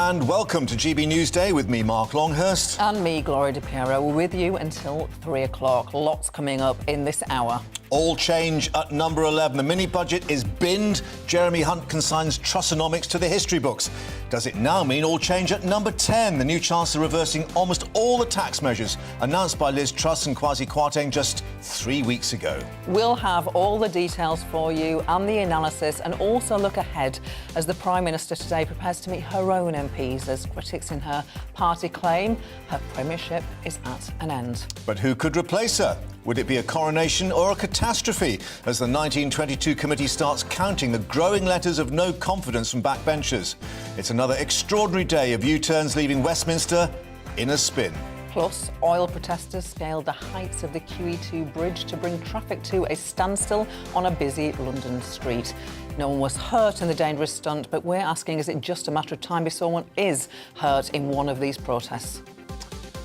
And welcome to GB Newsday with me, Mark Longhurst. And me, Gloria De Piero. We're with you until 3 o'clock. Lots coming up in this hour. All change at number 11. The mini-budget is binned. Jeremy Hunt consigns Trussonomics to the history books. Does it now mean all change at number 10? The new Chancellor reversing almost all the tax measures announced by Liz Truss and Kwasi Kwarteng just 3 weeks ago. We'll have all the details for you and the analysis, and also look ahead as the Prime Minister today prepares to meet her own MPs as critics in her party claim her premiership is at an end. But who could replace her? Would it be a coronation or a catastrophe as the 1922 committee starts counting the growing letters of no confidence from backbenchers? It's another extraordinary day of U-turns leaving Westminster in a spin. Plus, oil protesters scaled the heights of the QE2 bridge to bring traffic to a standstill on a busy London street. No one was hurt in the dangerous stunt, but we're asking, is it just a matter of time before someone is hurt in one of these protests?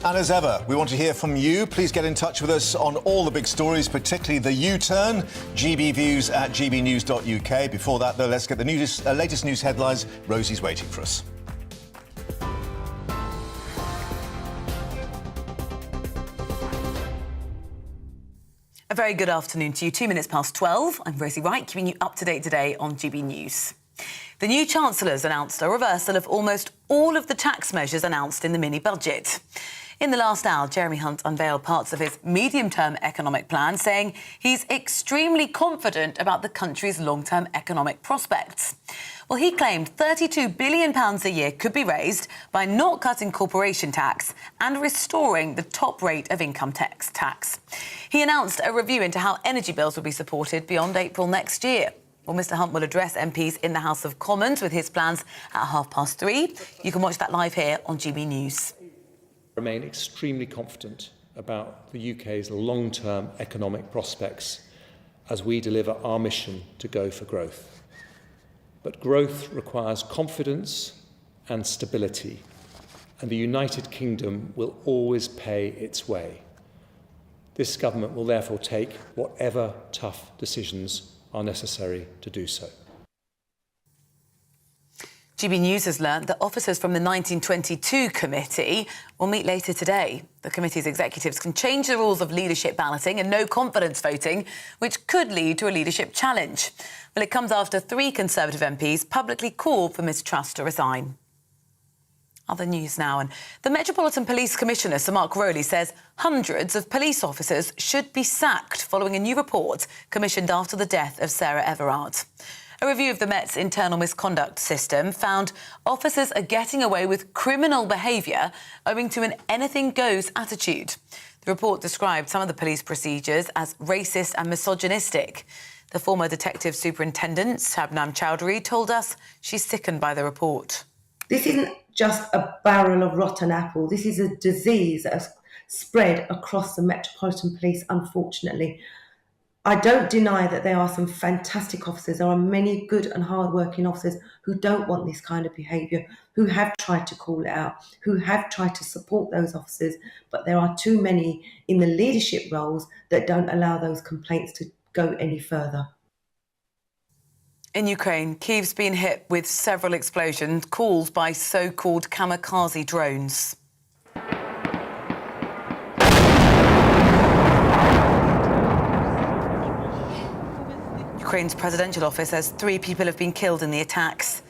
And as ever, we want to hear from you. Please get in touch with us on all the big stories, particularly the U-turn. GBviews at gbnews.uk. Before that, though, let's get the latest news headlines. Rosie's waiting for us. A very good afternoon to you. 2 minutes past 12. I'm Rosie Wright, keeping you up to date today on GB News. The new Chancellor's announced a reversal of almost all of the tax measures announced in the mini-budget. In the last hour, Jeremy Hunt unveiled parts of his medium-term economic plan, saying he's extremely confident about the country's long-term economic prospects. Well, he claimed £32 billion a year could be raised by not cutting corporation tax and restoring the top rate of income tax. He announced a review into how energy bills will be supported beyond April next year. Well, Mr Hunt will address MPs in the House of Commons with his plans at 3:30. You can watch that live here on GB News. Remain extremely confident about the UK's long-term economic prospects as we deliver our mission to go for growth. But growth requires confidence and stability, and the United Kingdom will always pay its way. This government will therefore take whatever tough decisions are necessary to do so. GB News has learnt that officers from the 1922 committee will meet later today. The committee's executives can change the rules of leadership balloting and no confidence voting, which could lead to a leadership challenge. Well, it comes after 3 Conservative MPs publicly called for Ms Truss to resign. Other news now, and the Metropolitan Police Commissioner, Sir Mark Rowley, says hundreds of police officers should be sacked following a new report commissioned after the death of Sarah Everard. A review of the Met's internal misconduct system found officers are getting away with criminal behaviour owing to an anything-goes attitude. The report described some of the police procedures as racist and misogynistic. The former detective superintendent, Shabnam Chowdhury, told us she's sickened by the report. This isn't just a barrel of rotten apple. This is a disease that has spread across the Metropolitan Police, unfortunately. I don't deny that there are some fantastic officers. There are many good and hard-working officers who don't want this kind of behaviour, who have tried to call it out, who have tried to support those officers, but there are too many in the leadership roles that don't allow those complaints to go any further. In Ukraine, Kyiv's been hit with several explosions caused by so-called kamikaze drones. Ukraine's presidential office says 3 people have been killed in the attacks.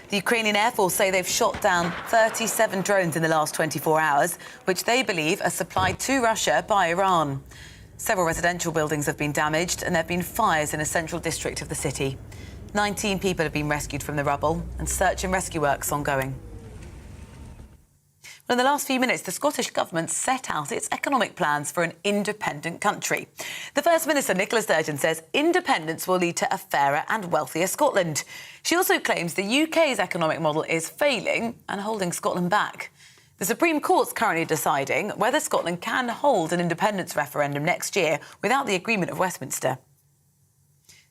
The Ukrainian Air Force say they've shot down 37 drones in the last 24 hours, which they believe are supplied to Russia by Iran. Several residential buildings have been damaged and there have been fires in a central district of the city. 19 people have been rescued from the rubble and search and rescue works ongoing. Well, in the last few minutes, the Scottish Government set out its economic plans for an independent country. The First Minister, Nicola Sturgeon, says independence will lead to a fairer and wealthier Scotland. She also claims the UK's economic model is failing and holding Scotland back. The Supreme Court's currently deciding whether Scotland can hold an independence referendum next year without the agreement of Westminster.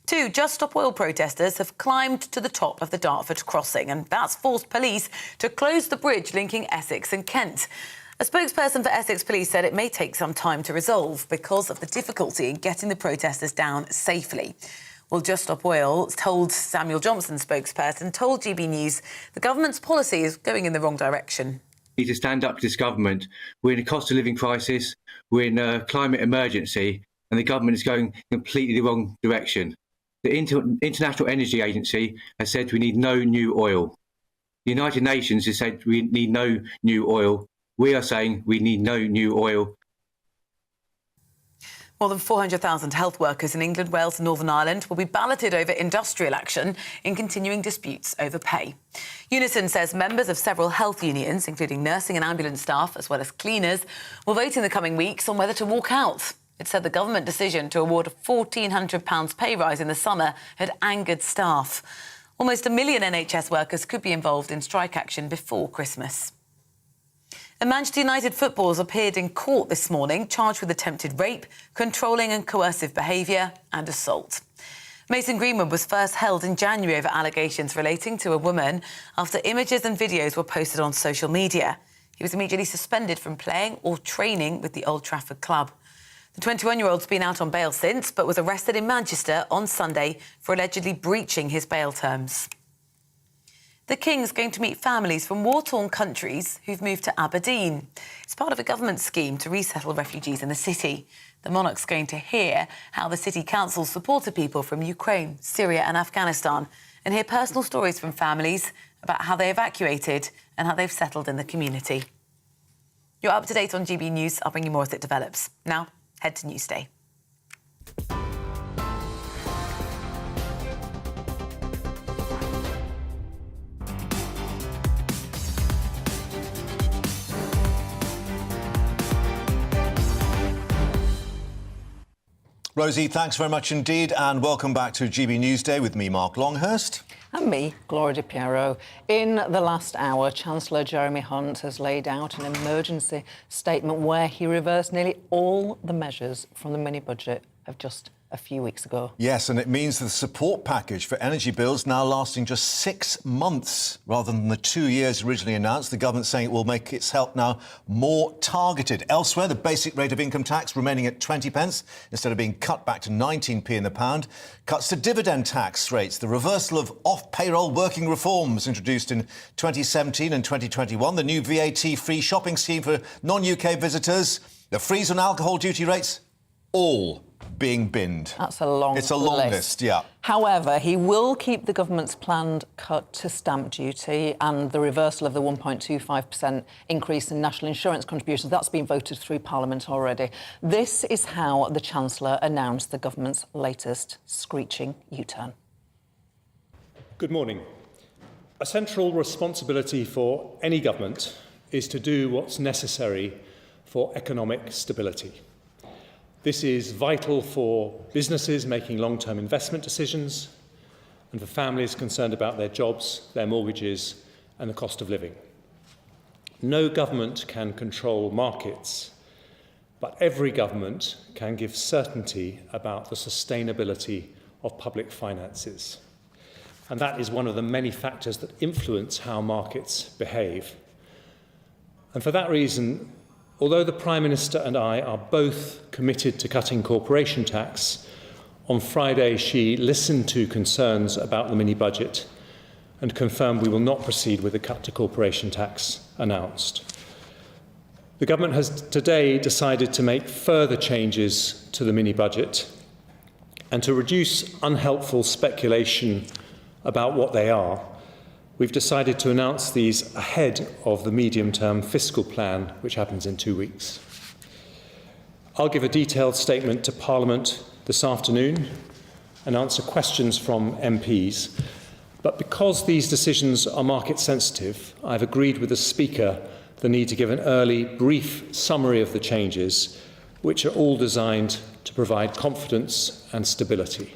2 Just Stop Oil protesters have climbed to the top of the Dartford crossing, and that's forced police to close the bridge linking Essex and Kent. A spokesperson for Essex Police said it may take some time to resolve because of the difficulty in getting the protesters down safely. Well, Just Stop Oil told Samuel Johnson, spokesperson, told GB News the government's policy is going in the wrong direction. We need to stand up to this government. We're in a cost of living crisis, we're in a climate emergency, and the government is going completely the wrong direction. The International Energy Agency has said we need no new oil. The United Nations has said we need no new oil. We are saying we need no new oil. More than 400,000 health workers in England, Wales and Northern Ireland will be balloted over industrial action in continuing disputes over pay. Unison says members of several health unions, including nursing and ambulance staff, as well as cleaners, will vote in the coming weeks on whether to walk out. It said the government decision to award a £1,400 pay rise in the summer had angered staff. Almost 1 million NHS workers could be involved in strike action before Christmas. And Manchester United footballers appeared in court this morning, charged with attempted rape, controlling and coercive behaviour and assault. Mason Greenwood was first held in January over allegations relating to a woman after images and videos were posted on social media. He was immediately suspended from playing or training with the Old Trafford club. The 21-year-old's been out on bail since, but was arrested in Manchester on Sunday for allegedly breaching his bail terms. The King's going to meet families from war-torn countries who've moved to Aberdeen. It's part of a government scheme to resettle refugees in the city. The monarch's going to hear how the city council supported people from Ukraine, Syria and Afghanistan, and hear personal stories from families about how they evacuated and how they've settled in the community. You're up to date on GB News. I'll bring you more as it develops. Now, head to Newsday. Rosie, thanks very much indeed, and welcome back to GB Newsday with me, Mark Longhurst. And me, Gloria De Piero. In the last hour, Chancellor Jeremy Hunt has laid out an emergency statement where he reversed nearly all the measures from the mini-budget of just a few weeks ago. Yes, and it means the support package for energy bills now lasting just 6 months rather than the 2 years originally announced. The government saying it will make its help now more targeted. Elsewhere, the basic rate of income tax remaining at 20p instead of being cut back to 19p in the pound. Cuts to dividend tax rates, the reversal of off-payroll working reforms introduced in 2017 and 2021, the new VAT-free shopping scheme for non-UK visitors, the freeze on alcohol duty rates, all being binned. That's a long list. It's a long list, yeah. However, he will keep the government's planned cut to stamp duty and the reversal of the 1.25% increase in national insurance contributions. That's been voted through Parliament already. This is how the Chancellor announced the government's latest screeching U-turn. Good morning. A central responsibility for any government is to do what's necessary for economic stability. This is vital for businesses making long-term investment decisions and for families concerned about their jobs, their mortgages and the cost of living. No government can control markets, but every government can give certainty about the sustainability of public finances. And that is one of the many factors that influence how markets behave. And for that reason, although the Prime Minister and I are both committed to cutting corporation tax, on Friday she listened to concerns about the mini-budget and confirmed we will not proceed with the cut to corporation tax announced. The government has today decided to make further changes to the mini-budget and to reduce unhelpful speculation about what they are. We've decided to announce these ahead of the medium-term fiscal plan, which happens in 2 weeks. I'll give a detailed statement to Parliament this afternoon and answer questions from MPs. But because these decisions are market sensitive, I've agreed with the Speaker the need to give an early, brief summary of the changes, which are all designed to provide confidence and stability.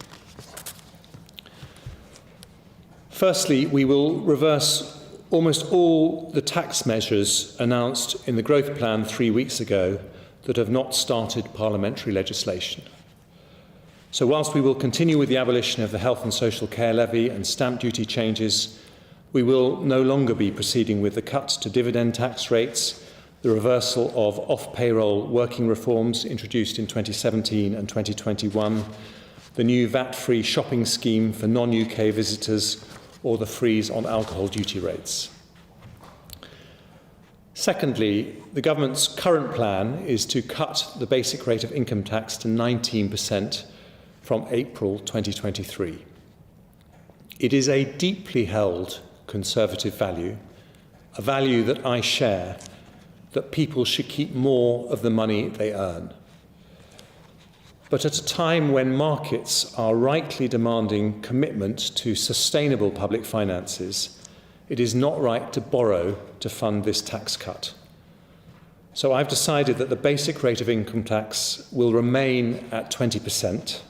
Firstly, we will reverse almost all the tax measures announced in the growth plan 3 weeks ago that have not started parliamentary legislation. So whilst we will continue with the abolition of the health and social care levy and stamp duty changes, we will no longer be proceeding with the cut to dividend tax rates, the reversal of off-payroll working reforms introduced in 2017 and 2021, the new VAT-free shopping scheme for non-UK visitors, or the freeze on alcohol duty rates. Secondly, the government's current plan is to cut the basic rate of income tax to 19% from April 2023. It is a deeply held Conservative value, a value that I share, that people should keep more of the money they earn. But at a time when markets are rightly demanding commitment to sustainable public finances, it is not right to borrow to fund this tax cut. So I've decided that the basic rate of income tax will remain at 20%,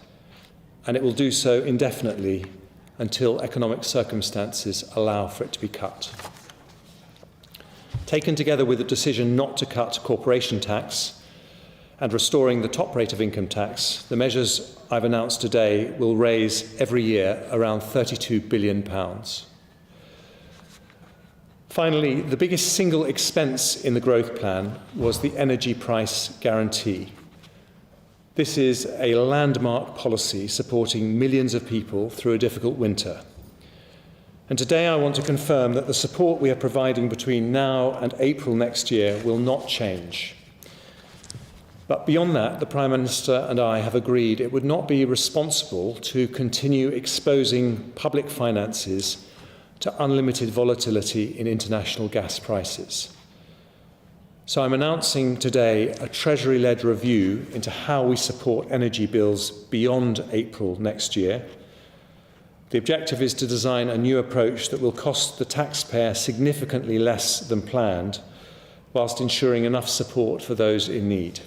and it will do so indefinitely until economic circumstances allow for it to be cut. Taken together with the decision not to cut corporation tax and restoring the top rate of income tax, the measures I've announced today will raise every year around £32 billion. Finally, the biggest single expense in the growth plan was the energy price guarantee. This is a landmark policy supporting millions of people through a difficult winter. And today I want to confirm that the support we are providing between now and April next year will not change. But beyond that, the Prime Minister and I have agreed it would not be responsible to continue exposing public finances to unlimited volatility in international gas prices. So I'm announcing today a Treasury-led review into how we support energy bills beyond April next year. The objective is to design a new approach that will cost the taxpayer significantly less than planned, whilst ensuring enough support for those in need.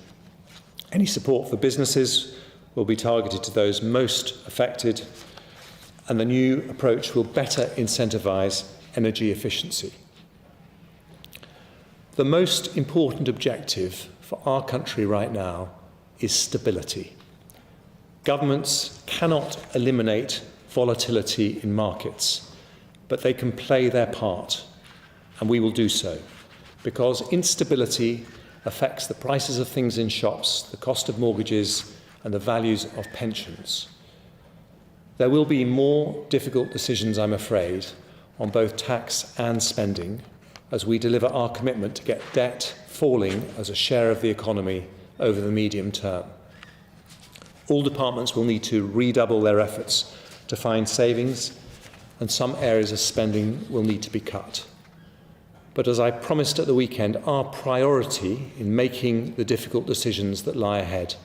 Any support for businesses will be targeted to those most affected, and the new approach will better incentivise energy efficiency. The most important objective for our country right now is stability. Governments cannot eliminate volatility in markets, but they can play their part, and we will do so, because instability affects the prices of things in shops, the cost of mortgages, and the values of pensions. There will be more difficult decisions, I'm afraid, on both tax and spending, as we deliver our commitment to get debt falling as a share of the economy over the medium term. All departments will need to redouble their efforts to find savings, and some areas of spending will need to be cut. But as I promised at the weekend, our priority in making the difficult decisions that lie ahead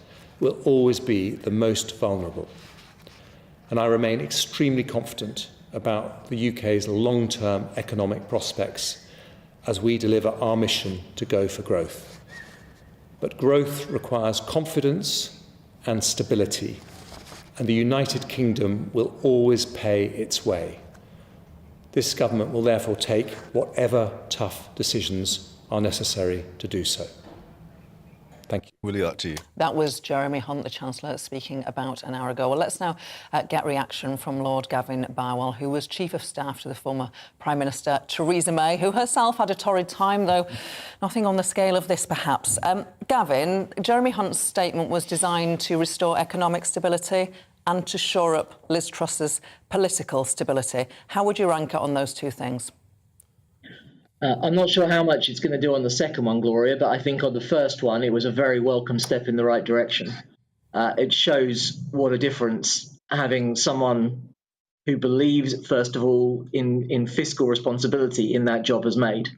will always be the most vulnerable. And I remain extremely confident about the UK's long-term economic prospects as we deliver our mission to go for growth. But growth requires confidence and stability, and the United Kingdom will always pay its way. This government will therefore take whatever tough decisions are necessary to do so. Thank you. Willie, that to you. That was Jeremy Hunt, the Chancellor, speaking about an hour ago. Well, let's now get reaction from Lord Gavin Barwell, who was Chief of Staff to the former Prime Minister Theresa May, who herself had a torrid time, though nothing on the scale of this, perhaps. Gavin, Jeremy Hunt's statement was designed to restore economic stability and to shore up Liz Truss's political stability. How would you rank it on those two things? I'm not sure how much it's going to do on the second one, Gloria, but I think on the first one, it was a very welcome step in the right direction. It shows what a difference having someone who believes, first of all, in fiscal responsibility in that job has made.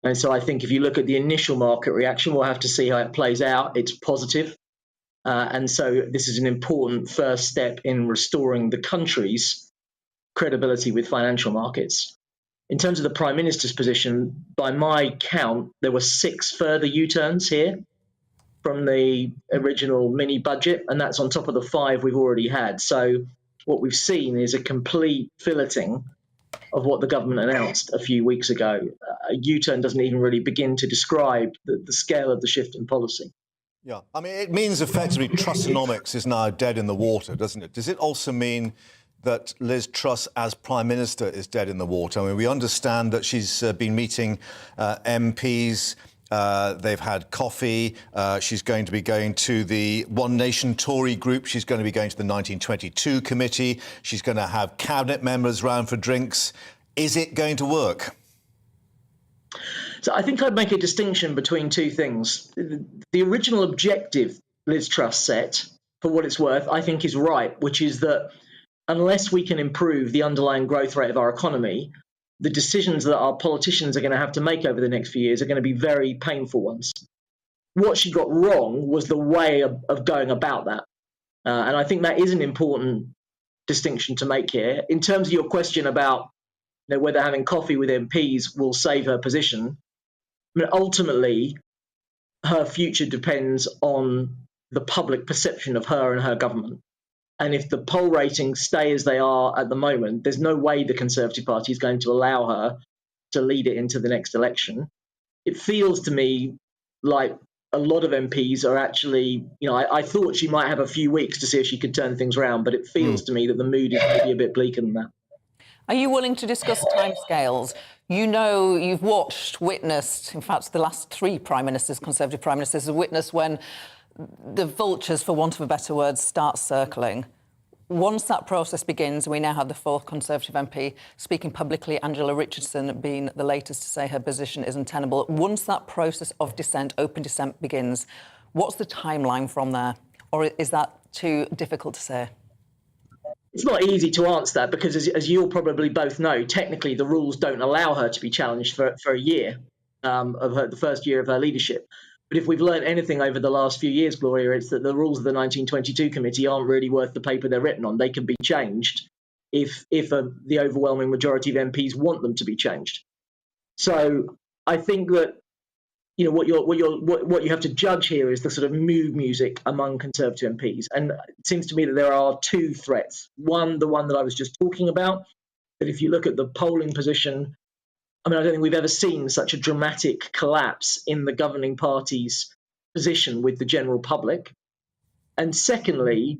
And so I think if you look at the initial market reaction, we'll have to see how it plays out. It's positive. And so this is an important first step in restoring the country's credibility with financial markets. In terms of the Prime Minister's position, by my count, there were 6 further U-turns here from the original mini budget, and that's on top of the 5 we've already had. So what we've seen is a complete filleting of what the government announced a few weeks ago. A U-turn doesn't even really begin to describe the scale of the shift in policy. Yeah, I mean, it means effectively Trussonomics is now dead in the water, doesn't it? Does it also mean that Liz Truss as Prime Minister is dead in the water? I mean, we understand that she's been meeting MPs They've had coffee. She's going to be going to the One Nation Tory group. She's going to be going to the 1922 committee. She's going to have cabinet members round for drinks. Is it going to work? So I think I'd make a distinction between two things. The original objective Liz Truss set, for what it's worth, I think is right, which is that unless we can improve the underlying growth rate of our economy, the decisions that our politicians are going to have to make over the next few years are going to be very painful ones. What she got wrong was the way of going about that. And I think that is an important distinction to make here. In terms of your question about whether having coffee with MPs will save her position, I mean, ultimately, her future depends on the public perception of her and her government. And if the poll ratings stay as they are at the moment, there's no way the Conservative Party is going to allow her to lead it into the next election. It feels to me like a lot of MPs are actually, I thought she might have a few weeks to see if she could turn things around, but it feels to me that the mood is maybe a bit bleaker than that. Are you willing to discuss timescales? You've watched, witnessed, in fact, the last three Prime Ministers, Conservative Prime Ministers, have witnessed when the vultures, for want of a better word, start circling. Once that process begins, we now have the fourth Conservative MP speaking publicly, Angela Richardson being the latest to say her position is untenable. Once that process of dissent, open dissent, begins, what's the timeline from there? Or is that too difficult to say? It's not easy to answer that because, as you'll probably both know, technically the rules don't allow her to be challenged for a year of the first year of her leadership. But if we've learned anything over the last few years, Gloria, it's that the rules of the 1922 committee aren't really worth the paper they're written on. They can be changed if the overwhelming majority of MPs want them to be changed. So I think that what you have to judge here is the sort of mood music among Conservative MPs, and it seems to me that there are two threats. One, the one that I was just talking about, that if you look at the polling position, I don't think we've ever seen such a dramatic collapse in the governing party's position with the general public. And secondly,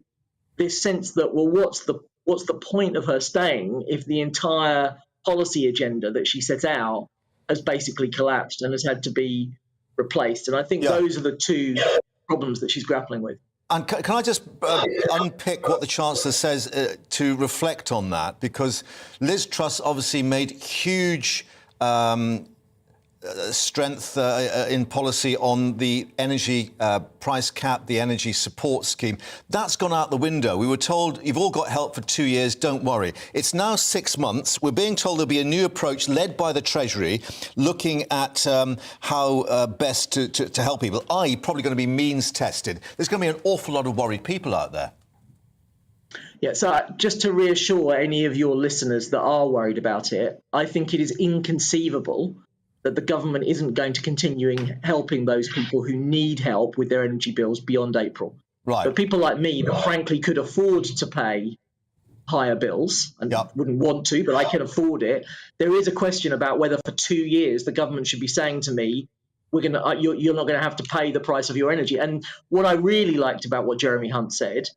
this sense that, well, what's the point of her staying if the entire policy agenda that she set out has basically collapsed and has had to be replaced? And I think those are the two problems that she's grappling with. And can I just unpick what the Chancellor says to reflect on that? Because Liz Truss obviously made huge strength in policy on the energy price cap, the energy support scheme. That's gone out the window. We were told, you've all got help for 2 years, don't worry. It's now 6 months. We're being told there'll be a new approach led by the Treasury looking at how best to help people, i.e. probably going to be means tested. There's going to be an awful lot of worried people out there. Yeah, so just to reassure any of your listeners that are worried about it, I think it is inconceivable that the government isn't going to continue helping those people who need help with their energy bills beyond April. Right. But people like me that frankly could afford to pay higher bills and wouldn't want to, but I can afford it. There is a question about whether for 2 years the government should be saying to me, you're not going to have to pay the price of your energy. And what I really liked about what Jeremy Hunt said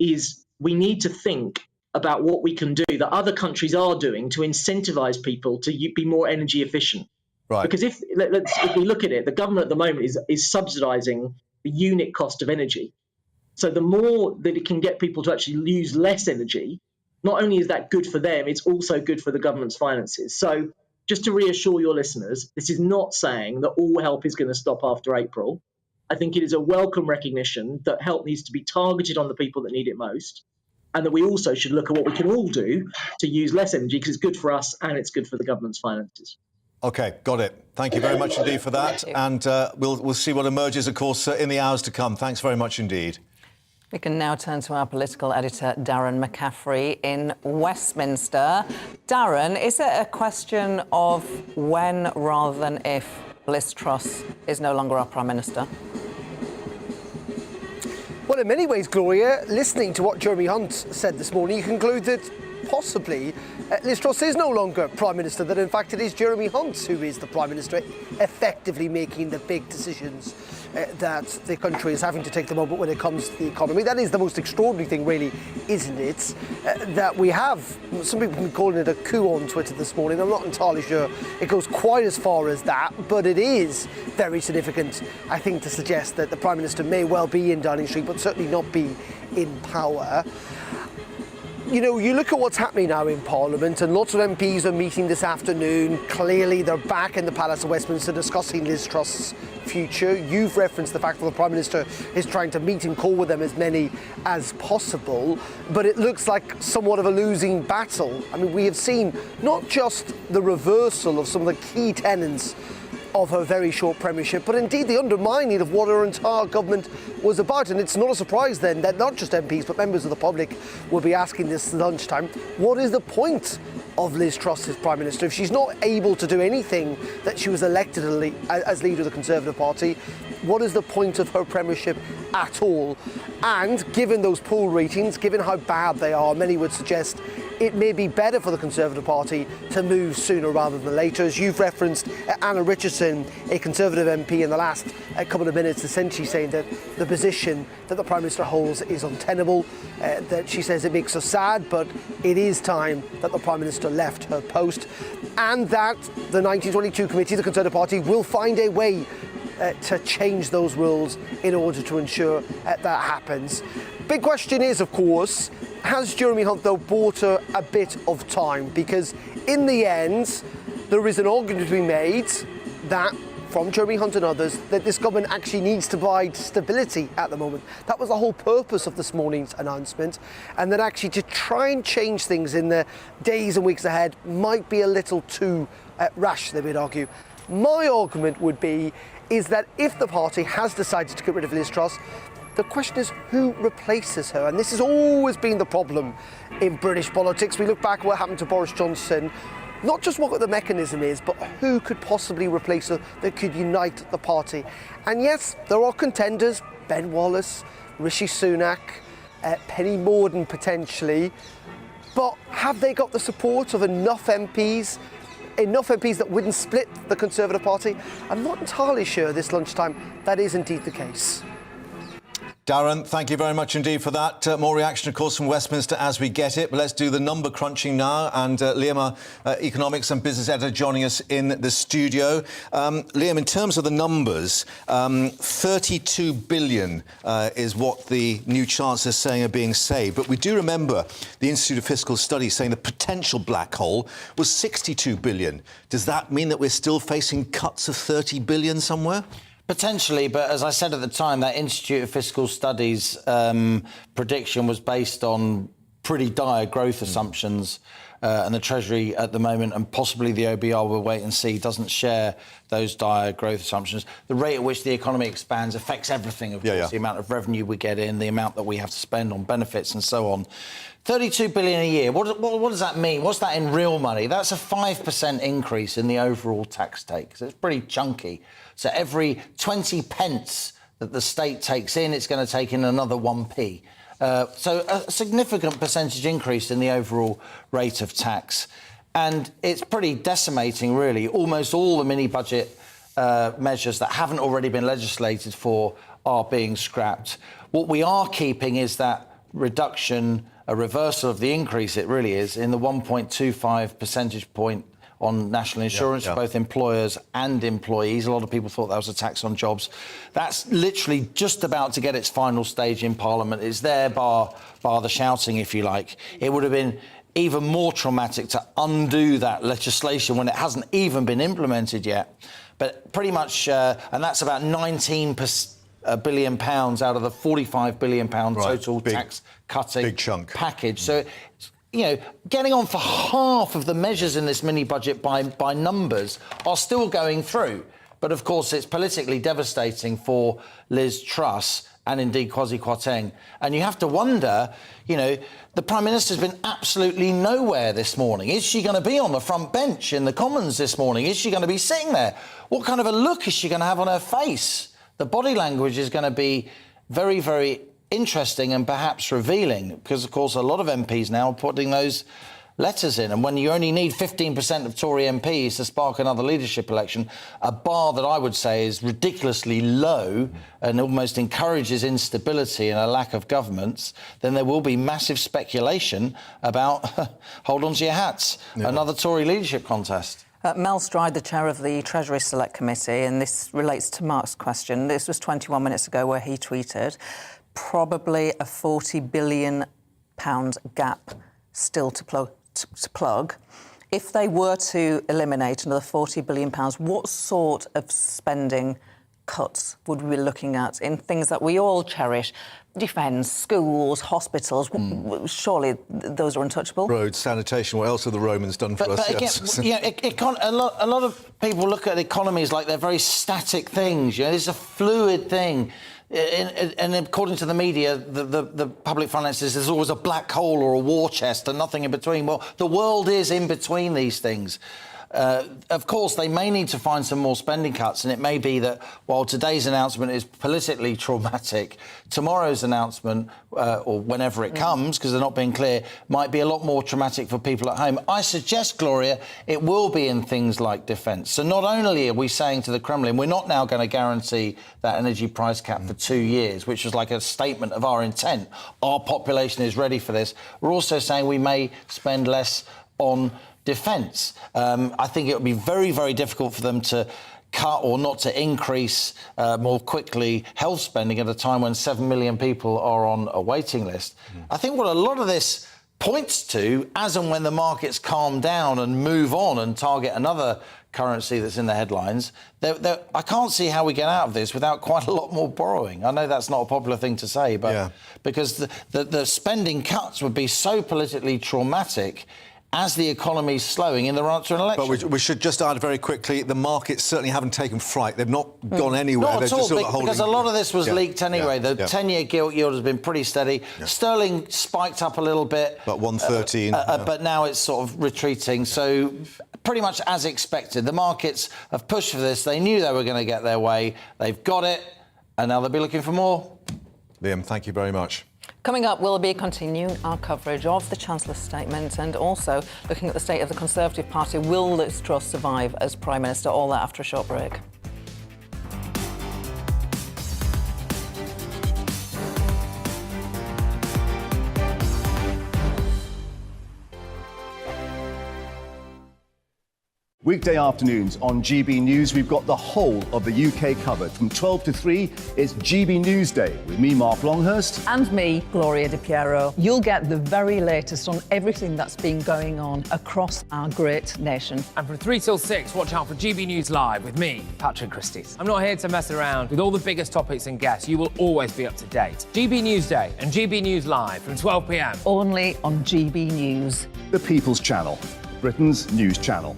is we need to think about what we can do that other countries are doing to incentivize people to be more energy efficient. Right. Because if we look at it, the government at the moment is subsidizing the unit cost of energy. So the more that it can get people to actually use less energy, not only is that good for them, it's also good for the government's finances. So just to reassure your listeners, this is not saying that all help is going to stop after April. I think it is a welcome recognition that help needs to be targeted on the people that need it most, and that we also should look at what we can all do to use less energy because it's good for us and it's good for the government's finances. OK, got it. Thank you very much indeed for that. And we'll see what emerges, of course, in the hours to come. Thanks very much indeed. We can now turn to our political editor, Darren McCaffrey in Westminster. Darren, is it a question of when rather than if Liz Truss is no longer our Prime Minister? Well, in many ways, Gloria, listening to what Jeremy Hunt said this morning, you conclude that possibly Liz Truss is no longer Prime Minister, that in fact it is Jeremy Hunt who is the Prime Minister, effectively making the big decisions that the country is having to take at the moment when it comes to the economy. That is the most extraordinary thing, really, isn't it? That we have, some people have been calling it a coup on Twitter this morning. I'm not entirely sure it goes quite as far as that, but it is very significant, I think, to suggest that the Prime Minister may well be in Downing Street, but certainly not be in power. You know, you look at what's happening now in Parliament, and lots of MPs are meeting this afternoon. Clearly, they're back in the Palace of Westminster discussing Liz Truss's future. You've referenced the fact that the Prime Minister is trying to meet and call with them as many as possible, but it looks like somewhat of a losing battle. I mean, we have seen not just the reversal of some of the key tenets of her very short premiership, but indeed the undermining of what her entire government was about. And it's not a surprise then that not just MPs but members of the public will be asking this lunchtime, what is the point of Liz Truss as Prime Minister if she's not able to do anything that she was elected as leader of the Conservative Party? What is the point of her premiership at all? And given those poll ratings, given how bad they are, many would suggest it may be better for the Conservative Party to move sooner rather than later. As you've referenced, Anna Richardson, a Conservative MP, in the last couple of minutes, essentially saying that the position that the Prime Minister holds is untenable, that she says it makes her sad, but it is time that the Prime Minister left her post, and that the 1922 committee, the Conservative Party, will find a way to change those rules in order to ensure that happens. Big question is, of course, has Jeremy Hunt, though, bought her a bit of time? Because in the end, there is an argument to be made that, from Jeremy Hunt and others, that this government actually needs to provide stability at the moment. That was the whole purpose of this morning's announcement, and that actually to try and change things in the days and weeks ahead might be a little too rash, they would argue. My argument would be is that if the party has decided to get rid of Liz Truss, the question is who replaces her, and this has always been the problem in British politics. We look back at what happened to Boris Johnson, not just what the mechanism is, but who could possibly replace her that could unite the party. And yes, there are contenders, Ben Wallace, Rishi Sunak, Penny Mordaunt potentially, but have they got the support of enough MPs that wouldn't split the Conservative Party? I'm not entirely sure this lunchtime that is indeed the case. Darren, thank you very much indeed for that. More reaction, of course, from Westminster as we get it. But let's do the number crunching now. And Liam, economics and business editor, joining us in the studio. Liam, in terms of the numbers, 32 billion is what the new Chancellor is saying are being saved. But we do remember the Institute of Fiscal Studies saying the potential black hole was 62 billion. Does that mean that we're still facing cuts of 30 billion somewhere? Potentially, but as I said at the time, that Institute of Fiscal Studies prediction was based on pretty dire growth assumptions, and the Treasury at the moment, and possibly the OBR, will wait and see, doesn't share those dire growth assumptions. The rate at which the economy expands affects everything, of course, the amount of revenue we get in, the amount that we have to spend on benefits and so on. 32 billion a year, what does that mean? What's that in real money? That's a 5% increase in the overall tax take, so it's pretty chunky. So every 20 pence that the state takes in, it's going to take in another 1p. So a significant percentage increase in the overall rate of tax. And it's pretty decimating, really. Almost all the mini-budget measures that haven't already been legislated for are being scrapped. What we are keeping is that reduction, a reversal of the increase, it really is, in the 1.25 percentage point on national insurance for both employers and employees. A lot of people thought that was a tax on jobs. That's literally just about to get its final stage in Parliament. It's there bar the shouting, if you like. It would have been even more traumatic to undo that legislation when it hasn't even been implemented yet. But pretty much, and that's about 19 billion pounds out of the 45 billion pound total tax cutting package. So, you know, getting on for half of the measures in this mini-budget by numbers are still going through. But, of course, it's politically devastating for Liz Truss and, indeed, Kwasi Kwarteng. And you have to wonder, you know, the Prime Minister's been absolutely nowhere this morning. Is she going to be on the front bench in the Commons this morning? Is she going to be sitting there? What kind of a look is she going to have on her face? The body language is going to be very, very interesting and perhaps revealing, because, of course, a lot of MPs now are putting those letters in. And when you only need 15% of Tory MPs to spark another leadership election, a bar that I would say is ridiculously low and almost encourages instability and a lack of governments, then there will be massive speculation about, hold on to your hats, another Tory leadership contest. Mel Stride, the chair of the Treasury Select Committee, and this relates to Mark's question. This was 21 minutes ago where he tweeted, probably a £40 billion gap still to plug. If they were to eliminate another £40 billion, what sort of spending cuts would we be looking at in things that we all cherish? Defence, schools, hospitals. Surely those are untouchable. Roads, sanitation. What else have the Romans done for us? But again, a lot of people look at economies like they're very static things. It's a fluid thing. And according to the media, the public finances, there's always a black hole or a war chest and nothing in between. Well, the world is in between these things. Of course, they may need to find some more spending cuts, and it may be that while today's announcement is politically traumatic, tomorrow's announcement, or whenever it comes, because they're not being clear, might be a lot more traumatic for people at home. I suggest, Gloria, it will be in things like defence. So not only are we saying to the Kremlin, we're not now going to guarantee that energy price cap for 2 years, which was like a statement of our intent. Our population is ready for this. We're also saying we may spend less on defence. I think it would be very, very difficult for them to cut or not to increase more quickly health spending at a time when 7 million people are on a waiting list. I think what a lot of this points to, as and when the markets calm down and move on and target another currency that's in the headlines, I can't see how we get out of this without quite a lot more borrowing. I know that's not a popular thing to say, but because the spending cuts would be so politically traumatic as the economy's slowing in the run to an election. But we should just add very quickly, the markets certainly haven't taken fright. They've not gone anywhere. Not They're at all, just sort of holding... because a lot of this was leaked anyway. The 10-year gilt yield has been pretty steady. Sterling spiked up a little bit. About 113. But now it's sort of retreating. So pretty much as expected. The markets have pushed for this. They knew they were going to get their way. They've got it. And now they'll be looking for more. Liam, thank you very much. Coming up, we'll be continuing our coverage of the Chancellor's statement and also looking at the state of the Conservative Party. Will Liz Truss survive as Prime Minister? All that after a short break. Weekday afternoons on GB News, we've got the whole of the UK covered. From 12 to 3, it's GB Newsday with me, Mark Longhurst. And me, Gloria De Piero. You'll get the very latest on everything that's been going on across our great nation. And from 3 till 6, watch out for GB News Live with me, Patrick Christie. I'm not here to mess around. With all the biggest topics and guests, you will always be up to date. GB Newsday and GB News Live from 12 p.m. Only on GB News. The People's Channel, Britain's news channel.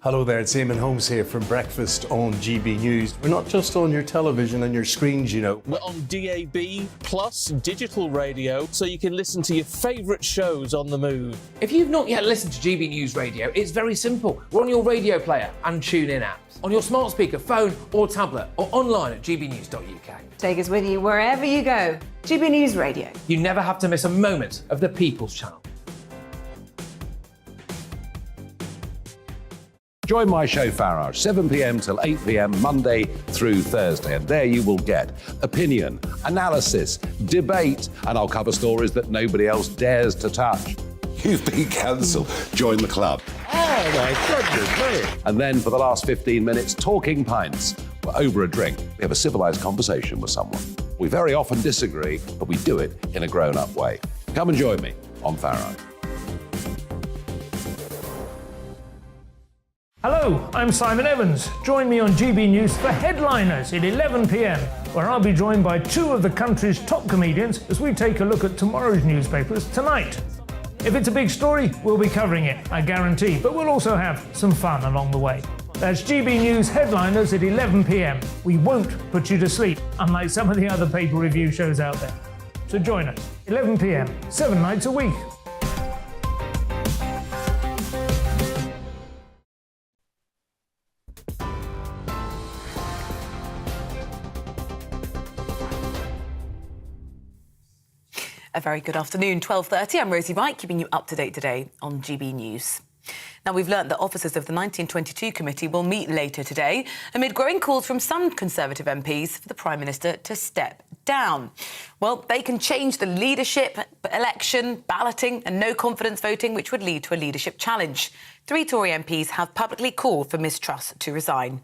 Hello there, it's Eamon Holmes here from Breakfast on GB News. We're not just on your television and your screens, you know. We're on DAB plus digital radio, so you can listen to your favourite shows on the move. If you've not yet listened to GB News Radio, it's very simple. We're on your radio player and TuneIn apps, on your smart speaker, phone or tablet, or online at gbnews.uk. Take us with you wherever you go. GB News Radio. You never have to miss a moment of the People's Channel. Join my show Farage, 7 p.m. till 8 p.m. Monday through Thursday. And there you will get opinion, analysis, debate, and I'll cover stories that nobody else dares to touch. You've been cancelled. Join the club. Oh, my goodness me. And then for the last 15 minutes, talking pints. We're over a drink. We have a civilised conversation with someone. We very often disagree, but we do it in a grown-up way. Come and join me on Farage. Hello, I'm Simon Evans. Join me on GB News for Headliners at 11 p.m, where I'll be joined by two of the country's top comedians as we take a look at tomorrow's newspapers tonight. If it's a big story, we'll be covering it, I guarantee, but we'll also have some fun along the way. That's GB News Headliners at 11 p.m. We won't put you to sleep, unlike some of the other paper review shows out there. So join us, 11 p.m, 7 nights a week. A very good afternoon, 12:30. I'm Rosie Wright, keeping you up to date today on GB News. Now, we've learnt that officers of the 1922 committee will meet later today amid growing calls from some Conservative MPs for the Prime Minister to step down. Well, they can change the leadership, election, balloting and no confidence voting, which would lead to a leadership challenge. 3 Tory MPs have publicly called for Ms Truss to resign.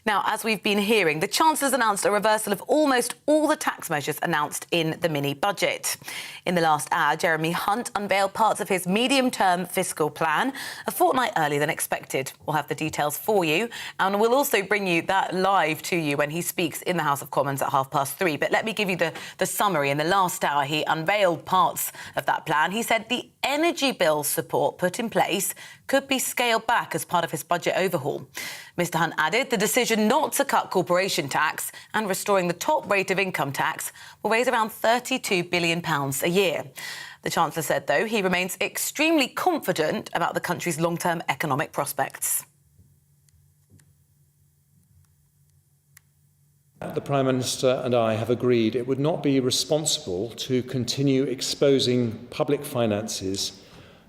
Now, as we've been hearing, the Chancellor's announced a reversal of almost all the tax measures announced in the mini-budget. In the last hour, Jeremy Hunt unveiled parts of his medium-term fiscal plan a fortnight earlier than expected. We'll have the details for you, and we'll also bring you that live to you when he speaks in the House of Commons at 3:30. But let me give you the summary. In the last hour, he unveiled parts of that plan. He said the energy bill support put in place could be scaled back as part of his budget overhaul. Mr Hunt added the decision not to cut corporation tax and restoring the top rate of income tax will raise around £32 billion a year. The Chancellor said, though, he remains extremely confident about the country's long-term economic prospects. The Prime Minister and I have agreed it would not be responsible to continue exposing public finances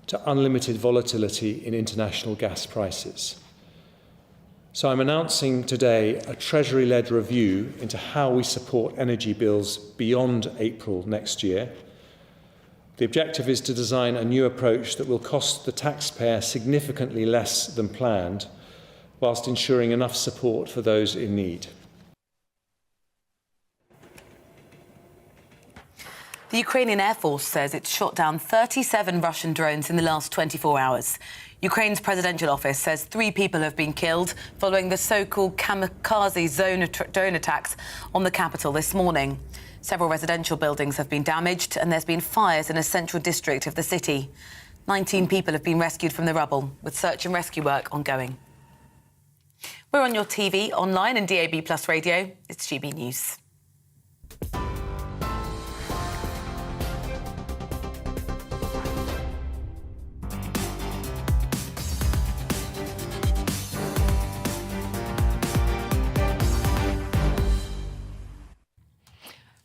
to unlimited volatility in international gas prices. So I'm announcing today a Treasury-led review into how we support energy bills beyond April next year. The objective is to design a new approach that will cost the taxpayer significantly less than planned, whilst ensuring enough support for those in need. The Ukrainian Air Force says it's shot down 37 Russian drones in the last 24 hours. Ukraine's presidential office says 3 people have been killed following the so-called kamikaze drone attacks on the capital this morning. Several residential buildings have been damaged and there's been fires in a central district of the city. 19 people have been rescued from the rubble, with search and rescue work ongoing. We're on your TV, online and DAB+ radio. It's GB News.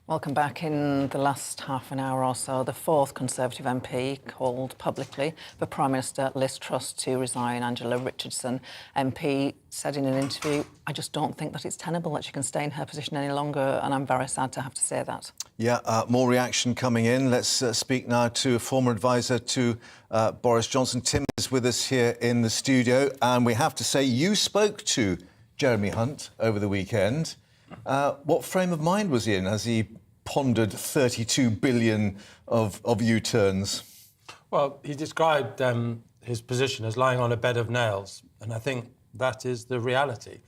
Welcome back. In the last half an hour or so, the 4th Conservative MP called publicly for Prime Minister Liz Truss to resign. Angela Richardson MP said in an interview, "I just don't think that it's tenable that she can stay in her position any longer, and I'm very sad to have to say that." Yeah, more reaction coming in. Let's speak now to a former advisor to Boris Johnson. Tim is with us here in the studio, and we have to say you spoke to Jeremy Hunt over the weekend. What frame of mind was he in as he pondered 32 billion of U-turns? Well, he described his position as lying on a bed of nails, and I think that is the reality.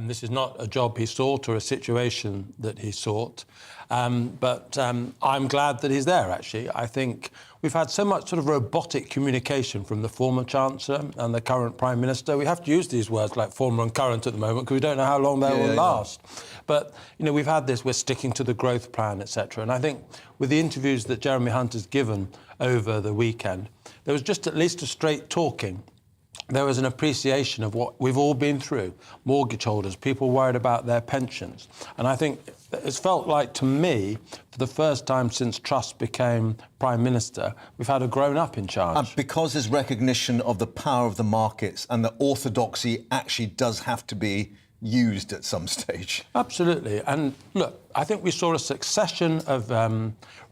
This is not a job he sought or a situation that he sought, but I'm glad that he's there, actually. I think we've had so much sort of robotic communication from the former Chancellor and the current Prime Minister. We have to use these words like former and current at the moment because we don't know how long they will last. But, you know, we've had this, we're sticking to the growth plan, etc. And I think with the interviews that Jeremy Hunt has given over the weekend, there was just at least a straight talking. There was an appreciation of what we've all been through, mortgage holders, people worried about their pensions. And I think it's felt like, to me, for the first time since Truss became Prime Minister, we've had a grown-up in charge. And because there's recognition of the power of the markets and that orthodoxy actually does have to be used at some stage. Absolutely. And look, I think we saw a succession of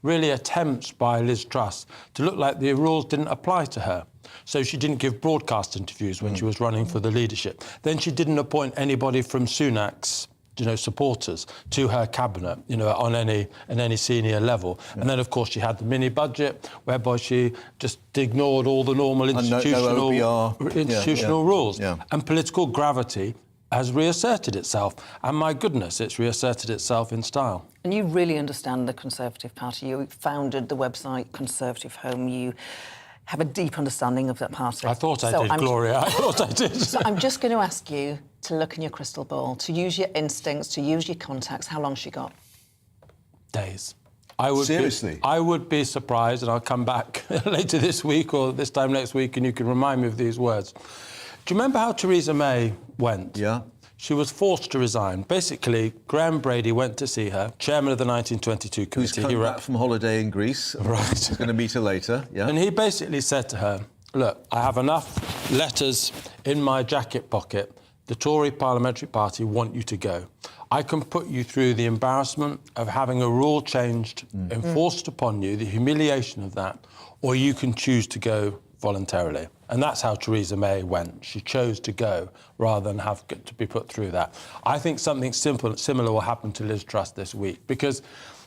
really attempts by Liz Truss to look like the rules didn't apply to her. So she didn't give broadcast interviews when she was running for the leadership. Then she didn't appoint anybody from Sunak's, supporters to her cabinet, on any senior level. Yeah. And then, of course, she had the mini-budget, whereby she just ignored all the normal institutional rules. Yeah. And political gravity has reasserted itself. And my goodness, it's reasserted itself in style. And you really understand the Conservative Party. You founded the website Conservative Home. You have a deep understanding of that party. I thought I did, Gloria. I thought I did. So I'm just going to ask you to look in your crystal ball, to use your instincts, to use your contacts. How long she got? Days. Seriously? I would be surprised, and I'll come back later this week or this time next week, and you can remind me of these words. Do you remember how Theresa May went? Yeah. She was forced to resign. Basically, Graham Brady went to see her, chairman of the 1922 committee. Who's coming back from holiday in Greece. Right. He's going to meet her later, yeah. And he basically said to her, look, I have enough letters in my jacket pocket. The Tory Parliamentary Party want you to go. I can put you through the embarrassment of having a rule changed, enforced upon you, the humiliation of that, or you can choose to go voluntarily. And that's how Theresa May went. She chose to go rather than have to be put through that. I think something similar will happen to Liz Truss this week, because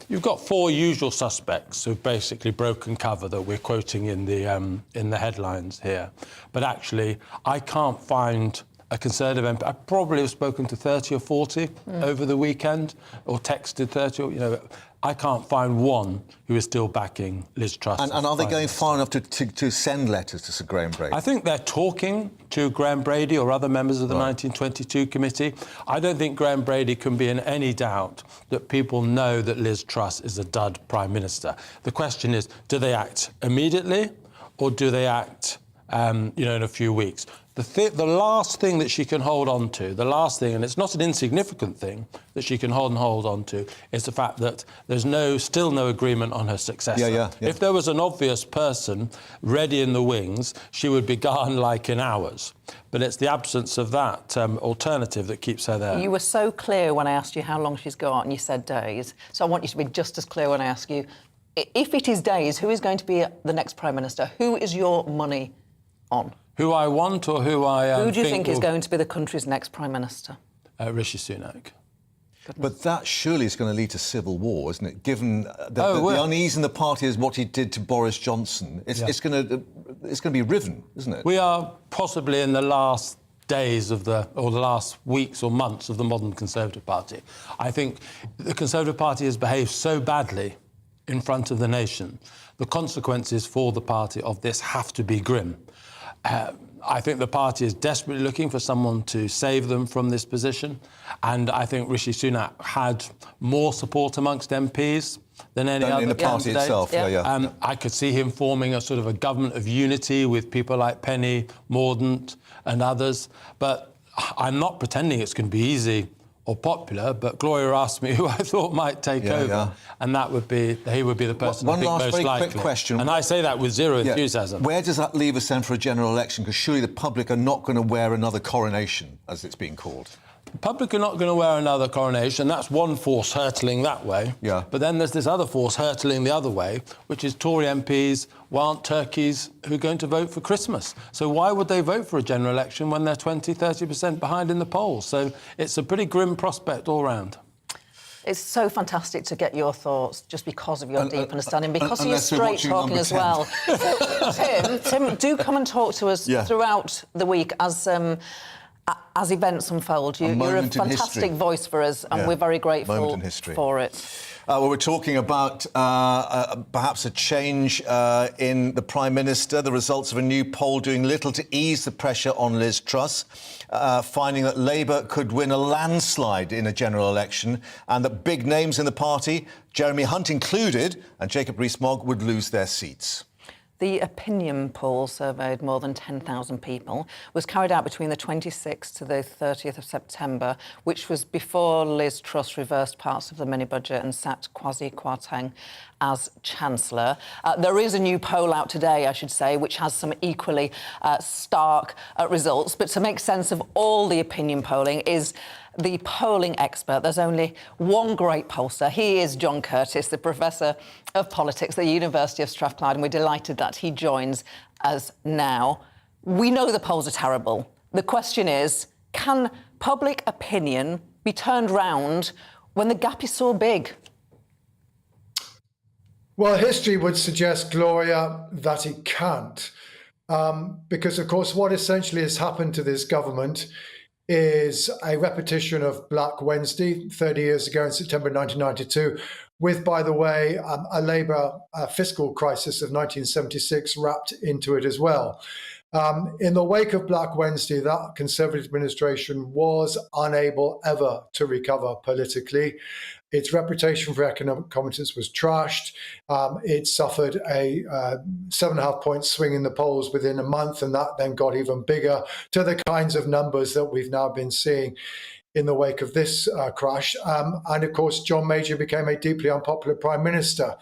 you've got four usual suspects who've basically broken cover that we're quoting in the headlines here. But actually, I can't find a Conservative MP. I probably have spoken to 30 or 40 over the weekend, or texted 30, or, you know. I can't find one who is still backing Liz Truss. And are they going far enough to send letters to Sir Graham Brady? I think they're talking to Graham Brady or other members of the 1922 committee. I don't think Graham Brady can be in any doubt that people know that Liz Truss is a dud Prime Minister. The question is, do they act immediately or do they act, in a few weeks? The last thing that she can hold on to, the last thing, and it's not an insignificant thing that she can hold on to, is the fact that there's still no agreement on her successor. Yeah. If there was an obvious person ready in the wings, she would be gone like in hours. But it's the absence of that alternative that keeps her there. You were so clear when I asked you how long she's got, and you said days. So I want you to be just as clear when I ask you, if it is days, who is going to be the next Prime Minister? Who is your money on? Who I want or who I Who do you think is going to be the country's next Prime Minister? Rishi Sunak. But that surely is going to lead to civil war, isn't it? Given the unease in the party is what he did to Boris Johnson. It's going to be riven, isn't it? We are possibly in the last days of the last weeks or months of the modern Conservative Party. I think the Conservative Party has behaved so badly in front of the nation. The consequences for the party of this have to be grim. I think the party is desperately looking for someone to save them from this position, and I think Rishi Sunak had more support amongst MPs than any other in the party candidate. itself. Yeah. I could see him forming a sort of a government of unity with people like Penny Mordaunt and others, but I'm not pretending it's going to be easy or popular, but Gloria asked me who I thought might take over, and he would be the person I think most likely. One last very quick question. And I say that with zero enthusiasm. Where does that leave us then for a general election? Because surely the public are not going to wear another coronation, as it's being called. The public are not going to wear another coronation. That's one force hurtling that way. Yeah. But then there's this other force hurtling the other way, which is Tory MPs, wild turkeys who are going to vote for Christmas. So why would they vote for a general election when they're 20, 30% behind in the polls? So it's a pretty grim prospect all round. It's so fantastic to get your thoughts, just because of your deep understanding, because you're straight talking as well. So, Tim, do come and talk to us throughout the week as events unfold. You're a fantastic voice for us, and we're very grateful for it. Well, we're talking about perhaps a change in the Prime Minister, the results of a new poll doing little to ease the pressure on Liz Truss, finding that Labour could win a landslide in a general election, and that big names in the party, Jeremy Hunt included, and Jacob Rees-Mogg, would lose their seats. The opinion poll surveyed more than 10,000 people, was carried out between the 26th to the 30th of September, which was before Liz Truss reversed parts of the mini-budget and sat Kwasi Kwarteng as Chancellor. There is a new poll out today, I should say, which has some equally stark results. But to make sense of all the opinion polling is the polling expert. There's only one great pollster. He is John Curtis, the Professor of Politics at the University of Strathclyde, and we're delighted that he joins us now. We know the polls are terrible. The question is, can public opinion be turned round when the gap is so big? Well, history would suggest, Gloria, that it can't. Because, of course, what essentially has happened to this government is a repetition of Black Wednesday 30 years ago in September 1992, with, by the way, a Labour fiscal crisis of 1976 wrapped into it as well. In the wake of Black Wednesday, that Conservative administration was unable ever to recover politically. Its reputation for economic competence was trashed. It suffered a 7.5-point swing in the polls within a month, and that then got even bigger to the kinds of numbers that we've now been seeing. in the wake of this crash. And of course, John Major became a deeply unpopular Prime Minister.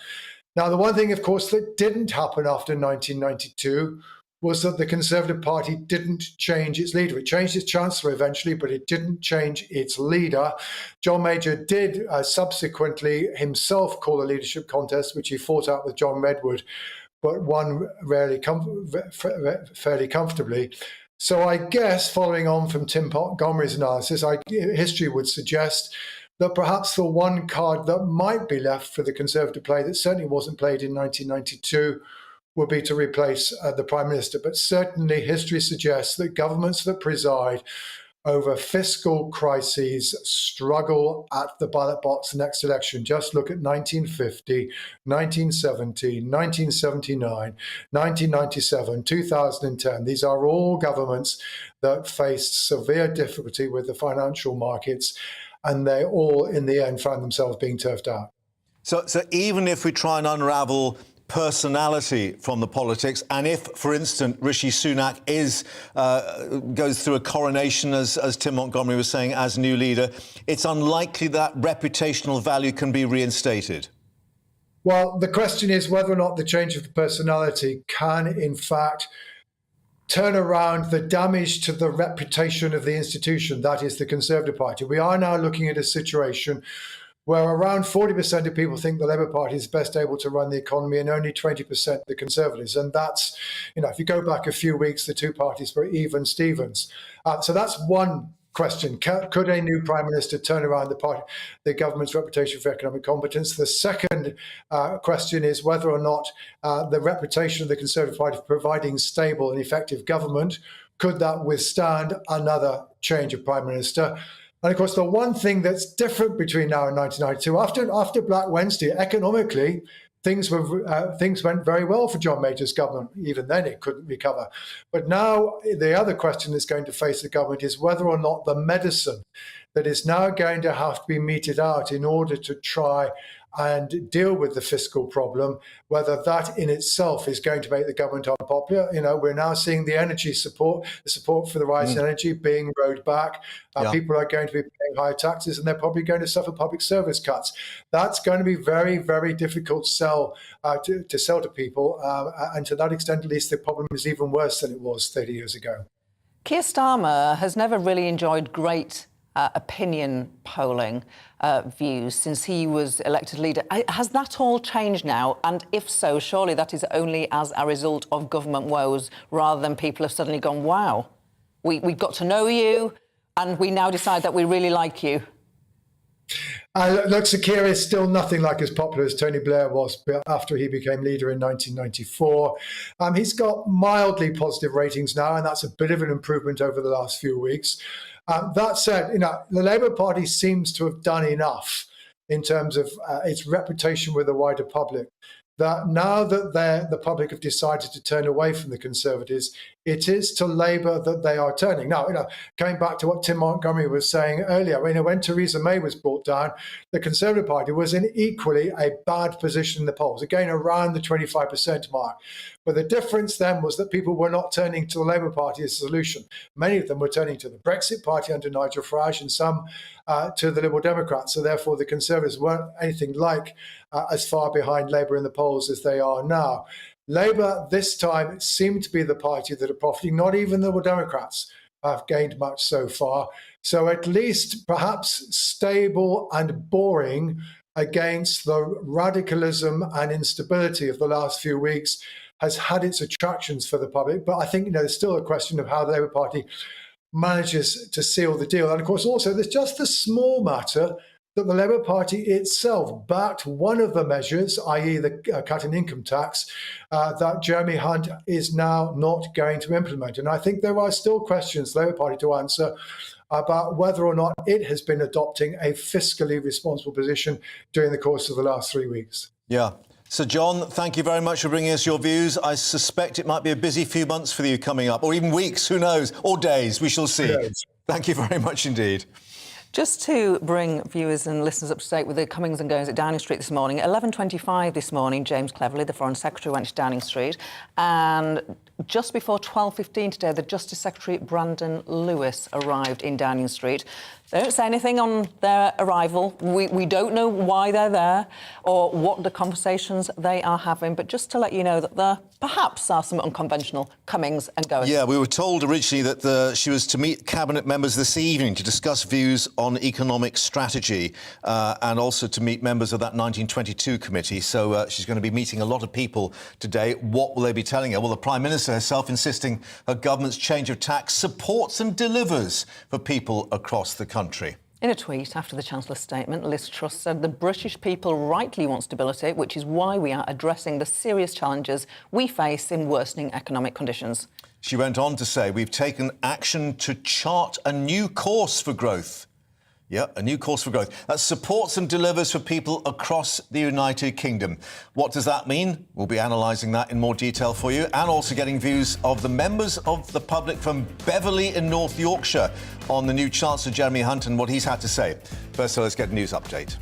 Now, the one thing, of course, that didn't happen after 1992 was that the Conservative Party didn't change its leader. It changed its Chancellor eventually, but it didn't change its leader. John Major did subsequently himself call a leadership contest, which he fought out with John Redwood, but won fairly comfortably. So I guess, following on from Tim Montgomery's analysis, history would suggest that perhaps the one card that might be left for the Conservative play that certainly wasn't played in 1992 would be to replace the Prime Minister. But certainly history suggests that governments that preside over fiscal crises struggle at the ballot box next election. Just look at 1950, 1970, 1979, 1997, 2010. These are all governments that faced severe difficulty with the financial markets, and they all, in the end, found themselves being turfed out. So even if we try and unravel personality from the politics, and if, for instance, Rishi Sunak goes through a coronation, as Tim Montgomery was saying, as new leader, it's unlikely that reputational value can be reinstated. Well, the question is whether or not the change of the personality can, in fact, turn around the damage to the reputation of the institution, that is the Conservative Party. We are now looking at a situation where around 40% of people think the Labour Party is best able to run the economy and only 20% the Conservatives. And that's, if you go back a few weeks, the two parties were even Stevens. So that's one question. Could a new Prime Minister turn around the government's reputation for economic competence? The second question is whether or not the reputation of the Conservative Party for providing stable and effective government, could that withstand another change of Prime Minister? And of course, the one thing that's different between now and 1992, after Black Wednesday, economically, things went very well for John Major's government. Even then, it couldn't recover. But now the other question that's going to face the government is whether or not the medicine that is now going to have to be meted out in order to try and deal with the fiscal problem, whether that in itself is going to make the government unpopular. We're now seeing the energy support, the support for the rise in energy being rowed back. People are going to be paying higher taxes, and they're probably going to suffer public service cuts. That's going to be very, very difficult to sell to people. And to that extent, at least, the problem is even worse than it was 30 years ago. Keir Starmer has never really enjoyed great opinion polling views since he was elected leader. Has that all changed now? And if so, surely that is only as a result of government woes rather than people have suddenly gone, wow, we got to know you and we now decide that we really like you. Look, Sir Keir is still nothing like as popular as Tony Blair was after he became leader in 1994. He's got mildly positive ratings now, and that's a bit of an improvement over the last few weeks. That said, the Labour Party seems to have done enough in terms of its reputation with the wider public, that now that the public have decided to turn away from the Conservatives, it is to Labour that they are turning. Now, going back to what Tim Montgomery was saying earlier, when Theresa May was brought down, the Conservative Party was in equally a bad position in the polls, again around the 25% mark. But the difference then was that people were not turning to the Labour Party as a solution. Many of them were turning to the Brexit Party under Nigel Farage and some to the Liberal Democrats. So therefore, the Conservatives weren't anything like as far behind Labour in the polls as they are now. Labour this time seemed to be the party that are profiting. Not even the Liberal Democrats have gained much so far. So at least perhaps stable and boring against the radicalism and instability of the last few weeks has had its attractions for the public. But I think there's still a question of how the Labour Party manages to seal the deal. And of course, also, there's just the small matter that the Labour Party itself backed one of the measures, i.e. the cut in income tax, that Jeremy Hunt is now not going to implement. And I think there are still questions the Labour Party to answer about whether or not it has been adopting a fiscally responsible position during the course of the last 3 weeks. Yeah. So, John, thank you very much for bringing us your views. I suspect it might be a busy few months for you coming up, or even weeks, who knows, or days, we shall see. Thank you very much indeed. Just to bring viewers and listeners up to date with the comings and goings at Downing Street this morning, at 11:25 this morning, James Cleverly, the Foreign Secretary, went to Downing Street, and just before 12:15 today, the Justice Secretary, Brandon Lewis, arrived in Downing Street. They don't say anything on their arrival. We don't know why they're there or what the conversations they are having, but just to let you know that there perhaps are some unconventional comings and goings. Yeah, we were told originally that she was to meet cabinet members this evening to discuss views on economic strategy and also to meet members of that 1922 committee. So she's going to be meeting a lot of people today. What will they be telling her? Well, the Prime Minister herself insisting her government's change of tack supports and delivers for people across the country. In a tweet after the Chancellor's statement, Liz Truss said the British people rightly want stability, which is why we are addressing the serious challenges we face in worsening economic conditions. She went on to say, we've taken action to chart a new course for growth. Yeah, a new course for growth that supports and delivers for people across the United Kingdom. What does that mean? We'll be analysing that in more detail for you, and also getting views of the members of the public from Beverley in North Yorkshire on the new Chancellor Jeremy Hunt and what he's had to say. First, let's get a news update.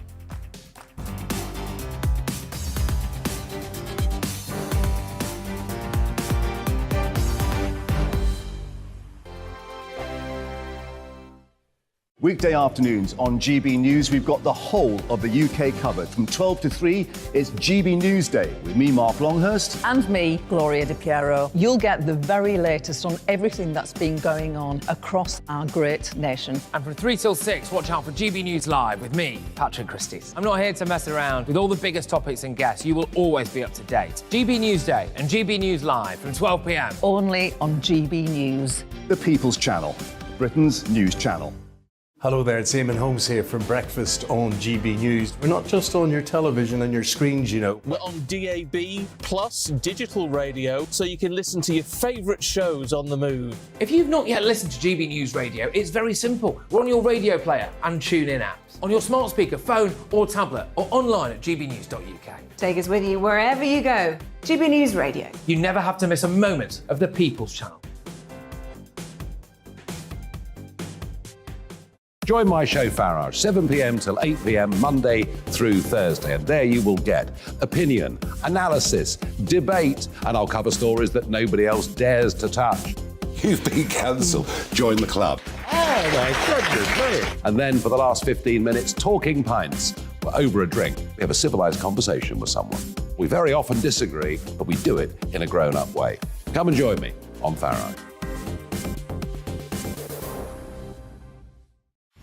Weekday afternoons on GB News, we've got the whole of the UK covered. From 12 to 3, it's GB Newsday with me, Mark Longhurst. And me, Gloria De Piero. You'll get the very latest on everything that's been going on across our great nation. And from 3 till 6, watch out for GB News Live with me, Patrick Christie. I'm not here to mess around with all the biggest topics and guests. You will always be up to date. GB Newsday and GB News Live from 12 p.m. Only on GB News. The People's Channel, Britain's news channel. Hello there, it's Eamon Holmes here from Breakfast on GB News. We're not just on your television and your screens, you know. We're on DAB plus digital radio, so you can listen to your favourite shows on the move. If you've not yet listened to GB News Radio, it's very simple. We're on your radio player and TuneIn apps, on your smart speaker, phone or tablet, or online at gbnews.uk. Take us with you wherever you go. GB News Radio. You never have to miss a moment of the People's Channel. Join my show Farage, 7 p.m. till 8 p.m. Monday through Thursday, and there you will get opinion, analysis, debate, and I'll cover stories that nobody else dares to touch. You've been cancelled. Join the club. Oh my goodness me. And then for the last 15 minutes, talking pints. We're over a drink. We have a civilised conversation with someone. We very often disagree, but we do it in a grown-up way. Come and join me on Farage.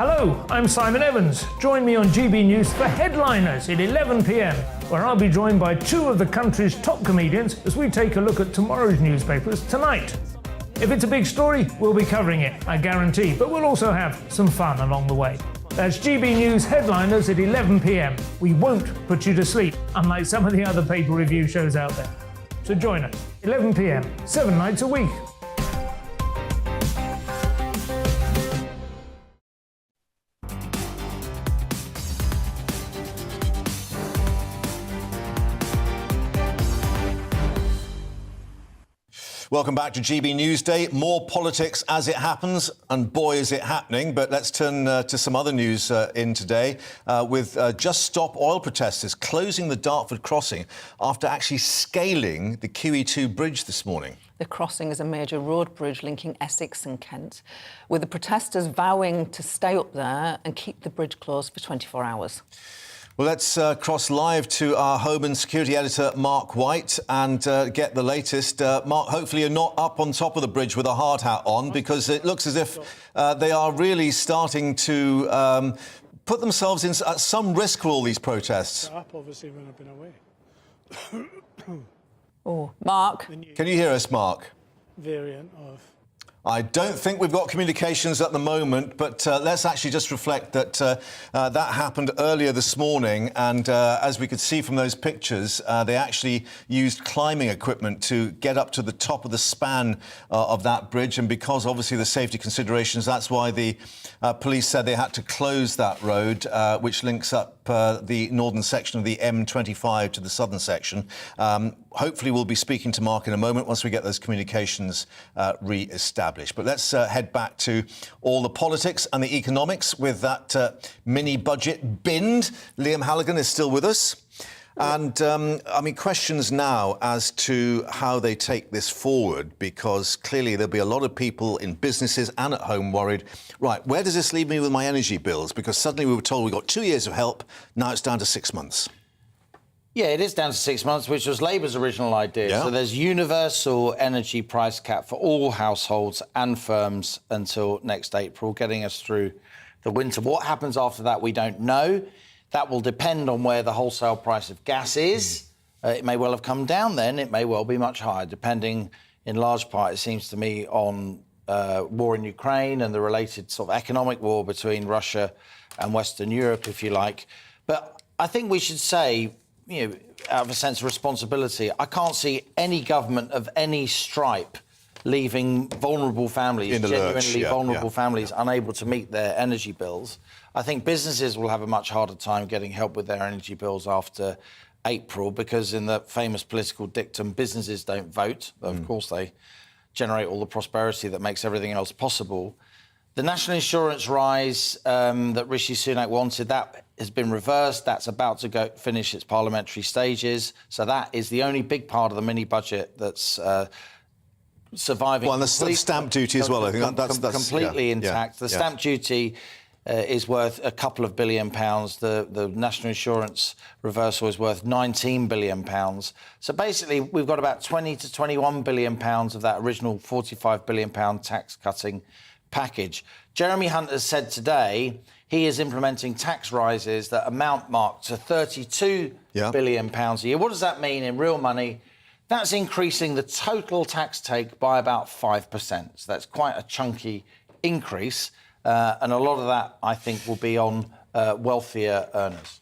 Hello, I'm Simon Evans. Join me on GB News for Headliners at 11 p.m, where I'll be joined by two of the country's top comedians as we take a look at tomorrow's newspapers tonight. If it's a big story, we'll be covering it, I guarantee, but we'll also have some fun along the way. That's GB News Headliners at 11 p.m. We won't put you to sleep, unlike some of the other paper review shows out there. So join us, 11 p.m, 7 nights a week. Welcome back to GB Newsday. More politics as it happens, and boy is it happening. But let's turn to some other news in today with Just Stop oil protesters closing the Dartford crossing after actually scaling the QE2 bridge this morning. The crossing is a major road bridge linking Essex and Kent, with the protesters vowing to stay up there and keep the bridge closed for 24 hours. Well, let's cross live to our Home and Security Editor, Mark White, and get the latest. Mark, hopefully you're not up on top of the bridge with a hard hat on, because it looks as if they are really starting to put themselves at some risk for all these protests. Obviously, when I've been away. Oh, Mark. Can you hear us, Mark? Variant of... I don't think we've got communications at the moment, but let's actually just reflect that that happened earlier this morning, and as we could see from those pictures, they actually used climbing equipment to get up to the top of the span of that bridge, and because obviously the safety considerations, that's why the police said they had to close that road, which links up the northern section of the M25 to the southern section. Hopefully we'll be speaking to Mark in a moment once we get those communications re-established. established. But let's head back to all the politics and the economics with that mini-budget binned. Liam Halligan is still with us. And, I mean, questions now as to how they take this forward, because clearly there'll be a lot of people in businesses and at home worried, right, where does this leave me with my energy bills? Because suddenly we were told we got 2 years of help, now it's down to 6 months. Yeah, it is down to 6 months, which was Labour's original idea. Yeah. So there's universal energy price cap for all households and firms until next April, getting us through the winter. What happens after that, we don't know. That will depend on where the wholesale price of gas is. It may well have come down then. It may well be much higher, depending in large part, it seems to me, on war in Ukraine and the related sort of economic war between Russia and Western Europe, if you like. But I think we should say, you know, out of a sense of responsibility, I can't see any government of any stripe leaving vulnerable families, genuinely vulnerable families, unable to meet their energy bills. I think businesses will have a much harder time getting help with their energy bills after April, because in the famous political dictum, businesses don't vote. Of course, they generate all the prosperity that makes everything else possible. The national insurance rise that Rishi Sunak wanted, that has been reversed. That's about to finish its parliamentary stages. So that is the only big part of the mini-budget that's surviving. Well, and the stamp duty as well, I think that's completely intact. The stamp duty is worth a couple of £1 billion. The national insurance reversal is worth £19 billion. So basically, we've got about £20 to £21 billion of that original £45 billion tax-cutting package. Jeremy Hunt has said today he is implementing tax rises that amount, Mark, to £32 billion a year. What does that mean in real money? That's increasing the total tax take by about 5%. So that's quite a chunky increase. And a lot of that, I think, will be on wealthier earners.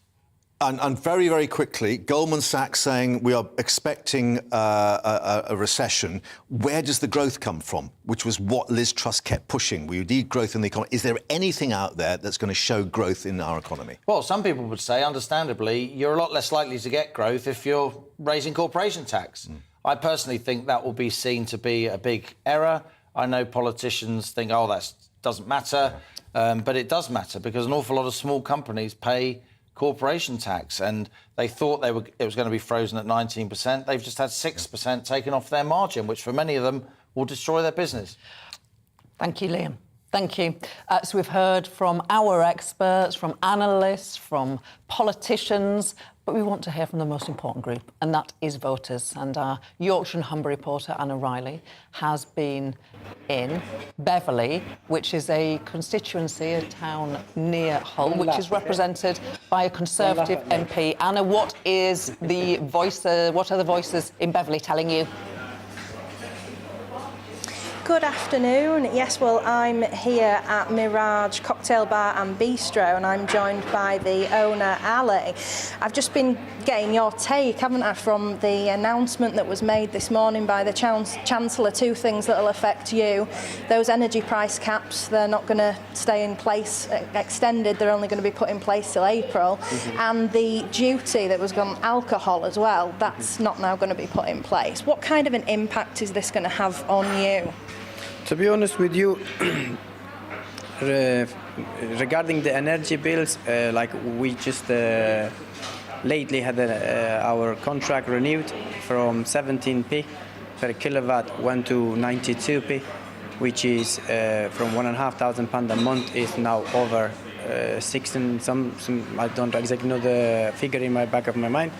And very, very quickly, Goldman Sachs saying we are expecting a recession. Where does the growth come from? Which was what Liz Truss kept pushing. We need growth in the economy. Is there anything out there that's going to show growth in our economy? Well, some people would say, understandably, you're a lot less likely to get growth if you're raising corporation tax. I personally think that will be seen to be a big error. I know politicians think, oh, that doesn't matter. But it does matter, because an awful lot of small companies pay corporation tax, and they thought it was going to be frozen at 19%. They've just had 6% taken off their margin, which for many of them will destroy their business. Thank you, Liam. Thank you. So we've heard from our experts, from analysts, from politicians, but we want to hear from the most important group, and that is voters. And our Yorkshire and Humber reporter, Anna Riley, has been in Beverley, which is a constituency, a town near Hull, which is represented by a Conservative MP. Anna, what are the voices in Beverley telling you? Good afternoon. Yes, well, I'm here at Mirage Cocktail Bar and Bistro, and I'm joined by the owner, Ali. I've just been getting your take, haven't I, from the announcement that was made this morning by the Chancellor. Two things that will affect you. Those energy price caps, they're not going to stay in place extended, they're only going to be put in place till April. And the duty that was on alcohol as well, that's not now going to be put in place. What kind of an impact is this going to have on you? To be honest with you, regarding the energy bills, like we just lately had our contract renewed from 17p per kilowatt went to 92p, which is from £1,500 a month is now over 16 some I don't exactly know the figure in my back of my mind.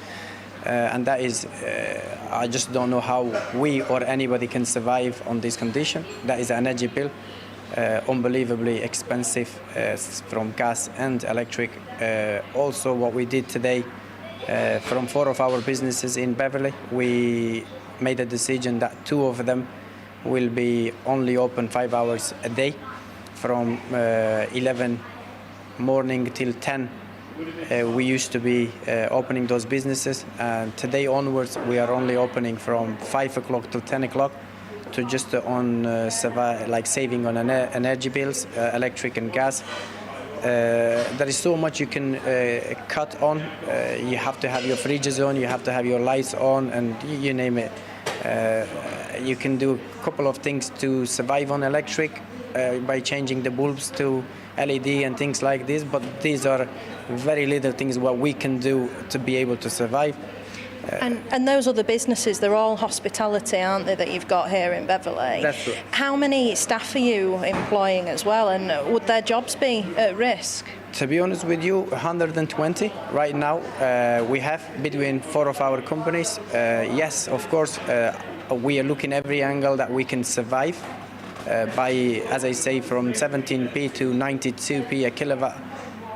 And that is, I just don't know how we or anybody can survive on this condition. That is an energy bill, unbelievably expensive from gas and electric. Also, what we did today, from 4 of our businesses in Beverley, we made a decision that 2 of them will be only open 5 hours a day, from 11 morning till 10. We used to be opening those businesses, and today onwards we are only opening from 5 o'clock till 10 o'clock to just survive, like saving on energy bills, electric and gas. There is so much you can cut on. You have to have your fridges on, you have to have your lights on, and you name it. you can do a couple of things to survive on electric by changing the bulbs to LED and things like this, but these are very little things what we can do to be able to survive. And those other businesses, they're all hospitality, aren't they, that you've got here in Beverley? That's right. How many staff are you employing as well, and would their jobs be at risk? To be honest with you, 120 right now. We have between 4 of our companies. Yes, of course, we are looking every angle that we can survive. By, as I say, from 17p to 92p a kilowatt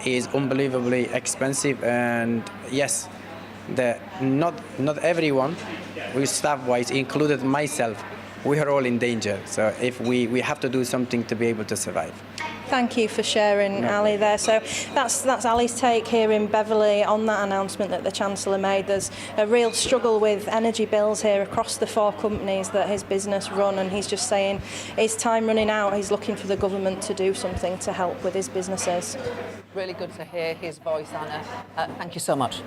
is unbelievably expensive, and yes, not everyone, we staff-wise, included myself, we are all in danger. So if we have to do something to be able to survive. Thank you for sharing, Ali, there. So that's Ali's take here in Beverley on that announcement that the Chancellor made. There's a real struggle with energy bills here across the 4 companies that his business run, and he's just saying his time running out. He's looking for the government to do something to help with his businesses. Really good to hear his voice, Anna. Thank you so much.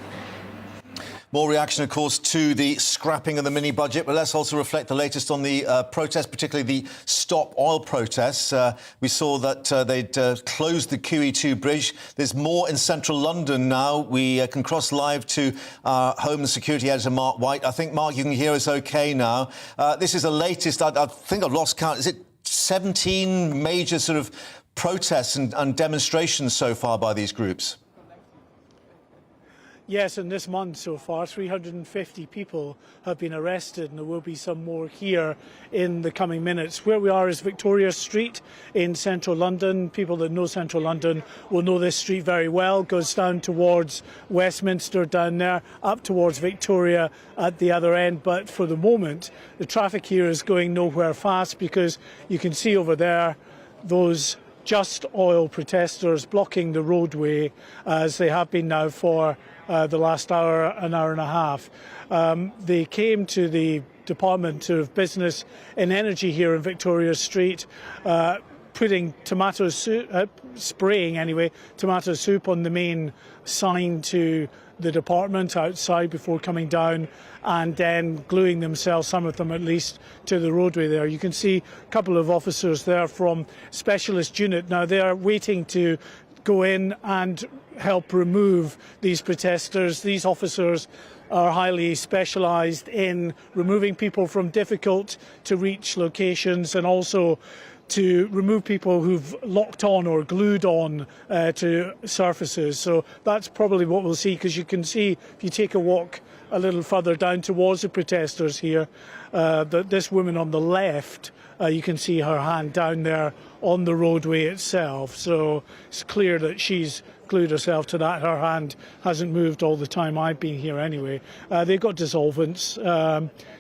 More reaction, of course, to the scrapping of the mini-budget, but let's also reflect the latest on the protests, particularly the Stop Oil protests. We saw that they'd closed the QE2 bridge. There's more in central London now. We can cross live to our Home and Security Editor, Mark White. I think, Mark, you can hear us OK now. This is the latest, I think I've lost count, is it 17 major sort of protests and demonstrations so far by these groups? Yes, and this month so far, 350 people have been arrested, and there will be some more here in the coming minutes. Where we are is Victoria Street in central London. People that know central London will know this street very well. It goes down towards Westminster down there, up towards Victoria at the other end. But for the moment, the traffic here is going nowhere fast, because you can see over there those Just Oil protesters blocking the roadway, as they have been now for the last hour, an hour and a half. They came to the Department of Business and Energy here in Victoria Street, putting tomato soup, spraying anyway, tomato soup on the main sign to the department outside before coming down, and then gluing themselves, some of them at least, to the roadway there. You can see a couple of officers there from Specialist Unit. Now they are waiting to go in and help remove these protesters. These officers are highly specialised in removing people from difficult to reach locations, and also to remove people who've locked on or glued on to surfaces. So that's probably what we'll see, because you can see, if you take a walk a little further down towards the protesters here, that this woman on the left, you can see her hand down there on the roadway itself. So it's clear that she's glued herself to that. Her hand hasn't moved all the time I've been here anyway. They've got dissolvents,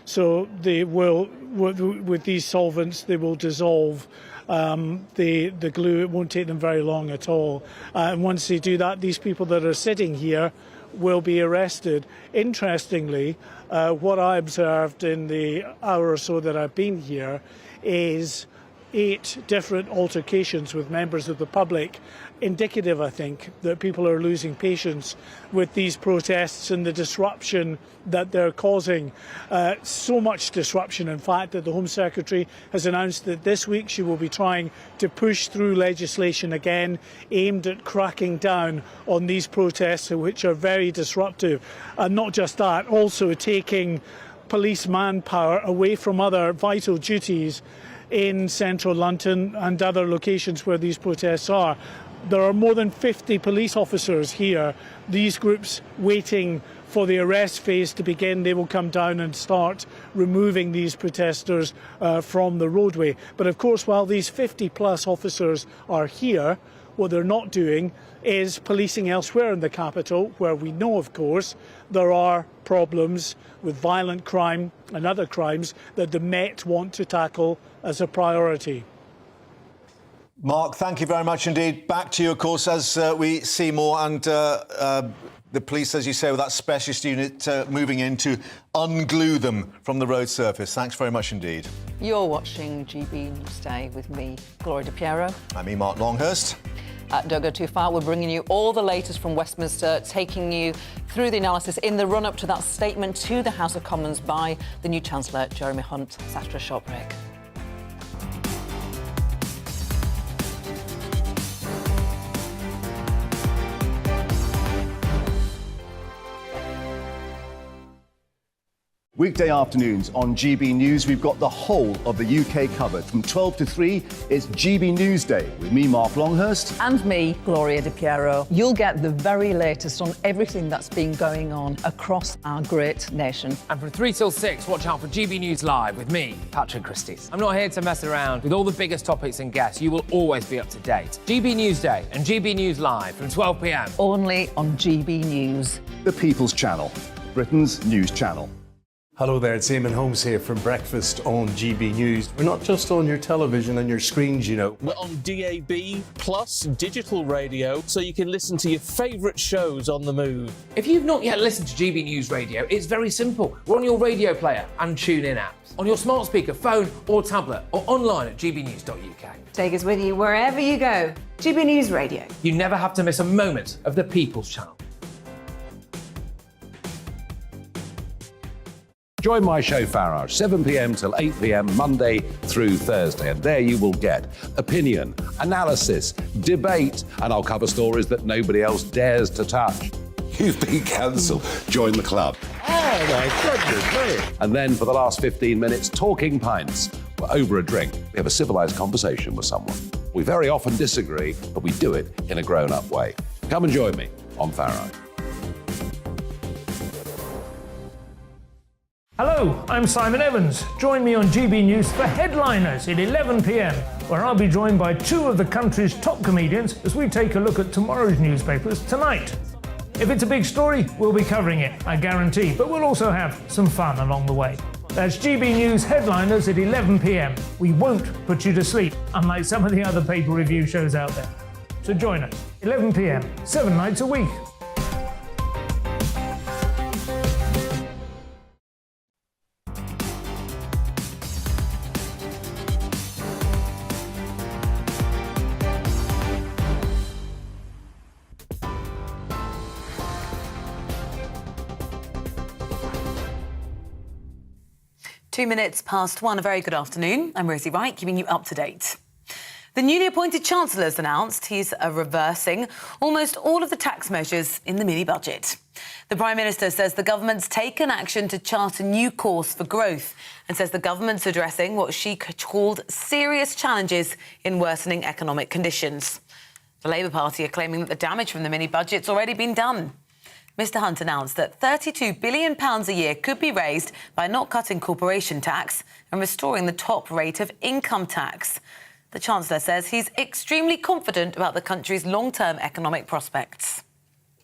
so they will, with these solvents, they will dissolve the glue. It won't take them very long at all. And once they do that, these people that are sitting here will be arrested. Interestingly, what I observed in the hour or so that I've been here is 8 different altercations with members of the public, indicative, I think, that people are losing patience with these protests and the disruption that they're causing. So much disruption, in fact, that the Home Secretary has announced that this week she will be trying to push through legislation again aimed at cracking down on these protests, which are very disruptive. And not just that, also taking police manpower away from other vital duties in central London and other locations where these protests are. There are more than 50 police officers here, these groups waiting for the arrest phase to begin. They will come down and start removing these protesters from the roadway. But of course, while these 50 plus officers are here, what they're not doing is policing elsewhere in the capital, where we know, of course, there are problems with violent crime and other crimes that the Met want to tackle as a priority. Mark, thank you very much indeed. Back to you, of course, as we see more, and the police, as you say, with that specialist unit moving in to unglue them from the road surface. Thanks very much indeed. You're watching GB Newsday with me, Gloria De Piero. I'm me, Mark Longhurst. Don't go too far. We're bringing you all the latest from Westminster, taking you through the analysis in the run-up to that statement to the House of Commons by the new Chancellor, Jeremy Hunt. It's after a short break. Weekday afternoons on GB News, we've got the whole of the UK covered. From 12 to 3, it's GB Newsday with me, Mark Longhurst. And me, Gloria De Piero. You'll get the very latest on everything that's been going on across our great nation. And from 3 till 6, watch out for GB News Live with me, Patrick Christie. I'm not here to mess around with all the biggest topics and guests. You will always be up to date. GB Newsday and GB News Live from 12 p.m. Only on GB News. The People's Channel, Britain's news channel. Hello there, it's Eamon Holmes here from Breakfast on GB News. We're not just on your television and your screens, you know. We're on DAB plus digital radio, so you can listen to your favourite shows on the move. If you've not yet listened to GB News Radio, it's very simple. We're on your radio player and tune-in apps, on your smart speaker, phone or tablet, or online at gbnews.uk. Take us with you wherever you go. GB News Radio. You never have to miss a moment of the People's Channel. Join my show Farage, 7 p.m. till 8 p.m. Monday through Thursday, and there you will get opinion, analysis, debate, and I'll cover stories that nobody else dares to touch. You've been cancelled. Join the club. Oh my goodness me! And then for the last 15 minutes, talking pints. We're over a drink. We have a civilised conversation with someone. We very often disagree, but we do it in a grown-up way. Come and join me on Farage. Hello, I'm Simon Evans. Join me on GB News for Headliners at 11 p.m, where I'll be joined by two of the country's top comedians as we take a look at tomorrow's newspapers tonight. If it's a big story, we'll be covering it, I guarantee, but we'll also have some fun along the way. That's GB News Headliners at 11 p.m. We won't put you to sleep, unlike some of the other paper review shows out there. So join us, 11 p.m, 7 nights a week. Two minutes past 1, a very good afternoon. I'm Rosie Wright, keeping you up to date. The newly appointed Chancellor's announced he's reversing almost all of the tax measures in the mini-budget. The Prime Minister says the government's taken action to chart a new course for growth and says the government's addressing what she called serious challenges in worsening economic conditions. The Labour Party are claiming that the damage from the mini-budget's already been done. Mr Hunt announced that £32 billion a year could be raised by not cutting corporation tax and restoring the top rate of income tax. The Chancellor says he's extremely confident about the country's long-term economic prospects.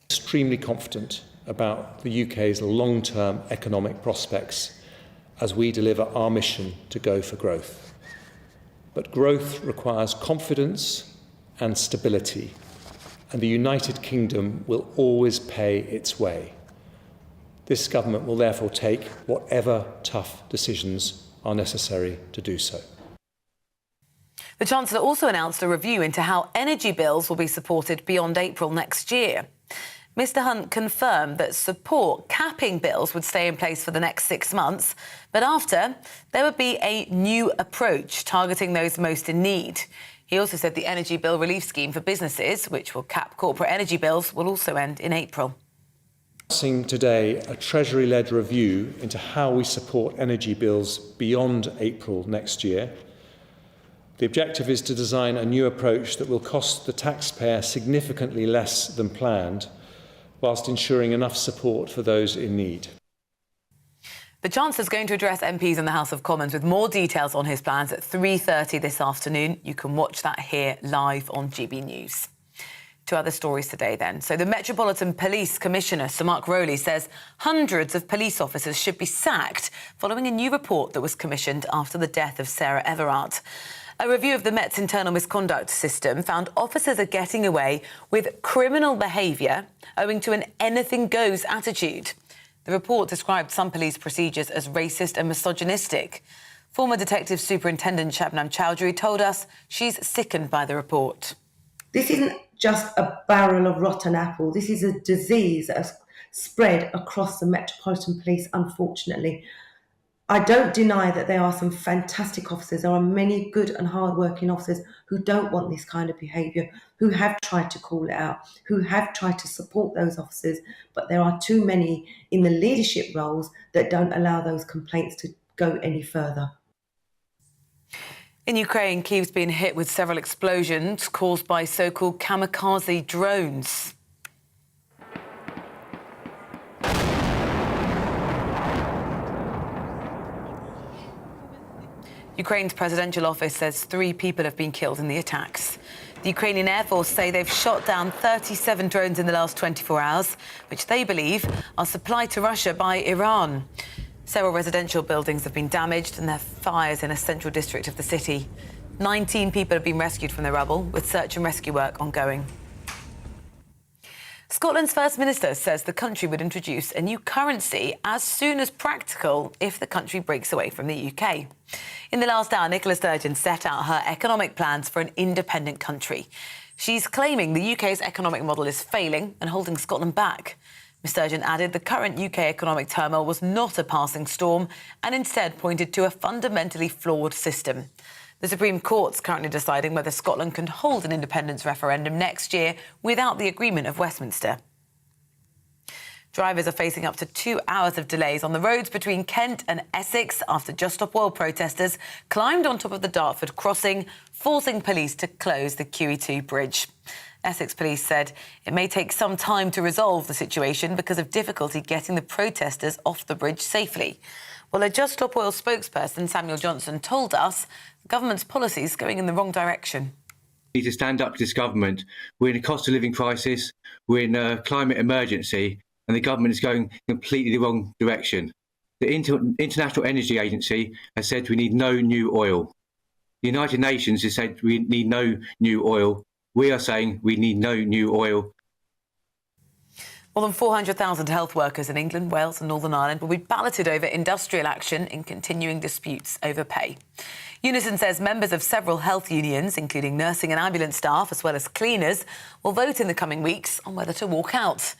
Extremely confident about the UK's long-term economic prospects as we deliver our mission to go for growth. But growth requires confidence and stability, and the United Kingdom will always pay its way. This government will therefore take whatever tough decisions are necessary to do so. The Chancellor also announced a review into how energy bills will be supported beyond April next year. Mr Hunt confirmed that support capping bills would stay in place for the next 6 months, but after, there would be a new approach targeting those most in need. He also said the energy bill relief scheme for businesses, which will cap corporate energy bills, will also end in April. Announcing today a Treasury-led review into how we support energy bills beyond April next year. The objective is to design a new approach that will cost the taxpayer significantly less than planned, whilst ensuring enough support for those in need. The Chancellor's going to address MPs in the House of Commons with more details on his plans at 3:30 this afternoon. You can watch that here live on GB News. Two other stories today then. So the Metropolitan Police Commissioner, Sir Mark Rowley, says hundreds of police officers should be sacked following a new report that was commissioned after the death of Sarah Everard. A review of the Met's internal misconduct system found officers are getting away with criminal behaviour owing to an anything-goes attitude. The report described some police procedures as racist and misogynistic. Former Detective Superintendent Shabnam Chowdhury told us she's sickened by the report. This isn't just a barrel of rotten apple. This is a disease that has spread across the Metropolitan Police, unfortunately. I don't deny that there are some fantastic officers. There are many good and hard-working officers who don't want this kind of behaviour, who have tried to call it out, who have tried to support those officers, but there are too many in the leadership roles that don't allow those complaints to go any further. In Ukraine, Kyiv's been hit with several explosions caused by so-called kamikaze drones. Ukraine's presidential office says 3 people have been killed in the attacks. The Ukrainian Air Force say they've shot down 37 drones in the last 24 hours, which they believe are supplied to Russia by Iran. Several residential buildings have been damaged and there are fires in a central district of the city. 19 people have been rescued from the rubble, with search and rescue work ongoing. Scotland's First Minister says the country would introduce a new currency as soon as practical if the country breaks away from the UK. In the last hour, Nicola Sturgeon set out her economic plans for an independent country. She's claiming the UK's economic model is failing and holding Scotland back. Ms Sturgeon added the current UK economic turmoil was not a passing storm and instead pointed to a fundamentally flawed system. The Supreme Court's currently deciding whether Scotland can hold an independence referendum next year without the agreement of Westminster. Drivers are facing up to 2 hours of delays on the roads between Kent and Essex after Just Stop Oil protesters climbed on top of the Dartford crossing, forcing police to close the QE2 bridge. Essex police said it may take some time to resolve the situation because of difficulty getting the protesters off the bridge safely. Well, a Just Stop Oil spokesperson, Samuel Johnson, told us the government's policy is going in the wrong direction. We need to stand up to this government. We're in a cost of living crisis, we're in a climate emergency, and the government is going completely the wrong direction. The International Energy Agency has said we need no new oil. The United Nations has said we need no new oil. We are saying we need no new oil. More than 400,000 health workers in England, Wales and Northern Ireland will be balloted over industrial action in continuing disputes over pay. Unison says members of several health unions, including nursing and ambulance staff, as well as cleaners, will vote in the coming weeks on whether to walk out.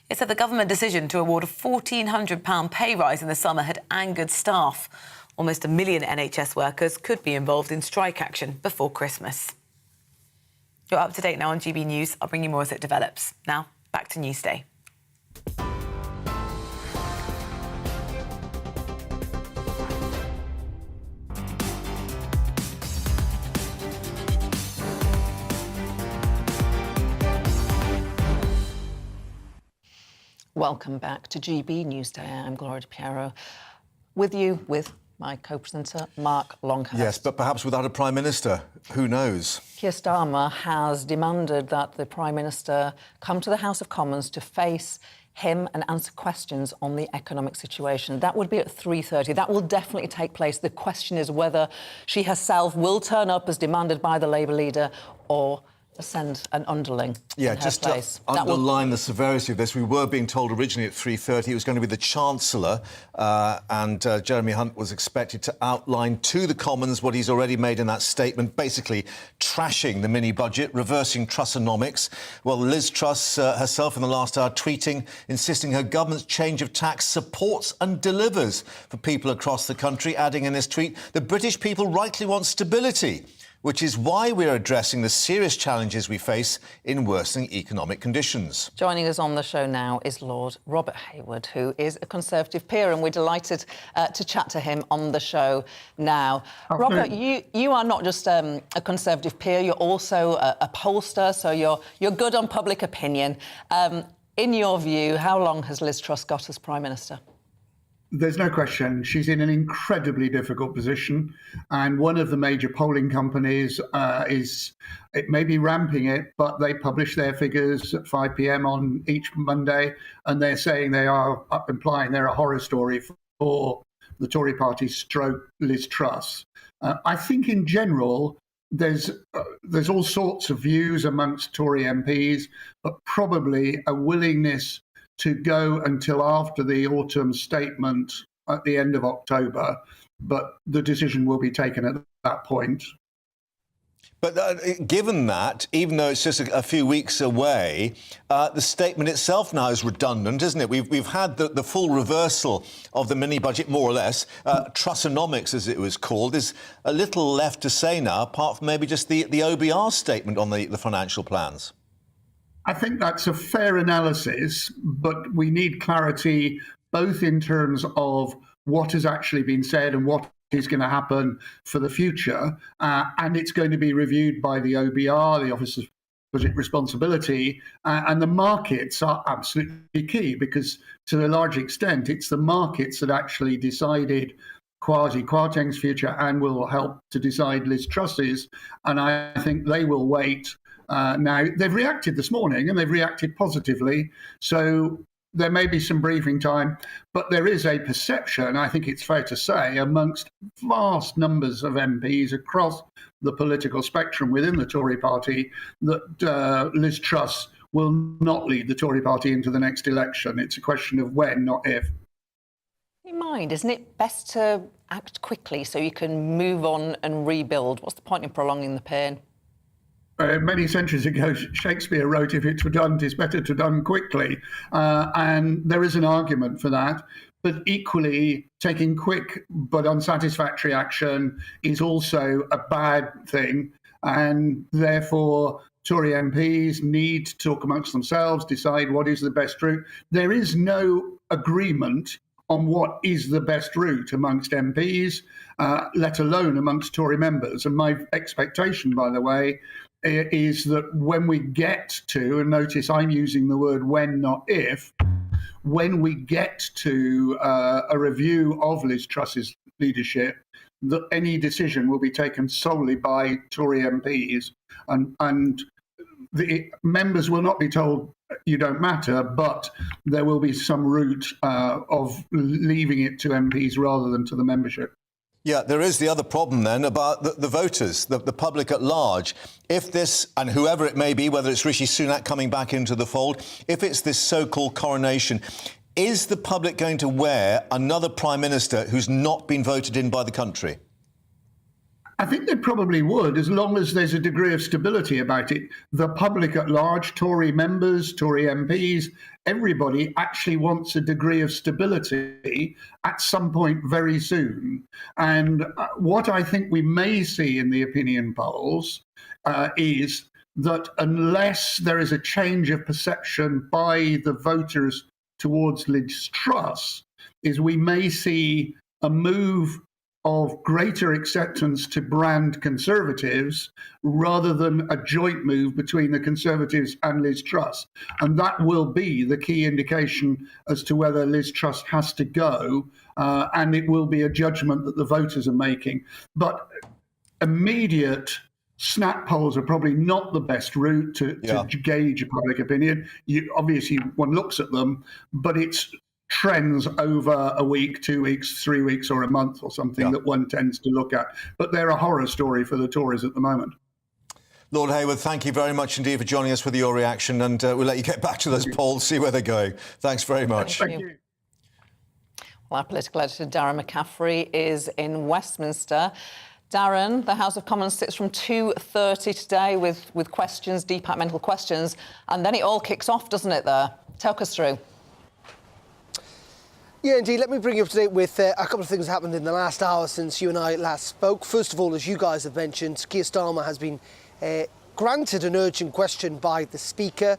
It said the government decision to award a £1,400 pay rise in the summer had angered staff. Almost 1 million NHS workers could be involved in strike action before Christmas. You're up to date now on GB News. I'll bring you more as it develops. Now, back to Newsday. Welcome back to GB Newsday. I'm Gloria De Piero, with you, with my co-presenter, Mark Longhurst. Yes, but perhaps without a Prime Minister. Who knows? Keir Starmer has demanded that the Prime Minister come to the House of Commons to face him and answer questions on the economic situation. That would be at 3:30. That will definitely take place. The question is whether she herself will turn up as demanded by the Labour leader or send an underling in her just place. to underline the severity of this, we were being told originally at 3:30 it was going to be the Chancellor and Jeremy Hunt was expected to outline to the Commons what he's already made in that statement, basically trashing the mini-budget, reversing Trussonomics. Well, Liz Truss herself in the last hour tweeting, insisting her government's change of tax supports and delivers for people across the country, adding in this tweet, the British people rightly want stability, which is why we're addressing the serious challenges we face in worsening economic conditions. Joining us on the show now is Lord Robert Hayward, who is a Conservative peer, and we're delighted to chat to him on the show now. Robert, you are not just a Conservative peer, you're also a pollster, so you're good on public opinion. In your view, how long has Liz Truss got as Prime Minister? There's no question. She's in an incredibly difficult position. And one of the major polling companies it may be ramping it, but they publish their figures at 5 p.m. on each Monday. And they're saying implying they're a horror story for the Tory party stroke Liz Truss. I think in general, there's all sorts of views amongst Tory MPs, but probably a willingness to go until after the autumn statement at the end of October, but the decision will be taken at that point. But given that, even though it's just a few weeks away, the statement itself now is redundant, isn't it? We've had the full reversal of the mini-budget, more or less. Trussonomics, as it was called. There's a little left to say now, apart from maybe just the OBR statement on the financial plans. I think that's a fair analysis, but we need clarity both in terms of what has actually been said and what is going to happen for the future. And it's going to be reviewed by the OBR, the Office of Budget Responsibility, and the markets are absolutely key because to a large extent, it's the markets that actually decided Kwasi Kwarteng's future and will help to decide Liz Truss's. And I think they will wait. Now, they've reacted this morning and they've reacted positively. So there may be some briefing time, but there is a perception, I think it's fair to say, amongst vast numbers of MPs across the political spectrum within the Tory party that Liz Truss will not lead the Tory party into the next election. It's a question of when, not if. In mind, isn't it best to act quickly so you can move on and rebuild? What's the point in prolonging the pain? Many centuries ago, Shakespeare wrote, if it's done, it's better to done quickly. And there is an argument for that. But equally, taking quick but unsatisfactory action is also a bad thing. And therefore, Tory MPs need to talk amongst themselves, decide what is the best route. There is no agreement on what is the best route amongst MPs, let alone amongst Tory members. And my expectation, by the way, is that when we get to, and notice I'm using the word when, not if, when we get to a review of Liz Truss's leadership, that any decision will be taken solely by Tory MPs, and the members will not be told you don't matter, but there will be some route of leaving it to MPs rather than to the membership. Yeah, there is the other problem then about the voters, the public at large. If this, and whoever it may be, whether it's Rishi Sunak coming back into the fold, if it's this so-called coronation, is the public going to wear another Prime Minister who's not been voted in by the country? I think they probably would, as long as there's a degree of stability about it. The public at large, Tory members, Tory MPs, everybody actually wants a degree of stability at some point very soon. And what I think we may see in the opinion polls is that unless there is a change of perception by the voters towards Liz Truss, is we may see a move of greater acceptance to brand Conservatives rather than a joint move between the Conservatives and Liz Truss. And that will be the key indication as to whether Liz Truss has to go, and it will be a judgment that the voters are making. But immediate snap polls are probably not the best route to gauge public opinion. Obviously, one looks at them, but it's trends over a week, 2 weeks, 3 weeks, or a month or something that one tends to look at. But they're a horror story for the Tories at the moment. Lord Hayward, thank you very much indeed for joining us with your reaction, and we'll let you get back to those polls, see where they're going. Thanks very much. Thank you. Well, our political editor, Darren McCaffrey, is in Westminster. Darren, the House of Commons sits from 2:30 today with questions, departmental questions, and then it all kicks off, doesn't it, there? Talk us through. Yeah, indeed. Let me bring you up to date with a couple of things that happened in the last hour since you and I last spoke. First of all, as you guys have mentioned, Keir Starmer has been granted an urgent question by the Speaker,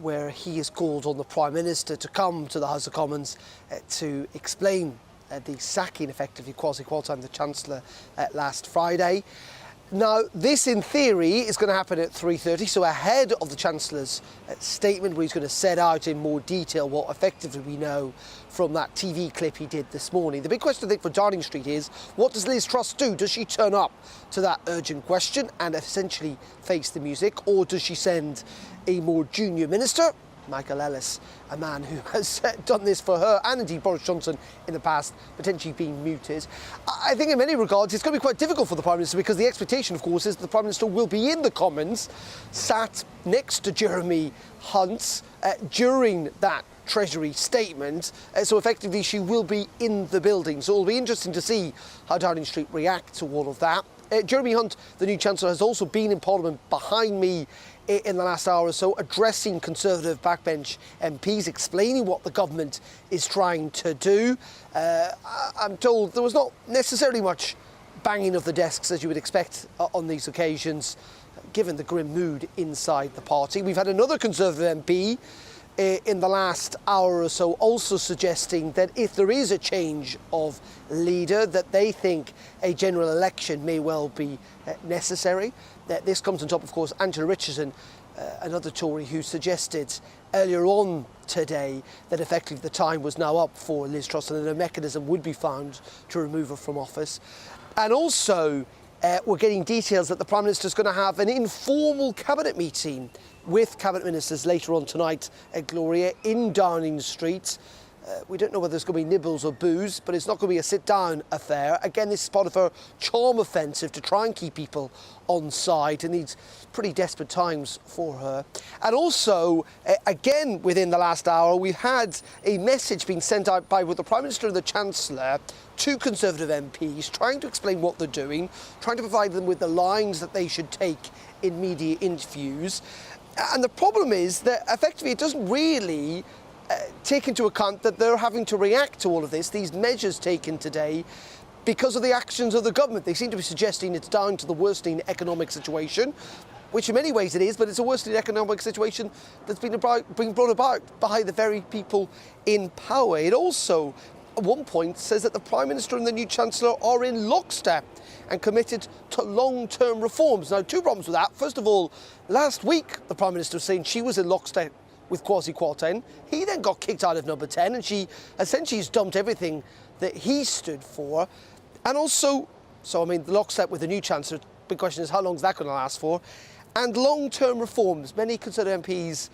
where he has called on the Prime Minister to come to the House of Commons to explain the sacking, effectively, Kwasi Kwarteng, the Chancellor, last Friday. Now, this, in theory, is going to happen at 3:30, so ahead of the Chancellor's statement, where he's going to set out in more detail what effectively we know from that TV clip he did this morning. The big question, I think, for Downing Street is, what does Liz Truss do? Does she turn up to that urgent question and essentially face the music, or does she send a more junior minister, Michael Ellis, a man who has done this for her and indeed Boris Johnson in the past, potentially being muted? I think in many regards it's going to be quite difficult for the Prime Minister, because the expectation, of course, is that the Prime Minister will be in the Commons, sat next to Jeremy Hunt during that Treasury statement, so effectively she will be in the building. So it'll be interesting to see how Downing Street react to all of that. Jeremy Hunt, the new Chancellor, has also been in Parliament behind me in the last hour or so, addressing Conservative backbench MPs, explaining what the government is trying to do. I'm told there was not necessarily much banging of the desks as you would expect on these occasions, given the grim mood inside the party. We've had another Conservative MP in the last hour or so also suggesting that if there is a change of leader, that they think a general election may well be necessary. This comes on top, of course, Angela Richardson, another Tory, who suggested earlier on today that effectively the time was now up for Liz Truss and that a mechanism would be found to remove her from office. And also, we're getting details that the Prime Minister is going to have an informal cabinet meeting with cabinet ministers later on tonight at Gloria in Downing Street. We don't know whether there's going to be nibbles or booze, but it's not going to be a sit-down affair. Again, this is part of her charm offensive to try and keep people on side in these pretty desperate times for her. And also, again, within the last hour, we've had a message being sent out by both the Prime Minister and the Chancellor to Conservative MPs, trying to explain what they're doing, trying to provide them with the lines that they should take in media interviews. And the problem is that effectively it doesn't really take into account that they're having to react to all of this, these measures taken today, because of the actions of the government. They seem to be suggesting it's down to the worsening economic situation, which in many ways it is, but it's a worsening economic situation that's been brought about by the very people in power. It also, at one point, says that the Prime Minister and the new Chancellor are in lockstep and committed to long-term reforms. Now, two problems with that. First of all, last week, the Prime Minister was saying she was in lockstep with Kwasi Kwarteng. He then got kicked out of Number 10, and she essentially has dumped everything that he stood for. And also, so I mean, the lockstep with the new Chancellor, big question is how long is that going to last for? And long-term reforms. Many Conservative MPs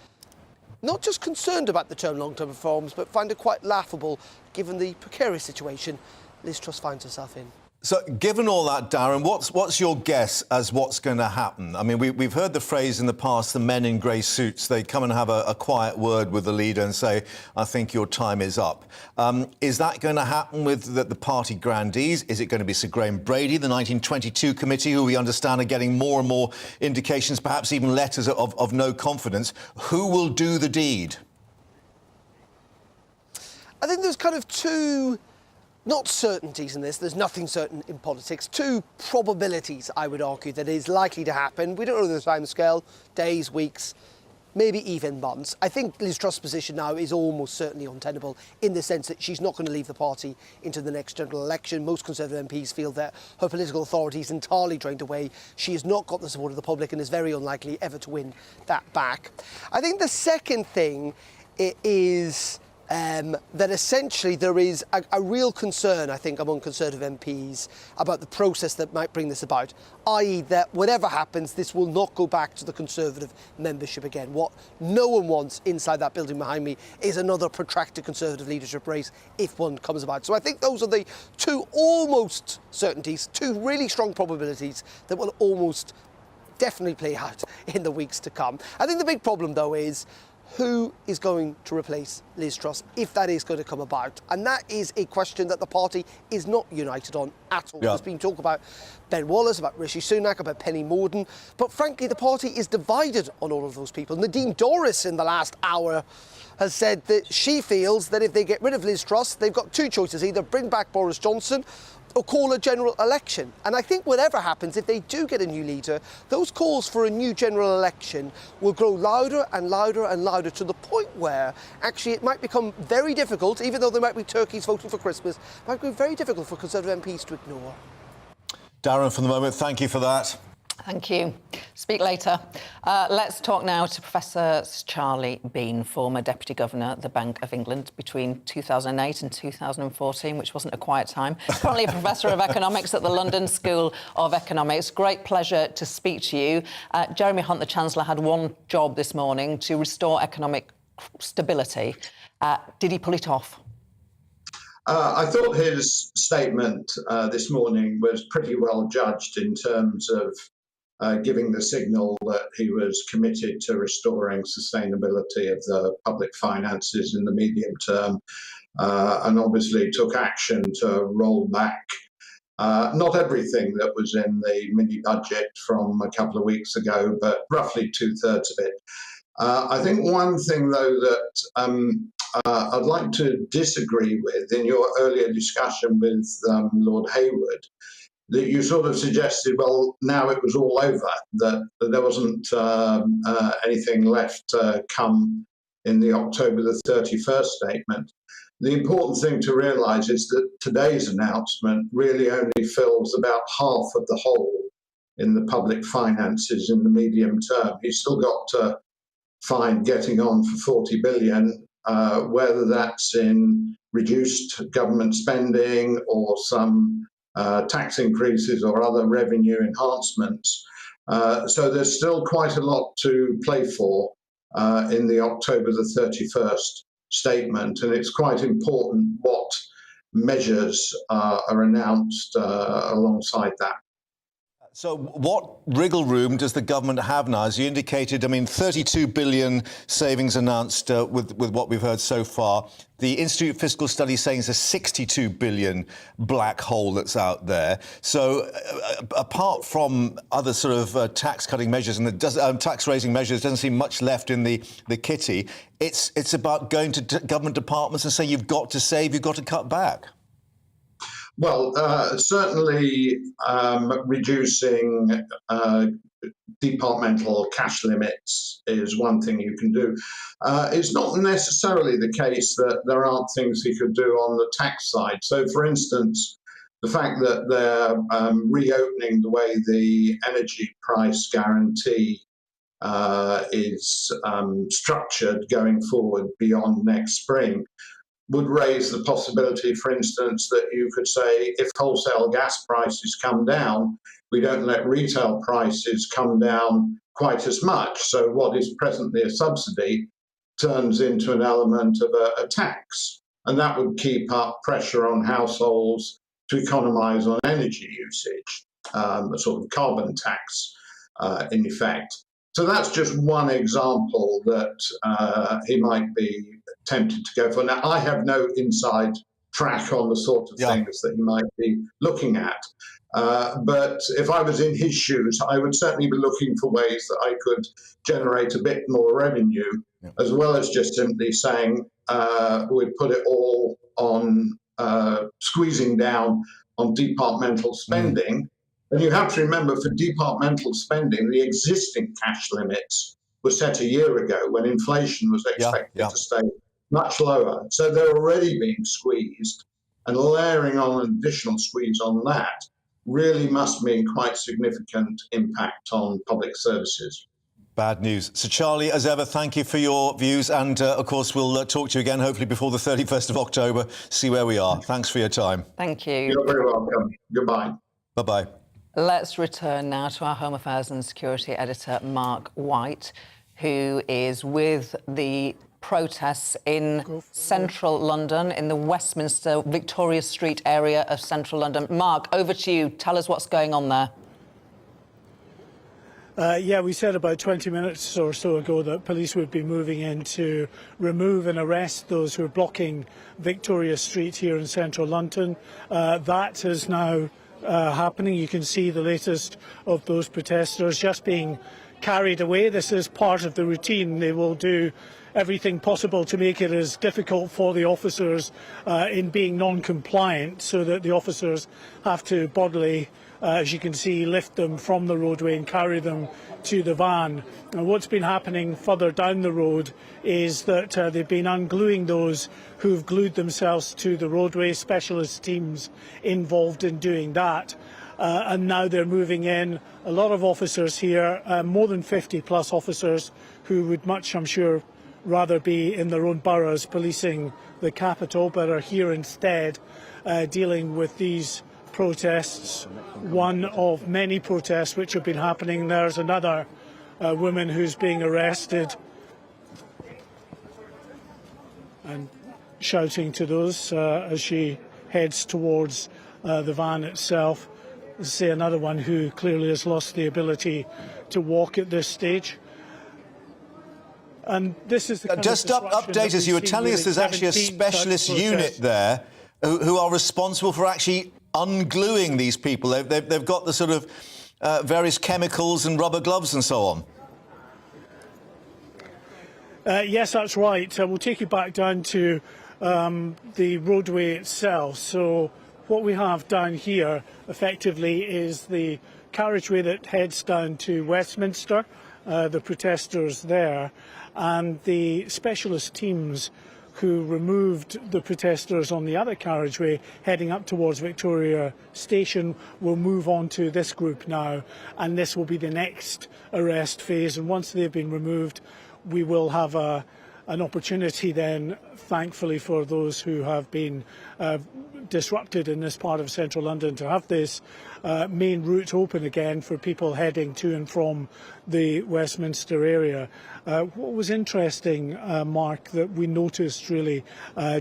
not just concerned about the term long-term reforms, but find it quite laughable given the precarious situation Liz Truss finds herself in. So, given all that, Darren, what's your guess as what's going to happen? I mean, we've heard the phrase in the past, the men in grey suits, they come and have a quiet word with the leader and say, I think your time is up. Is that going to happen with the party grandees? Is it going to be Sir Graham Brady, the 1922 committee, who we understand are getting more and more indications, perhaps even letters of no confidence? Who will do the deed? I think there's kind of two, not certainties in this, there's nothing certain in politics, two probabilities, I would argue, that is likely to happen. We don't know the time scale, days, weeks, maybe even months. I think Liz Truss' position now is almost certainly untenable in the sense that she's not going to leave the party into the next general election. Most Conservative MPs feel that her political authority is entirely drained away. She has not got the support of the public and is very unlikely ever to win that back. I think the second thing is that essentially there is a real concern, I think, among Conservative MPs about the process that might bring this about, i.e. that whatever happens, this will not go back to the Conservative membership again. What no one wants inside that building behind me is another protracted Conservative leadership race if one comes about. So I think those are the two almost certainties, two really strong probabilities that will almost definitely play out in the weeks to come. I think the big problem, though, is who is going to replace Liz Truss, if that is going to come about? And that is a question that the party is not united on at all. Yeah. There's been talk about Ben Wallace, about Rishi Sunak, about Penny Mordaunt, but frankly, the party is divided on all of those people. Nadine Dorries in the last hour has said that she feels that if they get rid of Liz Truss, they've got two choices, either bring back Boris Johnson or call a general election. And I think whatever happens, if they do get a new leader, those calls for a new general election will grow louder and louder and louder to the point where actually it might become very difficult, even though there might be turkeys voting for Christmas, it might be very difficult for Conservative MPs to ignore. Darren, for the moment, thank you for that. Thank you. Speak later. Let's talk now to Professor Charlie Bean, former Deputy Governor at the Bank of England between 2008 and 2014, which wasn't a quiet time. Currently a Professor of Economics at the London School of Economics. Great pleasure to speak to you. Jeremy Hunt, the Chancellor, had one job this morning, to restore economic stability. Did he pull it off? I thought his statement this morning was pretty well judged in terms of giving the signal that he was committed to restoring sustainability of the public finances in the medium term, and obviously took action to roll back Not everything that was in the mini budget from a couple of weeks ago, but roughly 2/3 of it. I think one thing, though, that I'd like to disagree with in your earlier discussion with Lord Hayward, that you sort of suggested, well, now it was all over, that there wasn't anything left to come in the October the 31st statement. The important thing to realise is that today's announcement really only fills about half of the hole in the public finances in the medium term. He's still got to find getting on for 40 billion, whether that's in reduced government spending or some tax increases or other revenue enhancements. So there's still quite a lot to play for in the October the 31st statement, and it's quite important what measures are announced alongside that. So what wriggle room does the government have now? As you indicated, I mean, 32 billion savings announced with what we've heard so far. The Institute of Fiscal Studies saying it's a 62 billion black hole that's out there. So apart from other sort of tax-cutting measures and tax-raising measures, doesn't seem much left in the kitty. It's about going to government departments and saying you've got to save, you've got to cut back. Well, certainly reducing departmental cash limits is one thing you can do. It's not necessarily the case that there aren't things he could do on the tax side. So, for instance, the fact that they're reopening the way the energy price guarantee is structured going forward beyond next spring would raise the possibility, for instance, that you could say if wholesale gas prices come down, we don't let retail prices come down quite as much. So what is presently a subsidy turns into an element of a tax. And that would keep up pressure on households to economise on energy usage, a sort of carbon tax in effect. So that's just one example that he might be tempted to go for. Now, I have no inside track on the sort of things that he might be looking at. But if I was in his shoes, I would certainly be looking for ways that I could generate a bit more revenue, as well as just simply saying we'd put it all on squeezing down on departmental spending. And you have to remember, for departmental spending, the existing cash limits were set a year ago when inflation was expected to stay much lower. So they're already being squeezed, and layering on an additional squeeze on that really must mean quite significant impact on public services. Bad news. So, Charlie, as ever, thank you for your views. And, of course, we'll talk to you again, hopefully before the 31st of October, see where we are. Thanks for your time. Thank you. You're very welcome. Goodbye. Bye-bye. Let's return now to our Home Affairs and Security editor, Mark White, who is with the protests in central London, in the Westminster, Victoria Street area of central London. Mark, over to you. Tell us what's going on there. Yeah, we said about 20 minutes or so ago that police would be moving in to remove and arrest those who are blocking Victoria Street here in central London. That is now happening. You can see the latest of those protesters just being carried away. This is part of the routine. They will do everything possible to make it as difficult for the officers in being non-compliant, so that the officers have to bodily, as you can see, lift them from the roadway and carry them to the van. And what's been happening further down the road is that they've been ungluing those who've glued themselves to the roadway, specialist teams involved in doing that. And now they're moving in. A lot of officers here, more than 50 plus officers, who would much, I'm sure, rather be in their own boroughs policing the capital, but are here instead dealing with these protests, one of many protests which have been happening. There's another woman who's being arrested and shouting to those as she heads towards the van itself. Say another one who clearly has lost the ability to walk at this stage. And this is the kind just update us. You were telling us there's actually a specialist unit there who are responsible for actually ungluing these people. They've got the sort of various chemicals and rubber gloves and so on. Yes, that's right. We'll take you back down to the roadway itself. So what we have down here effectively is the carriageway that heads down to Westminster, the protesters there, and the specialist teams who removed the protesters on the other carriageway heading up towards Victoria Station will move on to this group now, and this will be the next arrest phase. And once they've been removed, we will have an opportunity then, thankfully, for those who have been disrupted in this part of central London to have this main route open again for people heading to and from the Westminster area. What was interesting, Mark, that we noticed really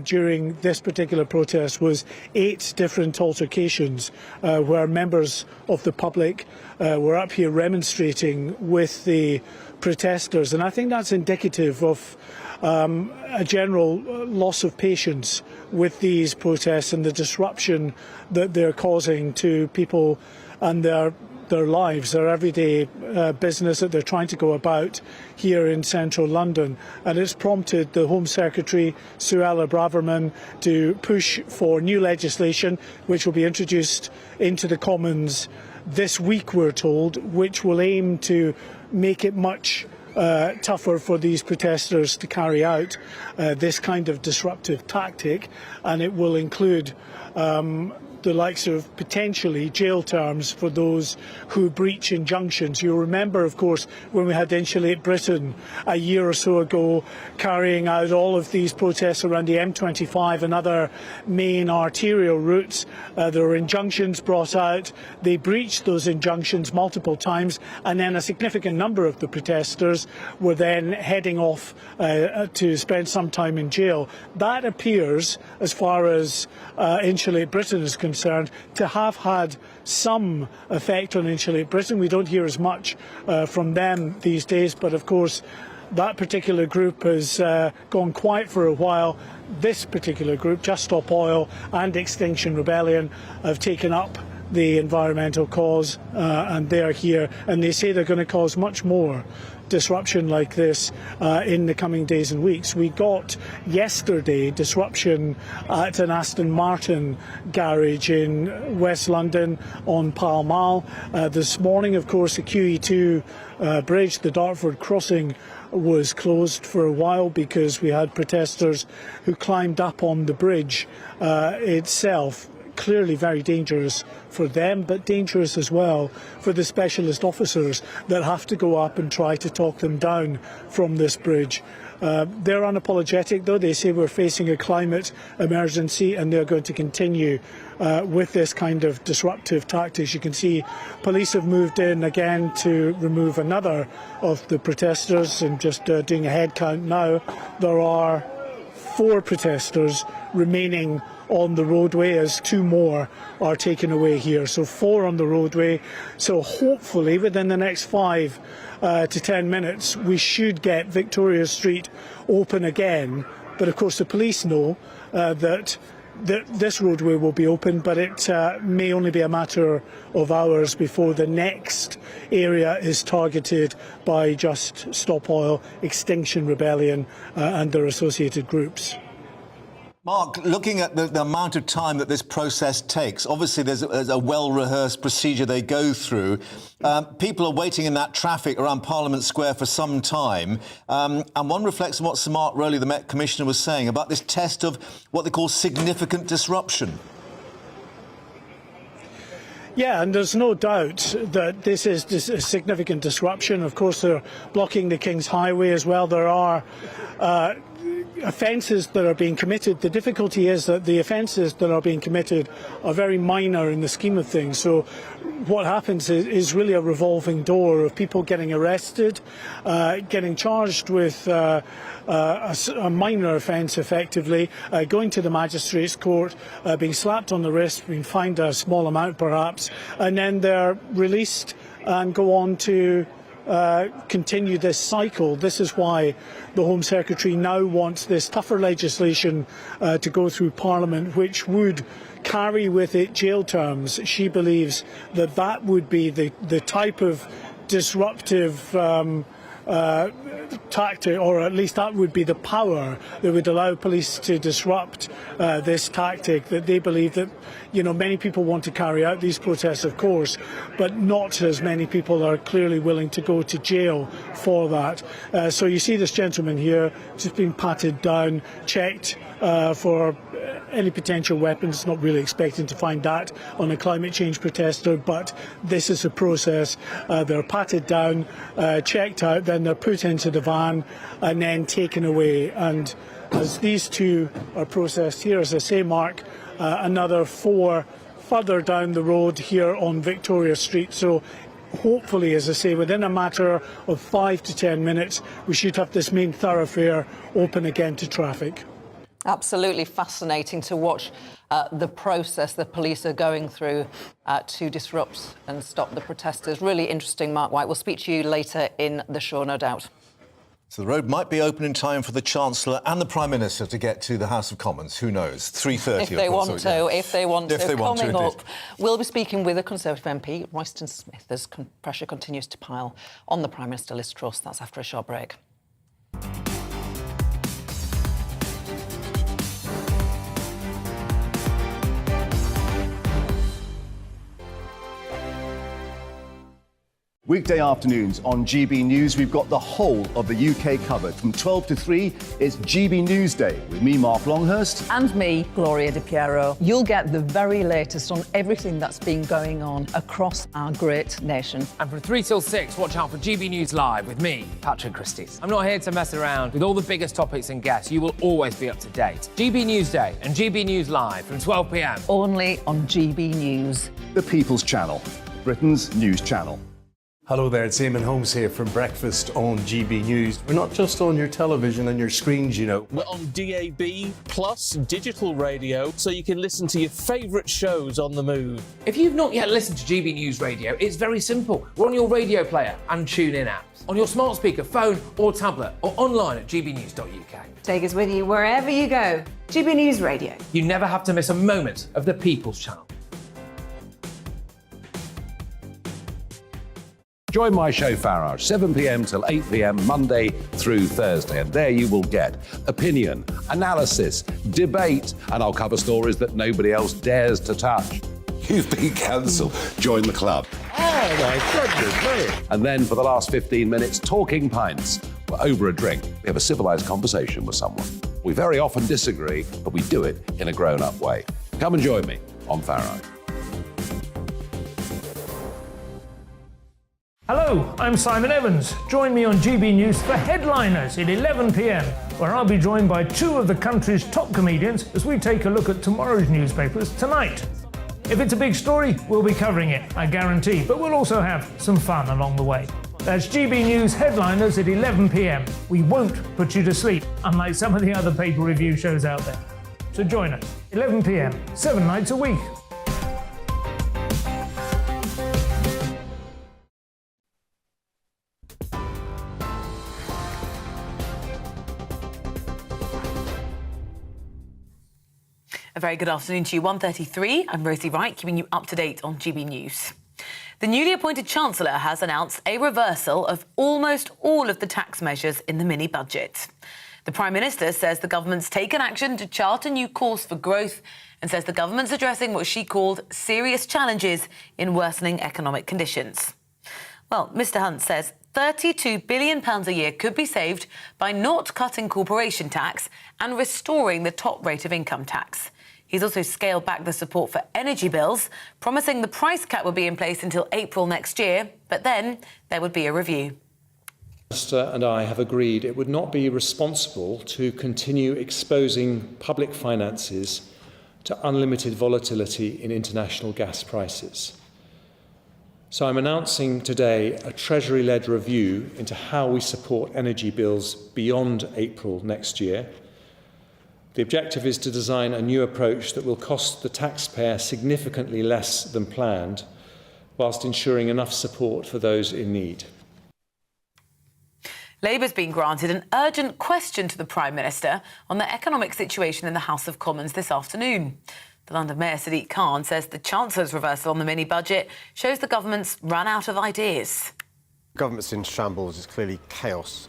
during this particular protest was 8 different altercations where members of the public were up here remonstrating with the protesters, and I think that's indicative of a general loss of patience with these protests and the disruption that they're causing to people and their lives, their everyday business that they're trying to go about here in central London. And it's prompted the Home Secretary, Suella Braverman, to push for new legislation which will be introduced into the Commons this week, we're told, which will aim to make it much tougher for these protesters to carry out this kind of disruptive tactic, and it will include the likes of potentially jail terms for those who breach injunctions. You'll remember, of course, when we had Insulate Britain a year or so ago carrying out all of these protests around the M25 and other main arterial routes. There were injunctions brought out. They breached those injunctions multiple times, and then a significant number of the protesters were then heading off to spend some time in jail. That appears, as far as Insulate Britain is concerned, to have had some effect on Insulate Britain. We don't hear as much from them these days, but of course that particular group has gone quiet for a while. This particular group, Just Stop Oil and Extinction Rebellion, have taken up the environmental cause and they're here, and they say they're going to cause much more disruption like this in the coming days and weeks. We got yesterday disruption at an Aston Martin garage in West London on Pall Mall. This morning, of course, the QE2 bridge, the Dartford crossing, was closed for a while because we had protesters who climbed up on the bridge itself. Clearly very dangerous for them, but dangerous as well for the specialist officers that have to go up and try to talk them down from this bridge. They're unapologetic, though. They say we're facing a climate emergency, and they're going to continue with this kind of disruptive tactics. You can see police have moved in again to remove another of the protesters, and just doing a head count now, there are 4 protesters remaining on the roadway as 2 more are taken away here. So 4 on the roadway. So hopefully within the next 5 to 10 minutes we should get Victoria Street open again. But of course the police know that this roadway will be open, but it may only be a matter of hours before the next area is targeted by Just Stop Oil, Extinction Rebellion and their associated groups. Mark, looking at the amount of time that this process takes, obviously there's a well-rehearsed procedure they go through. People are waiting in that traffic around Parliament Square for some time. And one reflects on what Sir Mark Rowley, the Met Commissioner, was saying about this test of what they call significant disruption. Yeah, and there's no doubt that this is a significant disruption. Of course, they're blocking the King's Highway as well. There are offences that are being committed. The difficulty is that the offences that are being committed are very minor in the scheme of things. So what happens is really a revolving door of people getting arrested, getting charged with a minor offence effectively, going to the magistrate's court, being slapped on the wrist, being fined a small amount perhaps, and then they're released and go on to continue this cycle. This is why the Home Secretary now wants this tougher legislation to go through Parliament, which would carry with it jail terms. She believes that that would be the type of disruptive tactic, or at least that would be the power that would allow police to disrupt this tactic. That they believe that, many people want to carry out these protests, of course, but not as many people are clearly willing to go to jail for that. So you see this gentleman here just being patted down, checked for any potential weapons. Not really expecting to find that on a climate change protester, but this is a process. They're patted down, checked out, then they're put into the van and then taken away. And as these two are processed here, as I say, Mark, another 4 further down the road here on Victoria Street. So hopefully, as I say, within a matter of 5 to 10 minutes, we should have this main thoroughfare open again to traffic. Absolutely fascinating to watch the process the police are going through to disrupt and stop the protesters. Really interesting, Mark White. We'll speak to you later in the show, no doubt. So the road might be open in time for the Chancellor and the Prime Minister to get to the House of Commons. Who knows? 3:30. If they want to. Coming up, we'll be speaking with a Conservative MP, Royston Smith, as pressure continues to pile on the Prime Minister Liz Truss. That's after a short break. Weekday afternoons on GB News, we've got the whole of the UK covered. From 12 to 3, it's GB Newsday with me, Mark Longhurst. And me, Gloria De Piero. You'll get the very latest on everything that's been going on across our great nation. And from 3 till 6, watch out for GB News Live with me, Patrick Christie. I'm not here to mess around with all the biggest topics and guests. You will always be up to date. GB Newsday and GB News Live from 12 p.m. Only on GB News. The People's Channel, Britain's news channel. Hello there, it's Eamon Holmes here from Breakfast on GB News. We're not just on your television and your screens, We're on DAB plus digital radio, so you can listen to your favourite shows on the move. If you've not yet listened to GB News Radio, it's very simple. We're on your radio player and TuneIn apps, on your smart speaker, phone or tablet, or online at gbnews.uk. Take us with you wherever you go. GB News Radio. You never have to miss a moment of the People's Channel. Join my show Farage, 7 p.m. till 8 p.m. Monday through Thursday. And there you will get opinion, analysis, debate, and I'll cover stories that nobody else dares to touch. You've been cancelled. Join the club. Oh, my goodness me. And then for the last 15 minutes, talking pints. We're over a drink. We have a civilised conversation with someone. We very often disagree, but we do it in a grown-up way. Come and join me on Farage. Hello, I'm Simon Evans. Join me on GB News for Headliners at 11 p.m, where I'll be joined by 2 of the country's top comedians as we take a look at tomorrow's newspapers tonight. If it's a big story, we'll be covering it, I guarantee, but we'll also have some fun along the way. That's GB News Headliners at 11 p.m. We won't put you to sleep, unlike some of the other paper review shows out there. So join us, 11 p.m, 7 nights a week. A very good afternoon to you. 1:33. I'm Rosie Wright, keeping you up to date on GB News. The newly appointed Chancellor has announced a reversal of almost all of the tax measures in the mini-budget. The Prime Minister says the government's taken action to chart a new course for growth and says the government's addressing what she called serious challenges in worsening economic conditions. Well, Mr Hunt says £32 billion a year could be saved by not cutting corporation tax and restoring the top rate of income tax. He's also scaled back the support for energy bills, promising the price cap will be in place until April next year, but then there would be a review. The Minister and I have agreed it would not be responsible to continue exposing public finances to unlimited volatility in international gas prices. So I'm announcing today a Treasury-led review into how we support energy bills beyond April next year. The objective is to design a new approach that will cost the taxpayer significantly less than planned, whilst ensuring enough support for those in need. Labour's been granted an urgent question to the Prime Minister on the economic situation in the House of Commons this afternoon. The London Mayor, Sadiq Khan, says the Chancellor's reversal on the mini-budget shows the government's run out of ideas. Government's in shambles. It's clearly chaos.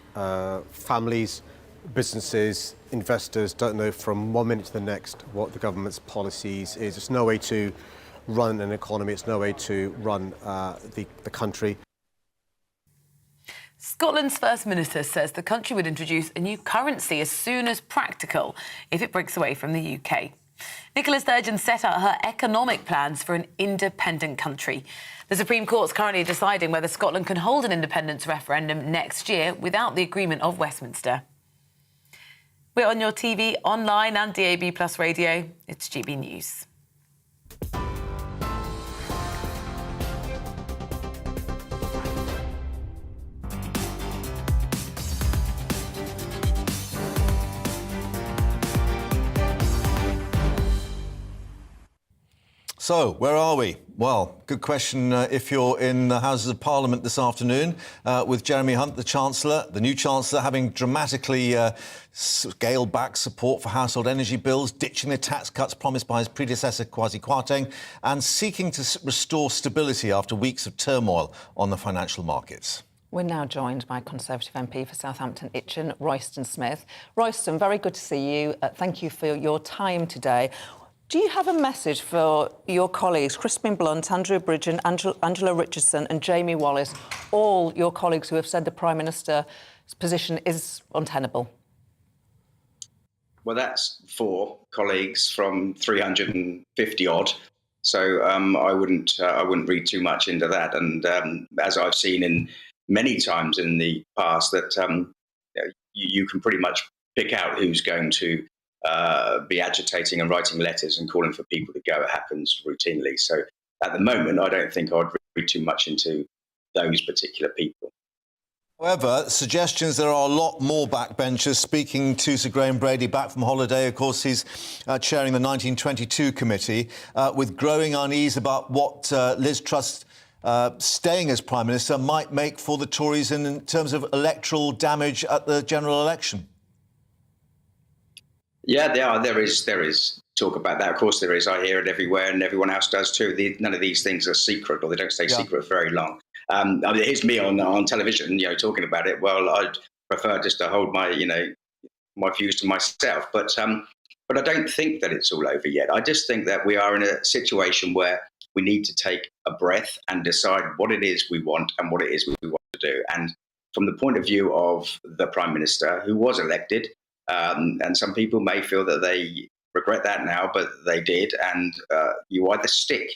Families, businesses, investors don't know from one minute to the next what the government's policies is. It's no way to run an economy. It's no way to run the country. Scotland's First Minister says the country would introduce a new currency as soon as practical if it breaks away from the UK. Nicola Sturgeon set out her economic plans for an independent country. The Supreme Court's currently deciding whether Scotland can hold an independence referendum next year without the agreement of Westminster. We're on your TV, online and DAB+ radio. It's GB News. So, where are we? Well, good question if you're in the Houses of Parliament this afternoon with Jeremy Hunt, the Chancellor, the new Chancellor, having dramatically scaled back support for household energy bills, ditching the tax cuts promised by his predecessor, Kwasi Kwarteng, and seeking to restore stability after weeks of turmoil on the financial markets. We're now joined by Conservative MP for Southampton Itchen, Royston Smith. Royston, very good to see you. Thank you for your time today. Do you have a message for your colleagues, Crispin Blunt, Andrew Bridgen, Angela Richardson and Jamie Wallis, all your colleagues who have said the Prime Minister's position is untenable? Well, that's 4 colleagues from 350 odd. So I wouldn't read too much into that. And as I've seen in many times in the past, that you can pretty much pick out who's going to be agitating and writing letters and calling for people to go. It happens routinely. So at the moment, I don't think I'd read too much into those particular people. However, suggestions there are a lot more backbenchers. Speaking to Sir Graham Brady back from holiday, of course, he's chairing the 1922 committee, with growing unease about what Liz Truss staying as Prime Minister might make for the Tories in terms of electoral damage at the general election. Yeah, there is talk about that. Of course there is. I hear it everywhere and everyone else does too. None of these things are secret, or they don't stay secret for very long. I mean, here's me on television, talking about it. Well, I'd prefer just to hold my, my views to myself. But I don't think that it's all over yet. I just think that we are in a situation where we need to take a breath and decide what it is we want and what it is we want to do. And from the point of view of the Prime Minister, who was elected, and some people may feel that they regret that now, but they did. And you either stick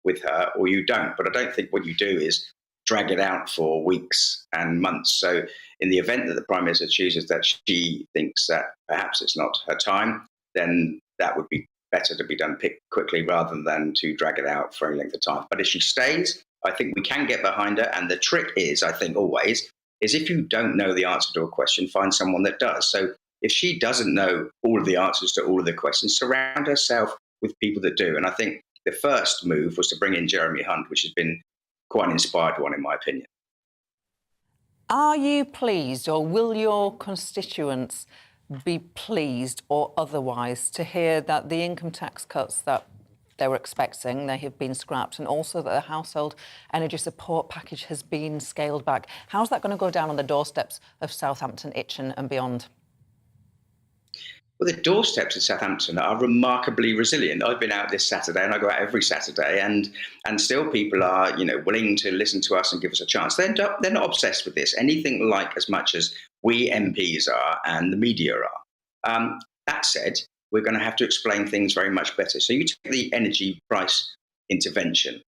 with her or you don't. But I don't think what you do is drag it out for weeks and months. So in the event that the Prime Minister chooses that she thinks that perhaps it's not her time, then that would be better to be done quickly rather than to drag it out for any length of time. But if she stays, I think we can get behind her. And the trick is, I think always, is if you don't know the answer to a question, find someone that does. So if she doesn't know all of the answers to all of the questions, surround herself with people that do. And I think the first move was to bring in Jeremy Hunt, which has been quite an inspired one, in my opinion. Are you pleased, or will your constituents be pleased or otherwise to hear that the income tax cuts that they were expecting, they have been scrapped, and also that the household energy support package has been scaled back? How's that going to go down on the doorsteps of Southampton, Itchen and beyond? Well, the doorsteps of Southampton are remarkably resilient. I've been out this Saturday, and I go out every Saturday, and still people are, willing to listen to us and give us a chance. They're not obsessed with this, anything like as much as we MPs are and the media are. That said, we're going to have to explain things very much better. So you take the energy price intervention.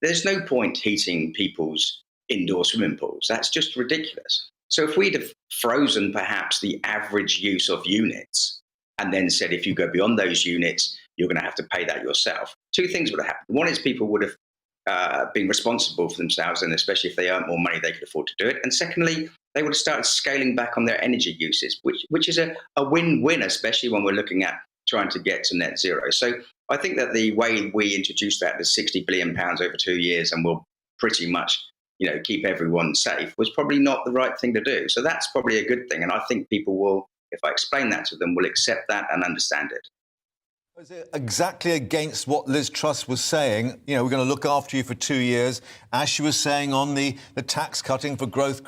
There's no point heating people's indoor swimming pools. That's just ridiculous. So if we'd have frozen perhaps the average use of units and then said, if you go beyond those units, you're going to have to pay that yourself, 2 things would have happened. One is people would have been responsible for themselves, and especially if they earned more money, they could afford to do it. And secondly, they would have started scaling back on their energy uses, which is a win-win, especially when we're looking at trying to get to net zero. So I think that the way we introduced that is £60 billion over 2 years, and we'll pretty much keep everyone safe was probably not the right thing to do. So that's probably a good thing. And I think people will, if I explain that to them, will accept that and understand it. Is it exactly against what Liz Truss was saying? We're going to look after you for 2 years, as she was saying on the tax cutting for growth.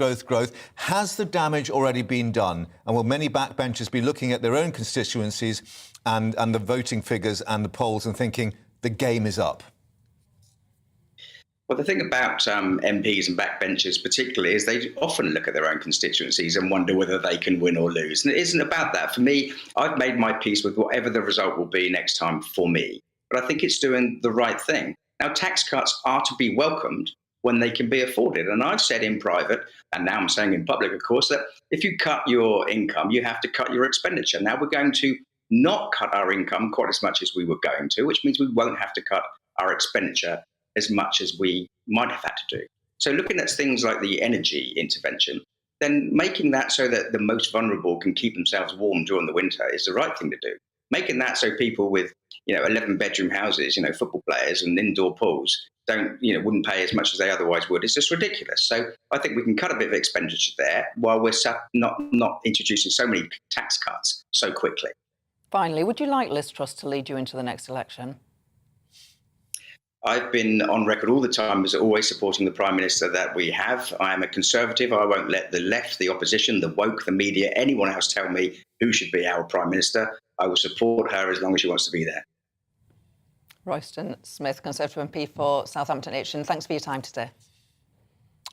Has the damage already been done? And will many backbenchers be looking at their own constituencies and the voting figures and the polls and thinking the game is up? Well, the thing about MPs and backbenchers particularly is they often look at their own constituencies and wonder whether they can win or lose. And it isn't about that. For me, I've made my peace with whatever the result will be next time for me. But I think it's doing the right thing. Now, tax cuts are to be welcomed when they can be afforded. And I've said in private, and now I'm saying in public, of course, that if you cut your income, you have to cut your expenditure. Now we're going to not cut our income quite as much as we were going to, which means we won't have to cut our expenditure as much as we might have had to do. So looking at things like the energy intervention, then making that so that the most vulnerable can keep themselves warm during the winter is the right thing to do. Making that so people with 11-bedroom houses, football players and indoor pools wouldn't pay as much as they otherwise would is just ridiculous. So I think we can cut a bit of expenditure there while we're not introducing so many tax cuts so quickly. Finally, would you like Liz Truss to lead you into the next election? I've been on record all the time as always supporting the Prime Minister that we have. I am a Conservative. I won't let the left, the opposition, the woke, the media, anyone else tell me who should be our Prime Minister. I will support her as long as she wants to be there. Royston Smith, Conservative MP for Southampton Itchen. Thanks for your time today.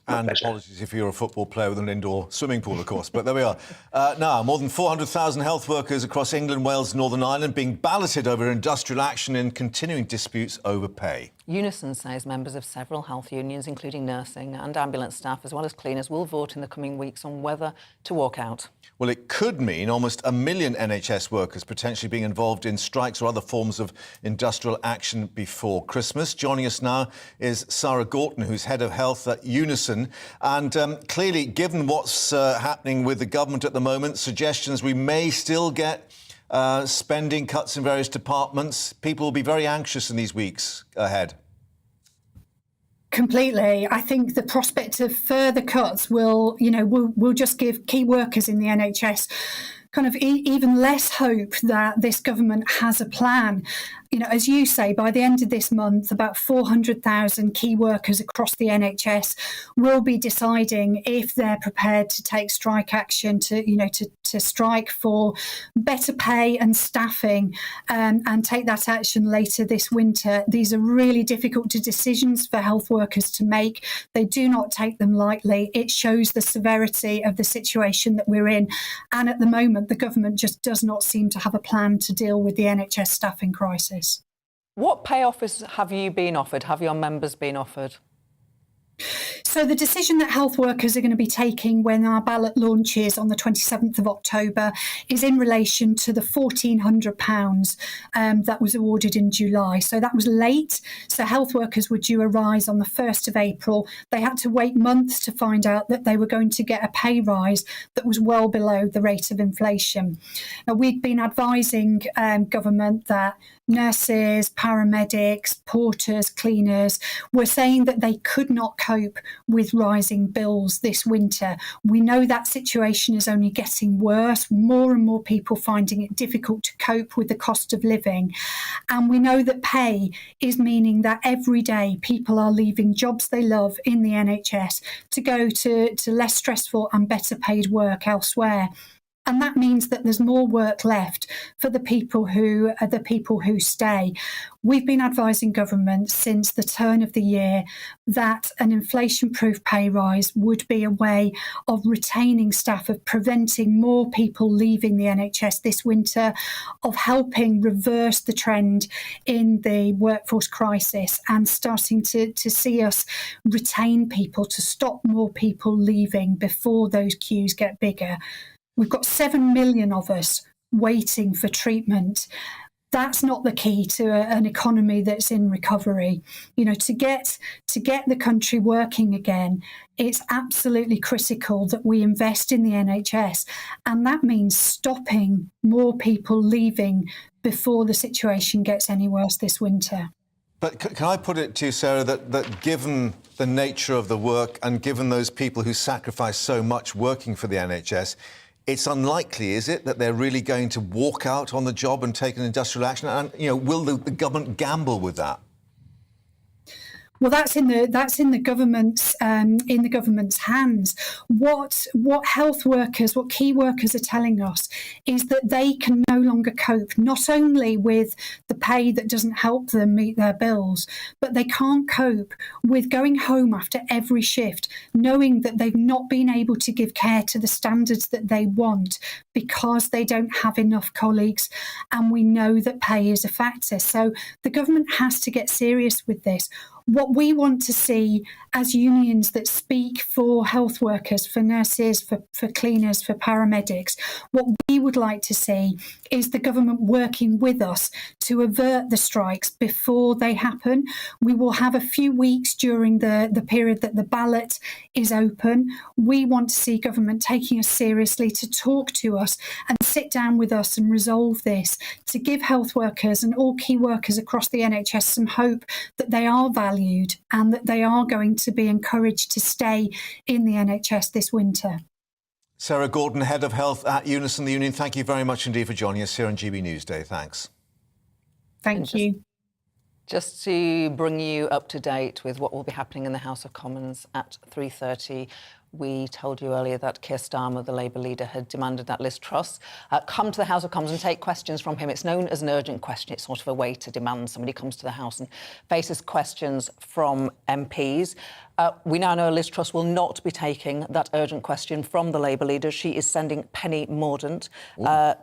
And apologies if you're a football player with an indoor swimming pool, of course. But there we are. Now, more than 400,000 health workers across England, Wales and Northern Ireland being balloted over industrial action in continuing disputes over pay. Unison says members of several health unions, including nursing and ambulance staff, as well as cleaners, will vote in the coming weeks on whether to walk out. Well, it could mean almost 1 million NHS workers potentially being involved in strikes or other forms of industrial action before Christmas. Joining us now is Sarah Gorton, who's head of health at Unison. And clearly, given what's happening with the government at the moment, suggestions we may still get spending cuts in various departments. People will be very anxious in these weeks ahead. Completely. I think the prospect of further cuts will just give key workers in the NHS kind of even less hope that this government has a plan. As you say, by the end of this month, about 400,000 key workers across the NHS will be deciding if they're prepared to take strike action, to strike for better pay and staffing, and take that action later this winter. These are really difficult decisions for health workers to make. They do not take them lightly. It shows the severity of the situation that we're in. And at the moment, the government just does not seem to have a plan to deal with the NHS staffing crisis. What pay offers have you been offered? Have your members been offered? So the decision that health workers are going to be taking when our ballot launches on the 27th of October is in relation to the £1,400 that was awarded in July. So that was late. So health workers were due a rise on the 1st of April. They had to wait months to find out that they were going to get a pay rise that was well below the rate of inflation. Now, we'd been advising government that nurses, paramedics, porters, cleaners were saying that they could not cope with rising bills this winter. We know that situation is only getting worse, more and more people finding it difficult to cope with the cost of living. And we know that pay is meaning that every day people are leaving jobs they love in the NHS to go to less stressful and better paid work elsewhere. And that means that there's more work left for the people who stay. We've been advising government since the turn of the year that an inflation-proof pay rise would be a way of retaining staff, of preventing more people leaving the NHS this winter, of helping reverse the trend in the workforce crisis and starting to see us retain people, to stop more people leaving before those queues get bigger. We've got 7 million of us waiting for treatment. That's not the key to an economy that's in recovery. To get the country working again, it's absolutely critical that we invest in the NHS. And that means stopping more people leaving before the situation gets any worse this winter. But can I put it to you, Sarah, that given the nature of the work and given those people who sacrifice so much working for the NHS, it's unlikely, is it, that they're really going to walk out on the job and take an industrial action? And, will the government gamble with that? Well, that's in the government's hands. What health workers, what key workers are telling us is that they can no longer cope, not only with the pay that doesn't help them meet their bills, but they can't cope with going home after every shift, knowing that they've not been able to give care to the standards that they want because they don't have enough colleagues. And we know that pay is a factor. So the government has to get serious with this. What we want to see as unions that speak for health workers, for nurses, for cleaners, for paramedics, what we would like to see is the government working with us to avert the strikes before they happen. We will have a few weeks during the period that the ballot is open. We want to see government taking us seriously, to talk to us and sit down with us and resolve this, to give health workers and all key workers across the NHS some hope that they are valued and that they are going to be encouraged to stay in the NHS this winter. Sarah Gordon, Head of Health at Unison, the union, thank you very much indeed for joining us here on GB Newsday. Thanks. Thank you. Just to bring you up to date with what will be happening in the House of Commons at 3:30, we told you earlier that Keir Starmer, the Labour leader, had demanded that Liz Truss come to the House of Commons and take questions from him. It's known as an urgent question. It's sort of a way to demand somebody comes to the House and faces questions from MPs. We now know Liz Truss will not be taking that urgent question from the Labour leader. She is sending Penny Mordaunt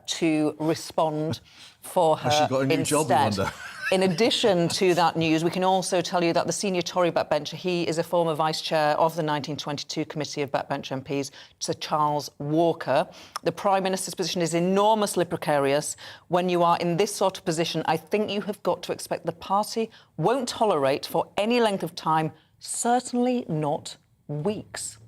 to respond for her. Has she got a new job, I wonder? In addition to that news, we can also tell you that the senior Tory backbencher, he is a former vice chair of the 1922 Committee of Backbench MPs, Sir Charles Walker. The Prime Minister's position is enormously precarious. When you are in this sort of position, I think you have got to expect the party won't tolerate for any length of time, certainly not weeks.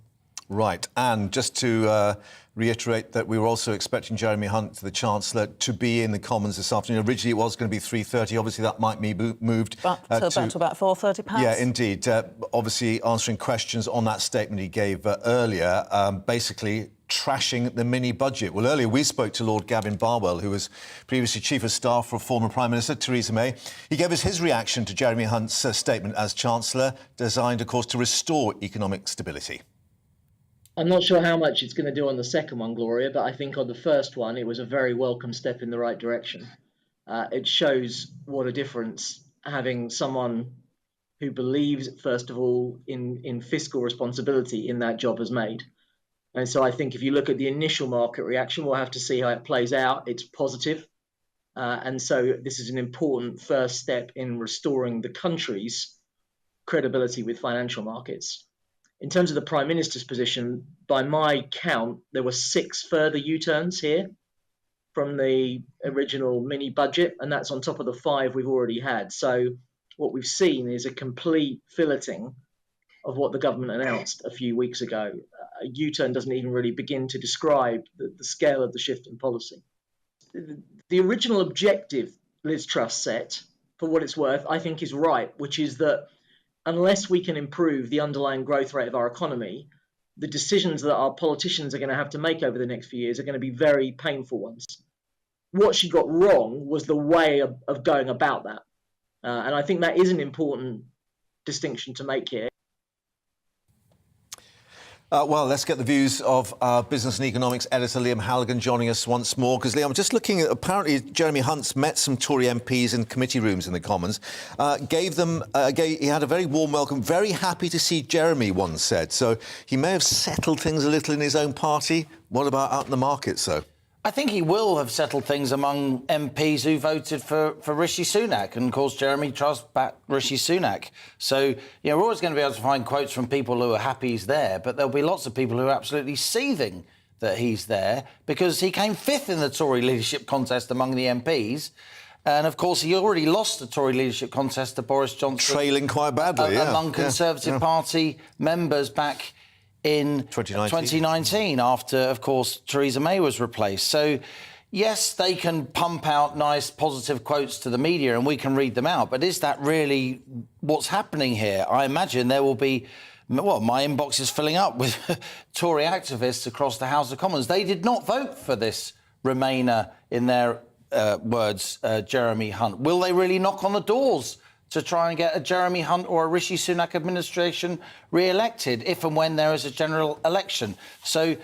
Right, and just to reiterate that we were also expecting Jeremy Hunt, the Chancellor, to be in the Commons this afternoon. Originally it was going to be 3:30. Obviously that might be moved to about 4:30 perhaps. Yeah, indeed. Obviously answering questions on that statement he gave earlier, basically trashing the mini-budget. Well, earlier we spoke to Lord Gavin Barwell, who was previously Chief of Staff for former Prime Minister Theresa May. He gave us his reaction to Jeremy Hunt's statement as Chancellor, designed, of course, to restore economic stability. I'm not sure how much it's going to do on the second one, Gloria, but I think on the first one, it was a very welcome step in the right direction. It shows what a difference having someone who believes, first of all, in fiscal responsibility in that job has made. And so I think if you look at the initial market reaction, we'll have to see how it plays out. It's positive. And so this is an important first step in restoring the country's credibility with financial markets. In terms of the Prime Minister's position, by my count, there were 6 further U-turns here from the original mini-budget, and that's on top of the 5 we've already had. So what we've seen is a complete filleting of what the government announced a few weeks ago. A U-turn doesn't even really begin to describe the scale of the shift in policy. The original objective Liz Truss set, for what it's worth, I think is right, which is that unless we can improve the underlying growth rate of our economy, the decisions that our politicians are going to have to make over the next few years are going to be very painful ones. What she got wrong was the way of going about that. And I think that is an important distinction to make here. Well, let's get the views of our business and economics editor, Liam Halligan, joining us once more. Because, Liam, I'm just looking at, apparently, Jeremy Hunt's met some Tory MPs in committee rooms in the Commons, he had a very warm welcome, very happy to see Jeremy, one said. So he may have settled things a little in his own party. What about out in the markets, though? I think he will have settled things among MPs who voted for Rishi Sunak, and of course Jeremy Truss backed Rishi Sunak. So, we're always going to be able to find quotes from people who are happy he's there, but there'll be lots of people who are absolutely seething that he's there because he came 5th in the Tory leadership contest among the MPs. And, of course, he already lost the Tory leadership contest to Boris Johnson. Trailing quite badly, among Conservative Party members back in 2019 after, of course, Theresa May was replaced. So, yes, they can pump out nice positive quotes to the media and we can read them out, but is that really what's happening here? I imagine there will be, well, my inbox is filling up with Tory activists across the House of Commons. They did not vote for this Remainer, in their words, Jeremy Hunt. Will they really knock on the doors to try and get a Jeremy Hunt or a Rishi Sunak administration re-elected if and when there is a general election? So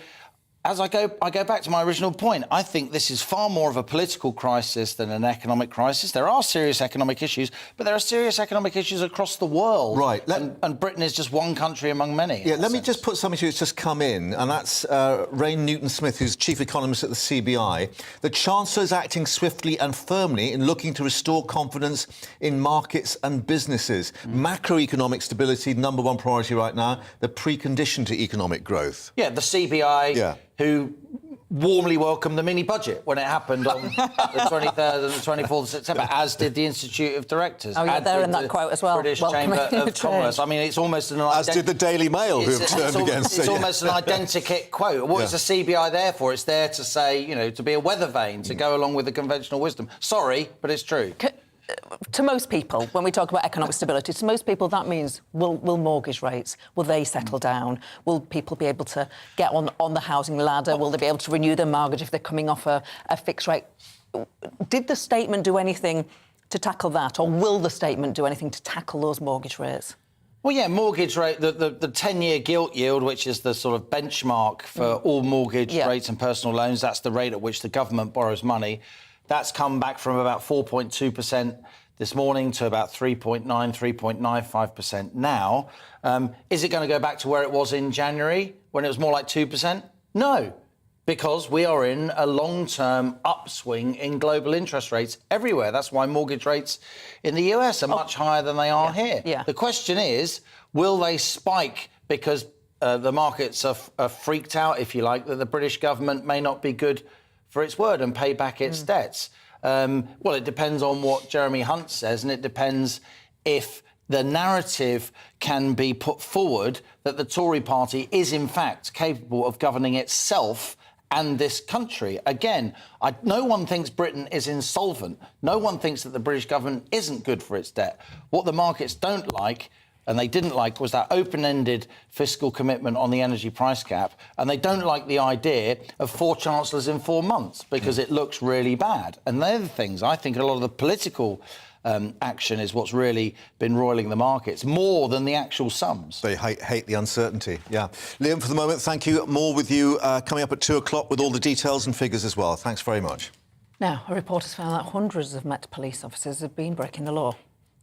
as I go back to my original point, I think this is far more of a political crisis than an economic crisis. There are serious economic issues, but there are serious economic issues across the world. Right. And Britain is just one country among many. Yeah, let me just put something to you that's just come in, and that's Rain Newton-Smith, who's chief economist at the CBI. The Chancellor is acting swiftly and firmly in looking to restore confidence in markets and businesses. Macroeconomic stability, number one priority right now, the precondition to economic growth. Yeah, the CBI, who warmly welcomed the mini-budget when it happened on the 23rd and the 24th of September, as did the Institute of Directors. Oh, yeah, they're in that quote as well. British Chamber of Commerce. I mean, it's almost an... As did the Daily Mail, who have turned against it. It's almost an identikit quote. What is the CBI there for? It's there to say, you know, to be a weather vane, to go along with the conventional wisdom. Sorry, but it's true. To most people, when we talk about economic stability, to most people that means will mortgage rates, will they settle down? Will people be able to get on the housing ladder? Will they be able to renew their mortgage if they're coming off a fixed rate? Did the statement do anything to tackle that, or will the statement do anything to tackle those mortgage rates? Well, yeah, mortgage rate, the 10-year gilt yield, which is the sort of benchmark for all mortgage rates and personal loans, that's the rate at which the government borrows money. That's come back from about 4.2% this morning to about 3.9, 3.95% now. Is it going to go back to where it was in January, when it was more like 2%? No, because we are in a long-term upswing in global interest rates everywhere. That's why mortgage rates in the US are much higher than they are here. Yeah. The question is, will they spike because the markets are freaked out, if you like, that the British government may not be good for its word and pay back its debts? Well, it depends on what Jeremy Hunt says, and it depends if the narrative can be put forward that the Tory party is, in fact, capable of governing itself and this country. Again, no one thinks Britain is insolvent. No one thinks that the British government isn't good for its debt. What the markets don't like, and they didn't like, was that open-ended fiscal commitment on the energy price cap. And they don't like the idea of 4 chancellors in 4 months because it looks really bad. And they're the things, I think a lot of the political action is what's really been roiling the markets, more than the actual sums. They hate the uncertainty, yeah. Liam, for the moment, thank you. More with you coming up at 2 o'clock with all the details and figures as well. Thanks very much. Now, a report has found that hundreds of Met police officers have been breaking the law.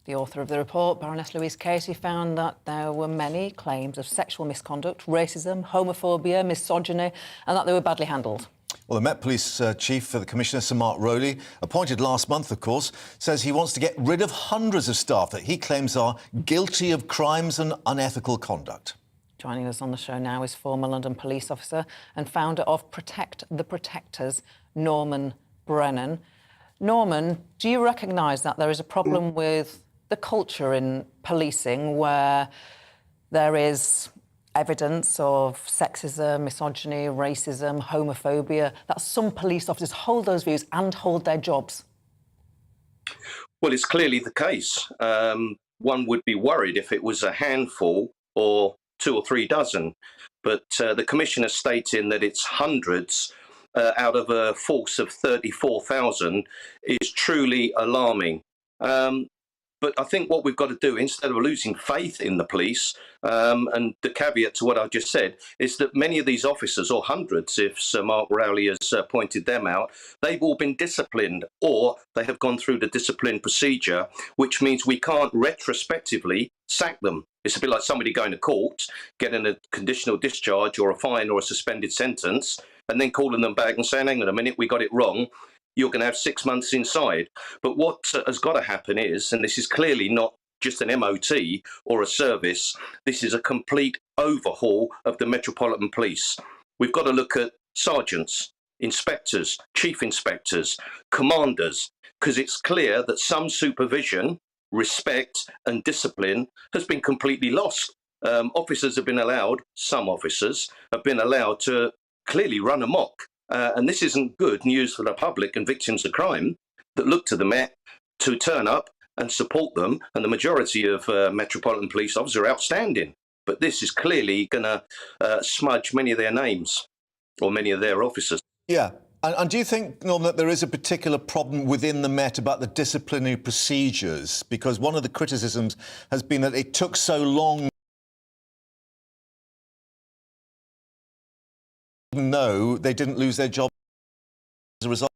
The author of the report, Baroness Louise Casey, found that there were many claims of sexual misconduct, racism, homophobia, misogyny, and that they were badly handled. Well, the Met Police Chief for the Commissioner, Sir Mark Rowley, appointed last month, of course, says he wants to get rid of hundreds of staff that he claims are guilty of crimes and unethical conduct. Joining us on the show now is former London police officer and founder of Protect the Protectors, Norman Brennan. Norman, do you recognise that there is a problem with the culture in policing where there is evidence of sexism, misogyny, racism, homophobia, that some police officers hold those views and hold their jobs? Well, it's clearly the case. One would be worried if it was a handful or 2 or 3 dozen. But the Commissioner stating that it's hundreds out of a force of 34,000 is truly alarming. But I think what we've got to do, instead of losing faith in the police, and the caveat to what I just said, is that many of these officers, or hundreds, if Sir Mark Rowley has pointed them out, they've all been disciplined, or they have gone through the discipline procedure, which means we can't retrospectively sack them. It's a bit like somebody going to court, getting a conditional discharge or a fine or a suspended sentence, and then calling them back and saying, hang on a minute, we got it wrong. You're going to have 6 months inside. But what has got to happen is, and this is clearly not just an MOT or a service, this is a complete overhaul of the Metropolitan Police. We've got to look at sergeants, inspectors, chief inspectors, commanders, because it's clear that some supervision, respect and discipline has been completely lost. Officers have been allowed, some officers have been allowed to clearly run amok. And this isn't good news for the public and victims of crime that look to the Met to turn up and support them. And the majority of Metropolitan Police officers are outstanding. But this is clearly going to smudge many of their names or many of their officers. Yeah. And do you think, Norman, that there is a particular problem within the Met about the disciplinary procedures? Because one of the criticisms has been that it took so long. No, they didn't lose their job as a result.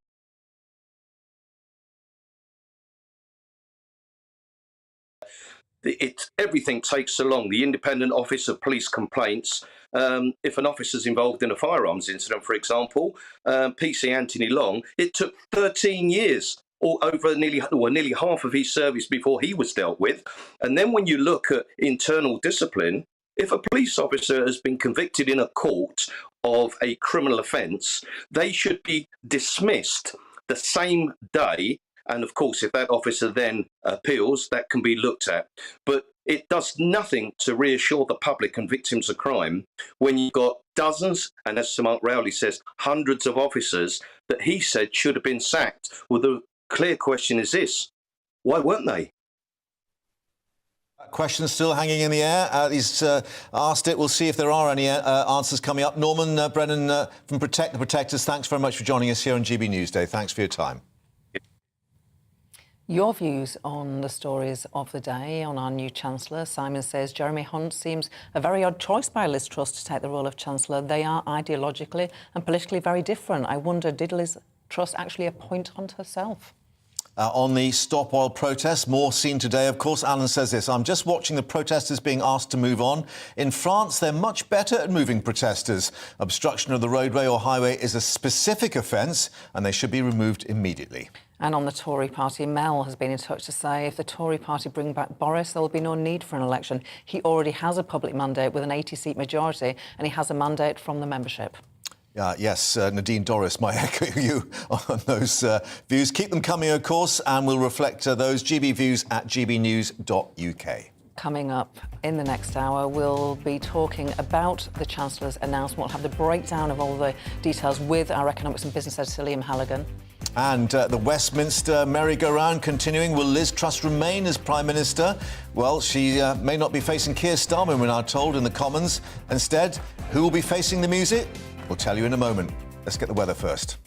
Everything takes so long. The Independent Office of Police Complaints, if an officer's involved in a firearms incident, for example, PC Anthony Long, it took 13 years or over nearly half of his service before he was dealt with. And then when you look at internal discipline, if a police officer has been convicted in a court of a criminal offence, they should be dismissed the same day. And of course, if that officer then appeals, that can be looked at. But it does nothing to reassure the public and victims of crime when you've got dozens, and as Sir Mark Rowley says, hundreds of officers that he said should have been sacked. Well, the clear question is this: why weren't they? Questions still hanging in the air. He's asked it. We'll see if there are any answers coming up. Norman Brennan from Protect the Protectors, thanks very much for joining us here on GB Newsday. Thanks for your time. Your views on the stories of the day on our new Chancellor. Simon says Jeremy Hunt seems a very odd choice by Liz Truss to take the role of Chancellor. They are ideologically and politically very different. I wonder, did Liz Truss actually appoint Hunt herself? On the Stop Oil protests, more seen today, of course. Alan says this: I'm just watching the protesters being asked to move on. In France, they're much better at moving protesters. Obstruction of the roadway or highway is a specific offence and they should be removed immediately. And on the Tory party, Mel has been in touch to say if the Tory party bring back Boris, there will be no need for an election. He already has a public mandate with an 80-seat majority and he has a mandate from the membership. Yes, Nadine Dorris might echo you on those views. Keep them coming, of course, and we'll reflect those GB views at gbnews.uk. Coming up in the next hour, we'll be talking about the Chancellor's announcement. We'll have the breakdown of all the details with our economics and business editor, Liam Halligan. And the Westminster merry-go-round continuing. Will Liz Truss remain as Prime Minister? Well, she may not be facing Keir Starmer, we're now told, in the Commons. Instead, who will be facing the music? We'll tell you in a moment. Let's get the weather first.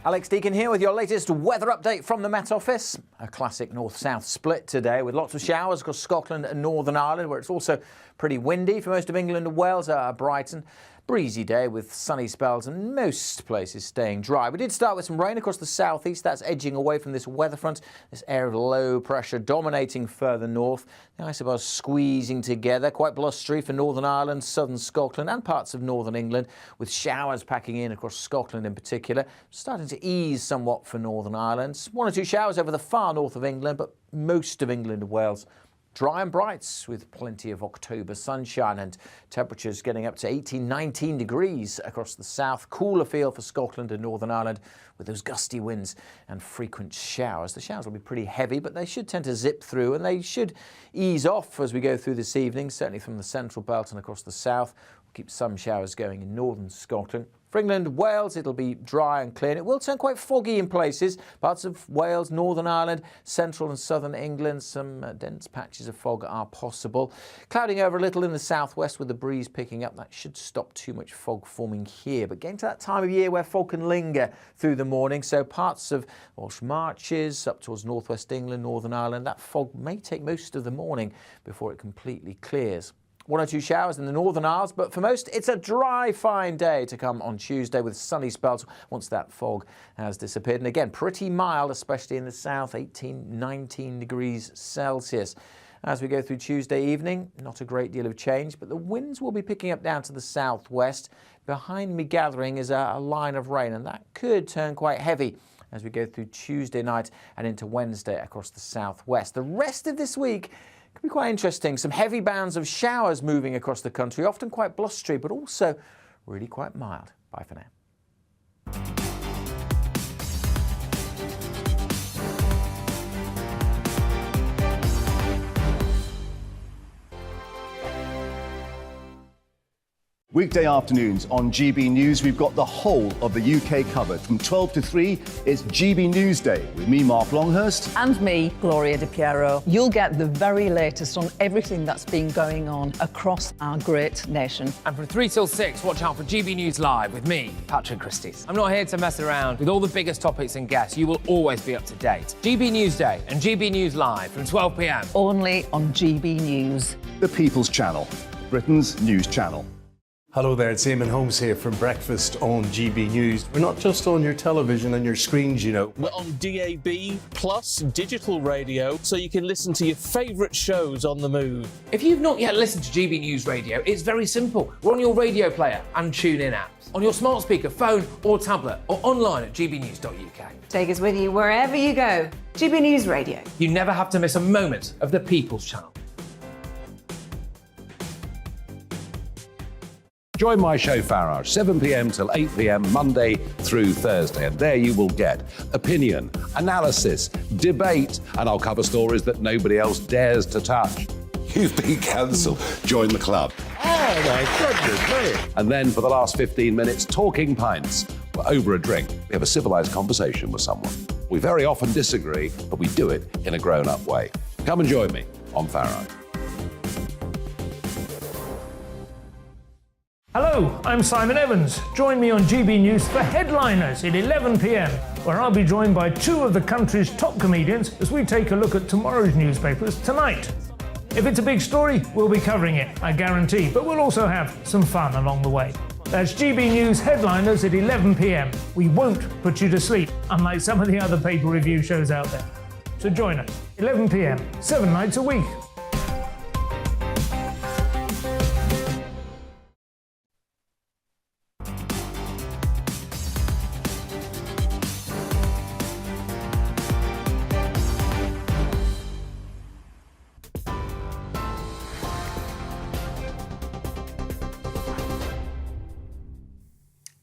Alex Deakin here with your latest weather update from the Met Office. A classic north-south split today with lots of showers across Scotland and Northern Ireland, where it's also pretty windy for most of England and Wales. Brighton, breezy day with sunny spells and most places staying dry. We did start with some rain across the southeast. That's edging away from this weather front, this area of low pressure dominating further north. The isobars squeezing together, quite blustery for Northern Ireland, southern Scotland and parts of northern England, with showers packing in across Scotland in particular. Starting to ease somewhat for Northern Ireland. One or two showers over the far north of England, but most of England and Wales dry and bright with plenty of October sunshine and temperatures getting up to 18, 19 degrees across the south. Cooler feel for Scotland and Northern Ireland with those gusty winds and frequent showers. The showers will be pretty heavy, but they should tend to zip through and they should ease off as we go through this evening, certainly from the central belt and across the south. We'll keep some showers going in northern Scotland. For England and Wales, it'll be dry and clear. It will turn quite foggy in places. Parts of Wales, Northern Ireland, central and southern England, some dense patches of fog are possible. Clouding over a little in the southwest with the breeze picking up. That should stop too much fog forming here. But getting to that time of year where fog can linger through the morning. So parts of Welsh Marches up towards northwest England, Northern Ireland, that fog may take most of the morning before it completely clears. One or two showers in the Northern Isles, but for most, it's a dry, fine day to come on Tuesday with sunny spells once that fog has disappeared. And again, pretty mild, especially in the south, 18, 19 degrees Celsius. As we go through Tuesday evening, not a great deal of change, but the winds will be picking up down to the southwest. Behind me gathering is a line of rain, and that could turn quite heavy as we go through Tuesday night and into Wednesday across the southwest. The rest of this week could be quite interesting. Some heavy bands of showers moving across the country, often quite blustery, but also really quite mild. Bye for now. Weekday afternoons on GB News, we've got the whole of the UK covered. From 12 to 3, it's GB Newsday with me, Mark Longhurst. And me, Gloria De Piero. You'll get the very latest on everything that's been going on across our great nation. And from 3 till 6, watch out for GB News Live with me, Patrick Christys. I'm not here to mess around with all the biggest topics and guests. You will always be up to date. GB Newsday and GB News Live from 12 p.m. Only on GB News. The People's Channel, Britain's news channel. Hello there, it's Eamon Holmes here from Breakfast on GB News. We're not just on your television and your screens, you know. We're on DAB plus digital radio, so you can listen to your favourite shows on the move. If you've not yet listened to GB News Radio, it's very simple. We're on your radio player and TuneIn apps, on your smart speaker, phone or tablet, or online at gbnews.uk. Take us with you wherever you go. GB News Radio. You never have to miss a moment of the People's Channel. Join my show Farage, 7 p.m. till 8 p.m. Monday through Thursday, and there you will get opinion, analysis, debate, and I'll cover stories that nobody else dares to touch. You've been cancelled. Join the club. Oh my goodness me! And then for the last 15 minutes, talking pints. We're over a drink. We have a civilised conversation with someone. We very often disagree, but we do it in a grown-up way. Come and join me on Farage. Hello, I'm Simon Evans. Join me on GB News for Headliners at 11 p.m, where I'll be joined by two of the country's top comedians as we take a look at tomorrow's newspapers tonight. If it's a big story, we'll be covering it, I guarantee, but we'll also have some fun along the way. That's GB News Headliners at 11 p.m. We won't put you to sleep, unlike some of the other paper review shows out there. So join us, 11 p.m, 7 nights a week.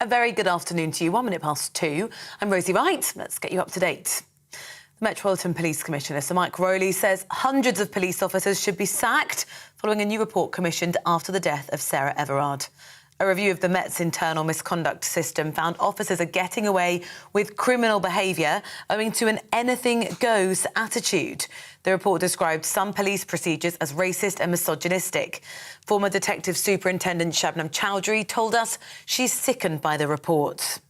A very good afternoon to you. 1 minute past 2. I'm Rosie Wright. Let's get you up to date. The Metropolitan Police Commissioner, Sir Mike Rowley, says hundreds of police officers should be sacked following a new report commissioned after the death of Sarah Everard. A review of the Met's internal misconduct system found officers are getting away with criminal behaviour owing to an anything-goes attitude. The report described some police procedures as racist and misogynistic. Former Detective Superintendent Shabnam Chowdhury told us she's sickened by the report.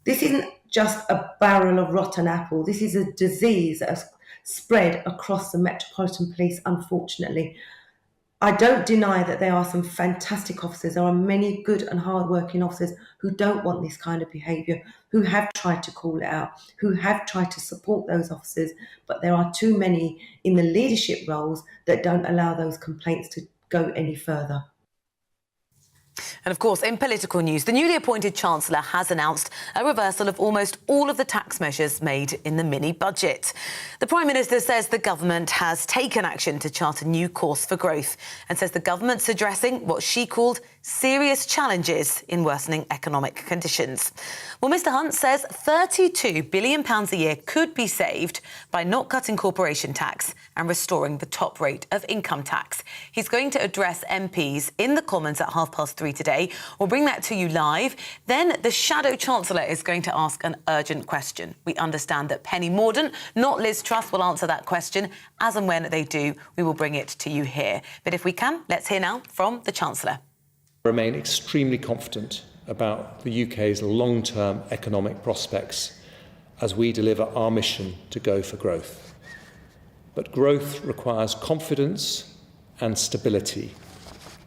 This isn't just a barrel of rotten apple. This is a disease that has spread across the Metropolitan Police, unfortunately. I don't deny that there are some fantastic officers. There are many good and hard-working officers who don't want this kind of behaviour, who have tried to call it out, who have tried to support those officers, but there are too many in the leadership roles that don't allow those complaints to go any further. And of course, in political news, the newly appointed Chancellor has announced a reversal of almost all of the tax measures made in the mini-budget. The Prime Minister says the government has taken action to chart a new course for growth and says the government's addressing what she called serious challenges in worsening economic conditions. Well, Mr Hunt says £32 billion a year could be saved by not cutting corporation tax and restoring the top rate of income tax. He's going to address MPs in the Commons at 3:30 today. We'll bring that to you live. Then the Shadow Chancellor is going to ask an urgent question. We understand that Penny Mordaunt, not Liz Truss, will answer that question. As and when they do, we will bring it to you here. But if we can, let's hear now from the Chancellor. I remain extremely confident about the UK's long-term economic prospects as we deliver our mission to go for growth. But growth requires confidence and stability,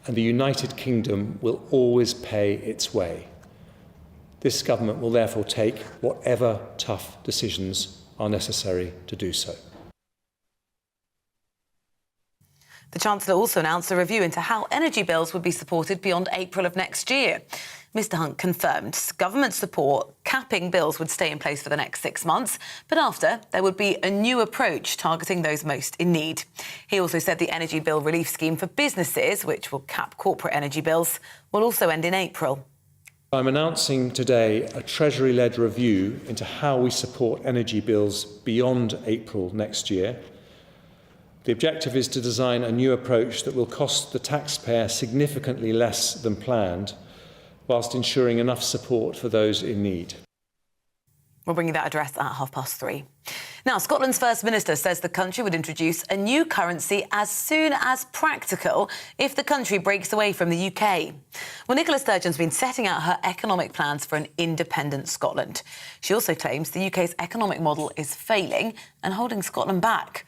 and the United Kingdom will always pay its way. This government will therefore take whatever tough decisions are necessary to do so. The Chancellor also announced a review into how energy bills would be supported beyond April of next year. Mr Hunt confirmed government support capping bills would stay in place for the next 6 months, but after, there would be a new approach targeting those most in need. He also said the energy bill relief scheme for businesses, which will cap corporate energy bills, will also end in April. I'm announcing today a Treasury-led review into how we support energy bills beyond April next year. The objective is to design a new approach that will cost the taxpayer significantly less than planned, whilst ensuring enough support for those in need. We'll bring you that address at 3:30. Now, Scotland's First Minister says the country would introduce a new currency as soon as practical if the country breaks away from the UK. Well, Nicola Sturgeon's been setting out her economic plans for an independent Scotland. She also claims the UK's economic model is failing and holding Scotland back.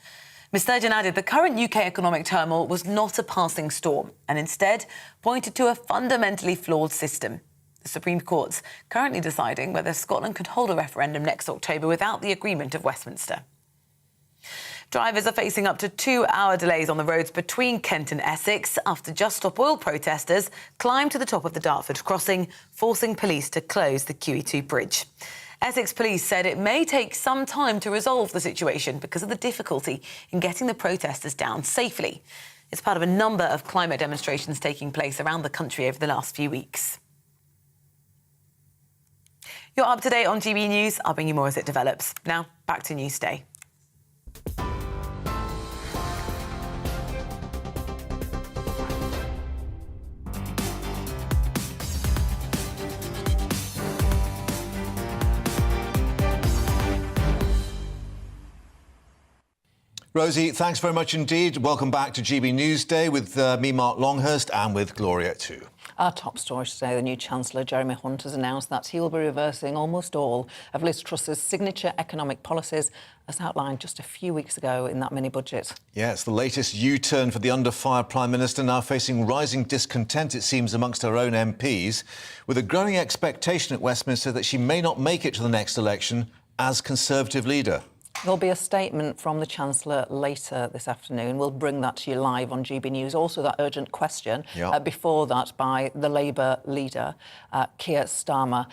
Ms Sturgeon added the current UK economic turmoil was not a passing storm and instead pointed to a fundamentally flawed system. The Supreme Court's currently deciding whether Scotland could hold a referendum next October without the agreement of Westminster. Drivers are facing up to 2-hour delays on the roads between Kent and Essex after Just Stop Oil protesters climbed to the top of the Dartford crossing, forcing police to close the QE2 bridge. Essex police said it may take some time to resolve the situation because of the difficulty in getting the protesters down safely. It's part of a number of climate demonstrations taking place around the country over the last few weeks. You're up to date on GB News. I'll bring you more as it develops. Now, back to Newsday. Rosie, thanks very much indeed. Welcome back to GB Newsday with me, Mark Longhurst, and with Gloria too. Our top story today, the new Chancellor, Jeremy Hunt, has announced that he will be reversing almost all of Liz Truss's signature economic policies, as outlined just a few weeks ago in that mini-budget. Yeah, it's the latest U-turn for the under-fire Prime Minister, now facing rising discontent, it seems, amongst her own MPs, with a growing expectation at Westminster that she may not make it to the next election as Conservative leader. There'll be a statement from the Chancellor later this afternoon. We'll bring that to you live on GB News. Also, that urgent question before that by the Labour leader, Keir Starmer.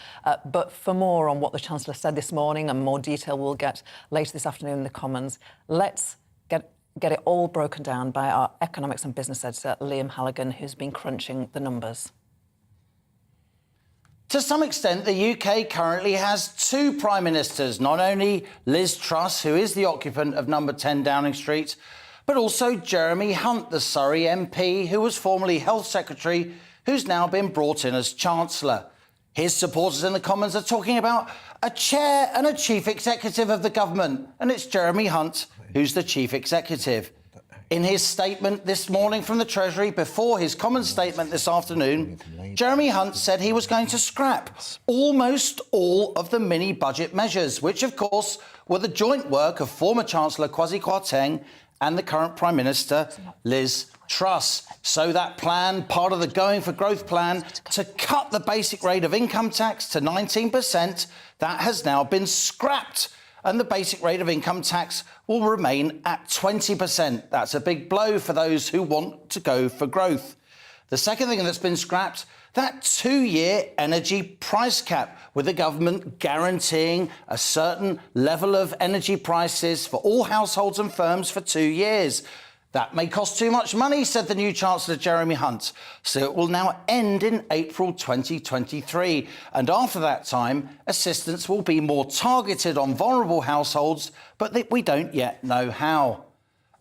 But for more on what the Chancellor said this morning and more detail we'll get later this afternoon in the Commons, let's get it all broken down by our economics and business editor, Liam Halligan, who's been crunching the numbers. To some extent, the UK currently has two Prime Ministers, not only Liz Truss, who is the occupant of number 10 Downing Street, but also Jeremy Hunt, the Surrey MP, who was formerly Health Secretary, who's now been brought in as Chancellor. His supporters in the Commons are talking about a chair and a chief executive of the government, and it's Jeremy Hunt who's the chief executive. In his statement this morning from the Treasury before his Commons statement this afternoon, Jeremy Hunt said he was going to scrap almost all of the mini-budget measures, which, of course, were the joint work of former Chancellor Kwasi Kwarteng and the current Prime Minister, Liz Truss. So that plan, part of the Going for Growth plan, to cut the basic rate of income tax to 19%, that has now been scrapped. And the basic rate of income tax will remain at 20%. That's a big blow for those who want to go for growth. The second thing that's been scrapped, that 2-year energy price cap, with the government guaranteeing a certain level of energy prices for all households and firms for 2 years. That may cost too much money, said the new Chancellor Jeremy Hunt. So it will now end in April 2023. And after that time, assistance will be more targeted on vulnerable households, but we don't yet know how.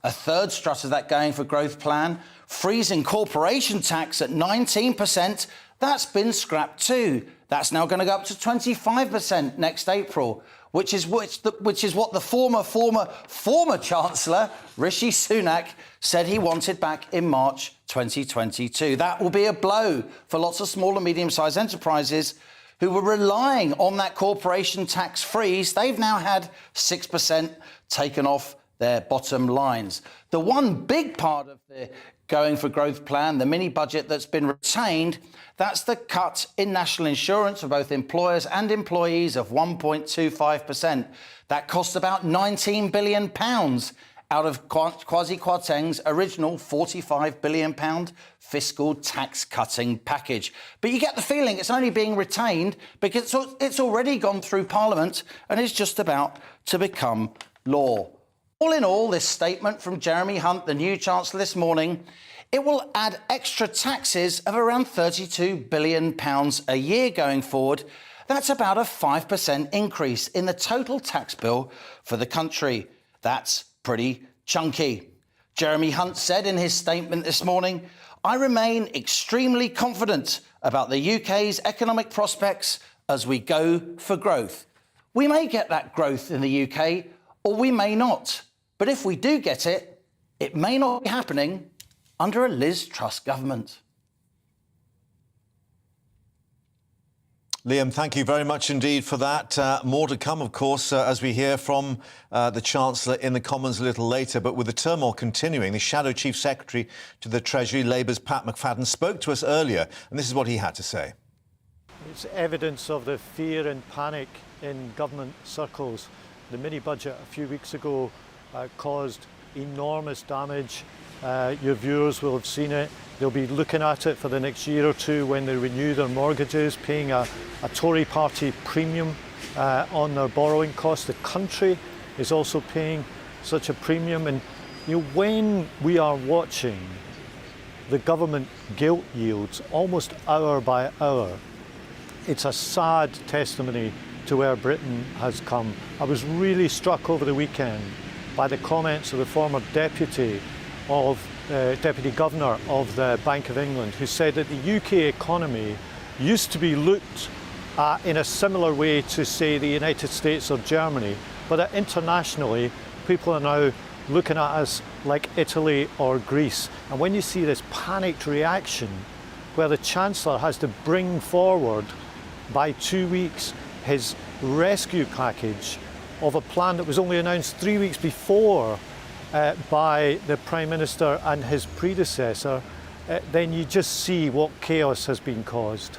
A third strut of that Going for Growth plan, freezing corporation tax at 19%, that's been scrapped too. That's now going to go up to 25% next April, which is what the former Chancellor, Rishi Sunak, said he wanted back in March 2022. That will be a blow for lots of small and medium-sized enterprises who were relying on that corporation tax freeze. They've now had 6% taken off their bottom lines. The one big part of the Going for Growth plan, the mini-budget that's been retained, that's the cut in national insurance for both employers and employees of 1.25%. That cost about £19 billion out of Kwasi Kwarteng's original £45 billion fiscal tax-cutting package. But you get the feeling it's only being retained because it's already gone through Parliament and is just about to become law. All in all, this statement from Jeremy Hunt, the new Chancellor this morning, it will add extra taxes of around £32 billion a year going forward. That's about a 5% increase in the total tax bill for the country. That's pretty chunky. Jeremy Hunt said in his statement this morning, I remain extremely confident about the UK's economic prospects as we go for growth. We may get that growth in the UK, or we may not. But if we do get it, it may not be happening under a Liz Truss government. Liam, thank you very much indeed for that. More to come, of course, as we hear from the Chancellor in the Commons a little later. But with the turmoil continuing, the Shadow Chief Secretary to the Treasury, Labour's Pat McFadden, spoke to us earlier, and this is what he had to say. It's evidence of the fear and panic in government circles. The mini-budget a few weeks ago caused enormous damage. Your viewers will have seen it. They'll be looking at it for the next year or two when they renew their mortgages, paying a Tory party premium on their borrowing costs. The country is also paying such a premium. And when we are watching the government gilt yields almost hour by hour, it's a sad testimony to where Britain has come. I was really struck over the weekend by the comments of the former Deputy Governor of the Bank of England, who said that the UK economy used to be looked at in a similar way to, say, the United States or Germany, but that internationally people are now looking at us like Italy or Greece. And when you see this panicked reaction where the Chancellor has to bring forward by 2 weeks his rescue package of a plan that was only announced 3 weeks before by the Prime Minister and his predecessor, then you just see what chaos has been caused.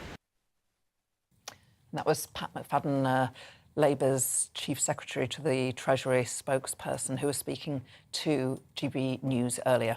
That was Pat McFadden, Labour's Chief Secretary to the Treasury spokesperson, who was speaking to GB News earlier.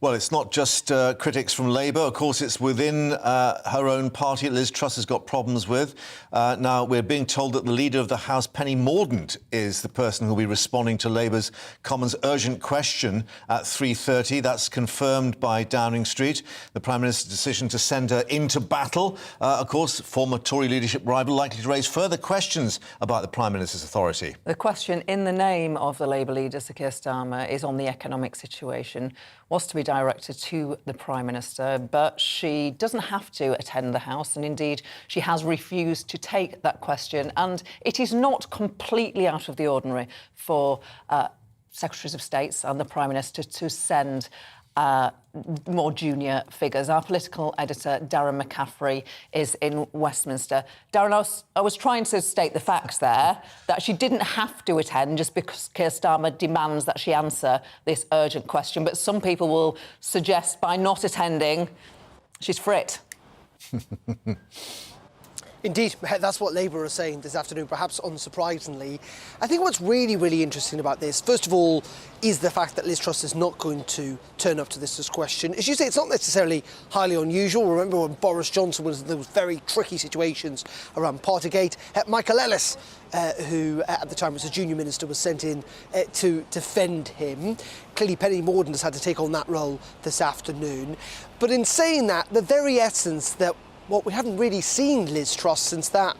Well, it's not just critics from Labour. Of course, it's within her own party Liz Truss has got problems with. Now, we're being told that the Leader of the House, Penny Mordaunt, is the person who'll be responding to Labour's Commons urgent question at 3:30. That's confirmed by Downing Street. The Prime Minister's decision to send her into battle. Of course, former Tory leadership rival likely to raise further questions about the Prime Minister's authority. The question in the name of the Labour leader, Sir Keir Starmer, is on the economic situation. Was to be directed to the Prime Minister, but she doesn't have to attend the House, and indeed she has refused to take that question. And it is not completely out of the ordinary for Secretaries of State and the Prime Minister to send more junior figures. Our political editor, Darren McCaffrey, is in Westminster. Darren, I was trying to state the facts there, that she didn't have to attend just because Keir Starmer demands that she answer this urgent question. But some people will suggest by not attending, she's for it. Indeed, that's what Labour are saying this afternoon, perhaps unsurprisingly. I think what's really, really interesting about this, first of all, is the fact that Liz Truss is not going to turn up to this question. As you say, it's not necessarily highly unusual. Remember when Boris Johnson was in those very tricky situations around Partygate? Michael Ellis, who at the time was a junior minister, was sent in to defend him. Clearly, Penny Mordaunt has had to take on that role this afternoon. But in saying that, the very essence that we haven't really seen Liz Truss since that,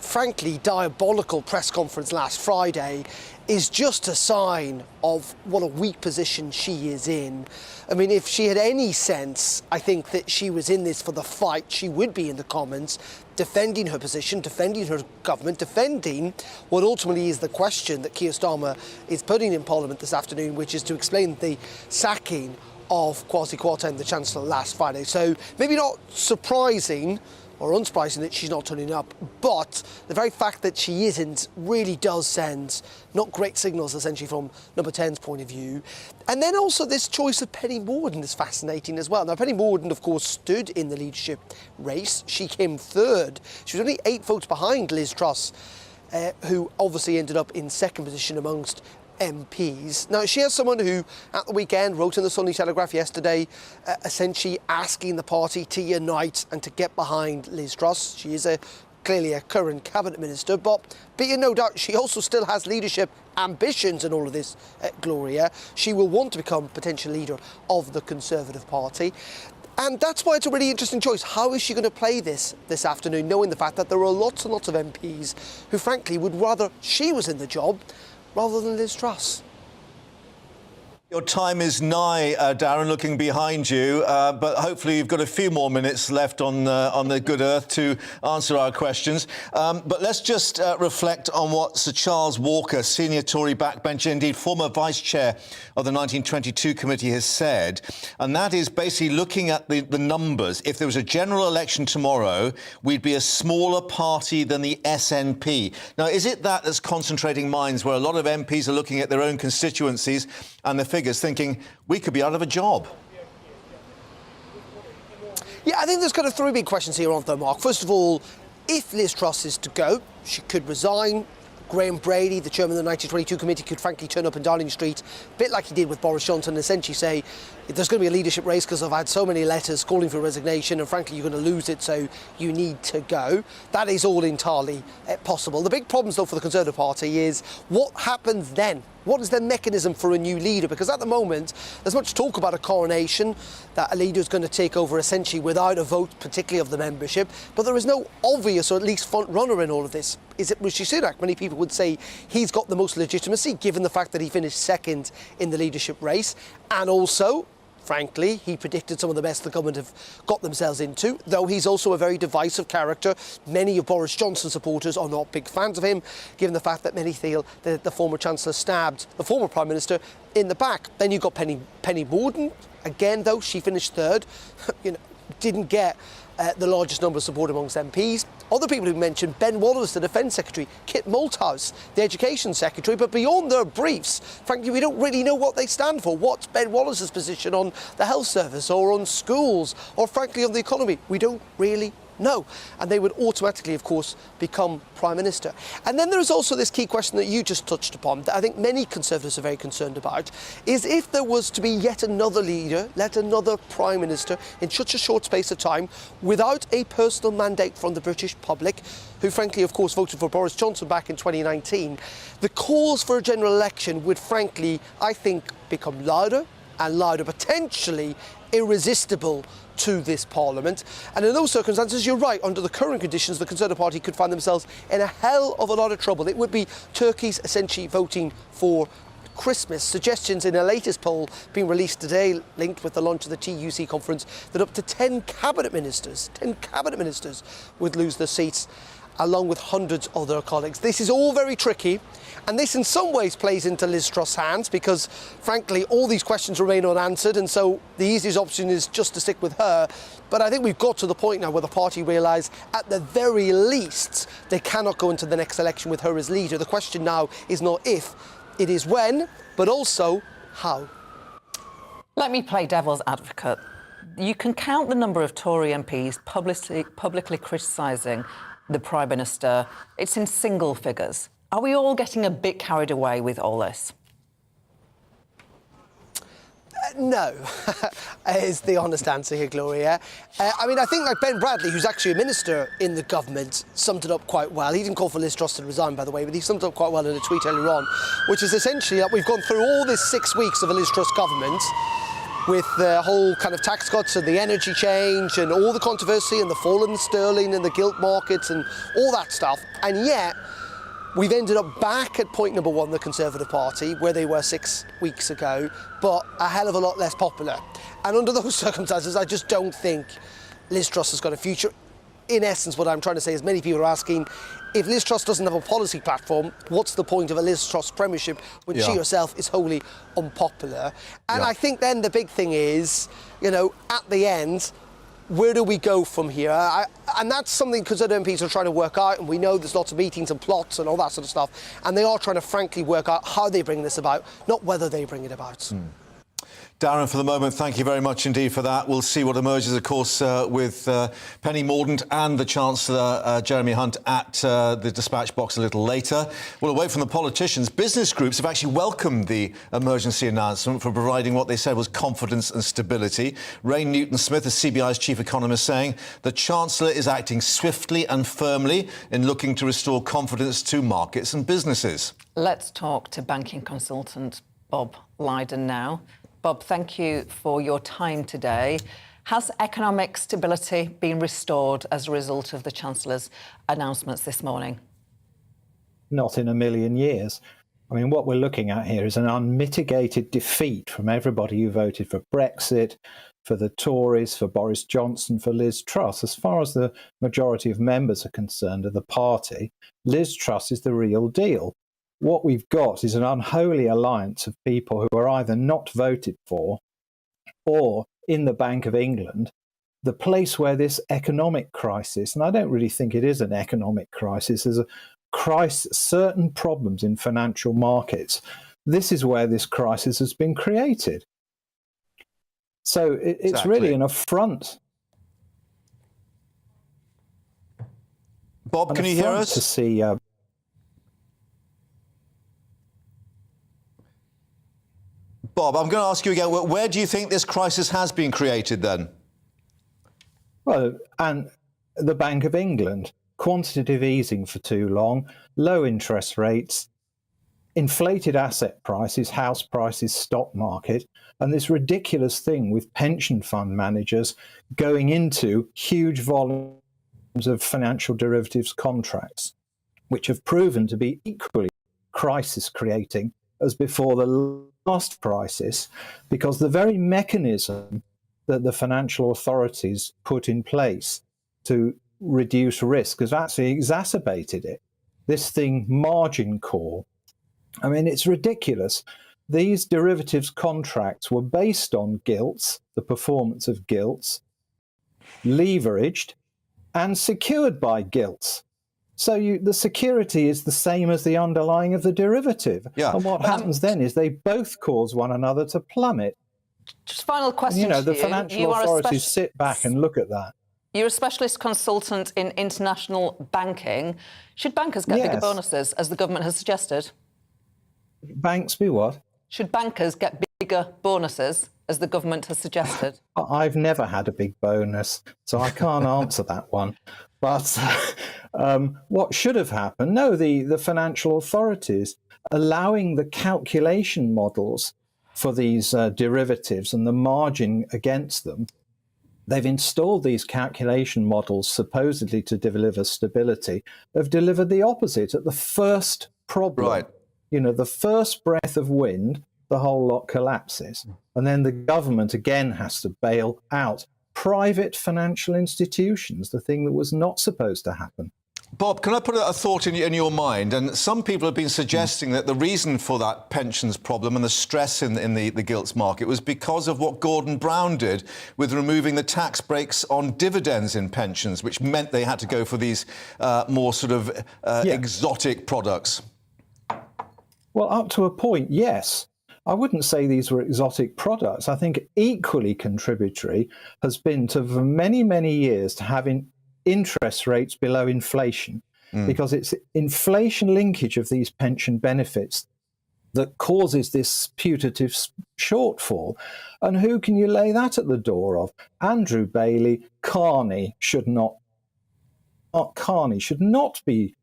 frankly, diabolical press conference last Friday is just a sign of what a weak position she is in. I mean, if she had any sense, I think that she was in this for the fight, she would be in the Commons, defending her position, defending her government, defending what ultimately is the question that Keir Starmer is putting in Parliament this afternoon, which is to explain the sacking of Kwasi Kwarteng, the Chancellor, last Friday. So maybe not surprising or unsurprising that she's not turning up, but the very fact that she isn't really does send not great signals, essentially, from Number 10's point of view. And then also this choice of Penny Mordaunt is fascinating as well. Now, Penny Mordaunt, of course, stood in the leadership race. She came third. She was only 8 votes behind Liz Truss, who obviously ended up in second position amongst MPs. Now, she has someone who, at the weekend, wrote in the Sunday Telegraph yesterday, essentially asking the party to unite and to get behind Liz Truss. She is clearly a current cabinet minister, but be in no doubt she also still has leadership ambitions in all of this, Gloria. She will want to become potential leader of the Conservative Party. And that's why it's a really interesting choice. How is she going to play this afternoon, knowing the fact that there are lots and lots of MPs who, frankly, would rather she was in the job rather than Liz Truss? Your time is nigh, Darren, looking behind you, but hopefully you've got a few more minutes left on the good earth to answer our questions. But let's just reflect on what Sir Charles Walker, senior Tory backbencher, indeed former vice chair of the 1922 committee, has said, and that is basically looking at the numbers. If there was a general election tomorrow, we'd be a smaller party than the SNP. Now, is it that that's concentrating minds where a lot of MPs are looking at their own constituencies and the figures thinking we could be out of a job? Yeah, I think there's kind of three big questions here, aren't there, Mark? First of all, if Liz Truss is to go, she could resign. Graham Brady, the chairman of the 1922 committee, could frankly turn up in Downing Street, a bit like he did with Boris Johnson, and essentially say, there's going to be a leadership race because I've had so many letters calling for resignation and frankly you're going to lose it, so you need to go. That is all entirely possible. The big problems, though, for the Conservative Party is what happens then? What is the mechanism for a new leader? Because at the moment, there's much talk about a coronation, that a leader is going to take over essentially without a vote, particularly of the membership. But there is no obvious, or at least front runner in all of this. Is it Rishi Sunak? Many people would say he's got the most legitimacy, given the fact that he finished second in the leadership race. And also, frankly, he predicted some of the mess the government have got themselves into, though he's also a very divisive character. Many of Boris Johnson's supporters are not big fans of him, given the fact that many feel that the former Chancellor stabbed the former Prime Minister in the back. Then you've got Penny Mordaunt. Again, though, she finished third. Didn't get the largest number of support amongst MPs. Other people who mentioned Ben Wallace, the Defence Secretary, Kit Malthouse, the Education Secretary, but beyond their briefs, frankly, we don't really know what they stand for. What's Ben Wallace's position on the health service or on schools or, frankly, on the economy? We don't really know. And they would automatically, of course, become Prime Minister. And then there is also this key question that you just touched upon that I think many Conservatives are very concerned about, is if there was to be yet another leader, yet another Prime Minister in such a short space of time without a personal mandate from the British public, who frankly, of course, voted for Boris Johnson back in 2019, the calls for a general election would frankly, I think, become louder and louder, potentially irresistible to this Parliament. And in those circumstances, you're right, under the current conditions, the Conservative Party could find themselves in a hell of a lot of trouble. It would be turkeys essentially voting for Christmas. Suggestions in a latest poll being released today, linked with the launch of the TUC conference, that up to 10 cabinet ministers would lose their seats, along with hundreds of their colleagues. This is all very tricky, and this in some ways plays into Liz Truss' hands because, frankly, all these questions remain unanswered, and so the easiest option is just to stick with her. But I think we've got to the point now where the party realise, at the very least, they cannot go into the next election with her as leader. The question now is not if, it is when, but also how. Let me play devil's advocate. You can count the number of Tory MPs publicly criticising the Prime Minister. It's in single figures. Are we all getting a bit carried away with all this? No, is the honest answer here, Gloria. I mean, I think like Ben Bradley, who's actually a minister in the government, summed it up quite well. He didn't call for Liz Truss to resign, by the way, but he summed it up quite well in a tweet earlier on, which is essentially that we've gone through all this 6 weeks of a Liz Truss government with the whole kind of tax cuts and the energy change and all the controversy and the fall in sterling and the gilt markets and all that stuff. And yet, we've ended up back at point number one, the Conservative Party, where they were 6 weeks ago, but a hell of a lot less popular. And under those circumstances, I just don't think Liz Truss has got a future. In essence, what I'm trying to say is many people are asking, if Liz Truss doesn't have a policy platform, what's the point of a Liz Truss premiership when she herself is wholly unpopular? And I think then the big thing is, you know, at the end, where do we go from here? And that's something Conservative MPs are trying to work out, and we know there's lots of meetings and plots and all that sort of stuff, and they are trying to frankly work out how they bring this about, not whether they bring it about. Darren, for the moment, thank you very much indeed for that. We'll see what emerges, of course, with Penny Mordaunt and the Chancellor, Jeremy Hunt, at the dispatch box a little later. Well, away from the politicians, business groups have actually welcomed the emergency announcement for providing what they said was confidence and stability. Ray Newton-Smith, the CBI's chief economist, saying the Chancellor is acting swiftly and firmly in looking to restore confidence to markets and businesses. Let's talk to banking consultant Bob Lydon now. Bob, thank you for your time today. Has economic stability been restored as a result of the Chancellor's announcements this morning? Not in a million years. I mean, what we're looking at here is an unmitigated defeat from everybody who voted for Brexit, for the Tories, for Boris Johnson, for Liz Truss. As far as the majority of members are concerned of the party, Liz Truss is the real deal. What we've got is an unholy alliance of people who are either not voted for or in the Bank of England, the place where this economic crisis, and I don't really think it is an economic crisis, there's a crisis, certain problems in financial markets. This is where this crisis has been created. So it's really an affront. Bob, can you hear us? To see. Bob, I'm going to ask you again, where do you think this crisis has been created then? Well, and the Bank of England, quantitative easing for too long, low interest rates, inflated asset prices, house prices, stock market, and this ridiculous thing with pension fund managers going into huge volumes of financial derivatives contracts, which have proven to be equally crisis creating as before the last crisis, because the very mechanism that the financial authorities put in place to reduce risk has actually exacerbated it. This thing, margin call, I mean, it's ridiculous. These derivatives contracts were based on gilts, the performance of gilts, leveraged and secured by gilts. So the security is the same as the underlying of the derivative. Yeah. And what happens then is they both cause one another to plummet. Just final question. And, you know, to the financial authorities sit back and look at that. You're a specialist consultant in international banking. Should bankers get bigger bonuses, as the government has suggested? Banks be what? Should bankers get bigger bonuses, as the government has suggested? I've never had a big bonus, so I can't answer that one. But what should have happened? No, the financial authorities allowing the calculation models for these derivatives and the margin against them. They've installed these calculation models supposedly to deliver stability, have delivered the opposite at the first problem. Right. You know, the first breath of wind, the whole lot collapses. And then the government again has to bail out private financial institutions, the thing that was not supposed to happen. Bob, can I put a thought in your mind? And some people have been suggesting that the reason for that pensions problem and the stress in the gilts market was because of what Gordon Brown did with removing the tax breaks on dividends in pensions, which meant they had to go for these more sort of exotic products. Well, up to a point, yes. I wouldn't say these were exotic products. I think equally contributory has been to, for many, many years, to having interest rates below inflation, because it's inflation linkage of these pension benefits that causes this putative shortfall. And who can you lay that at the door of? Andrew Bailey. Carney should not be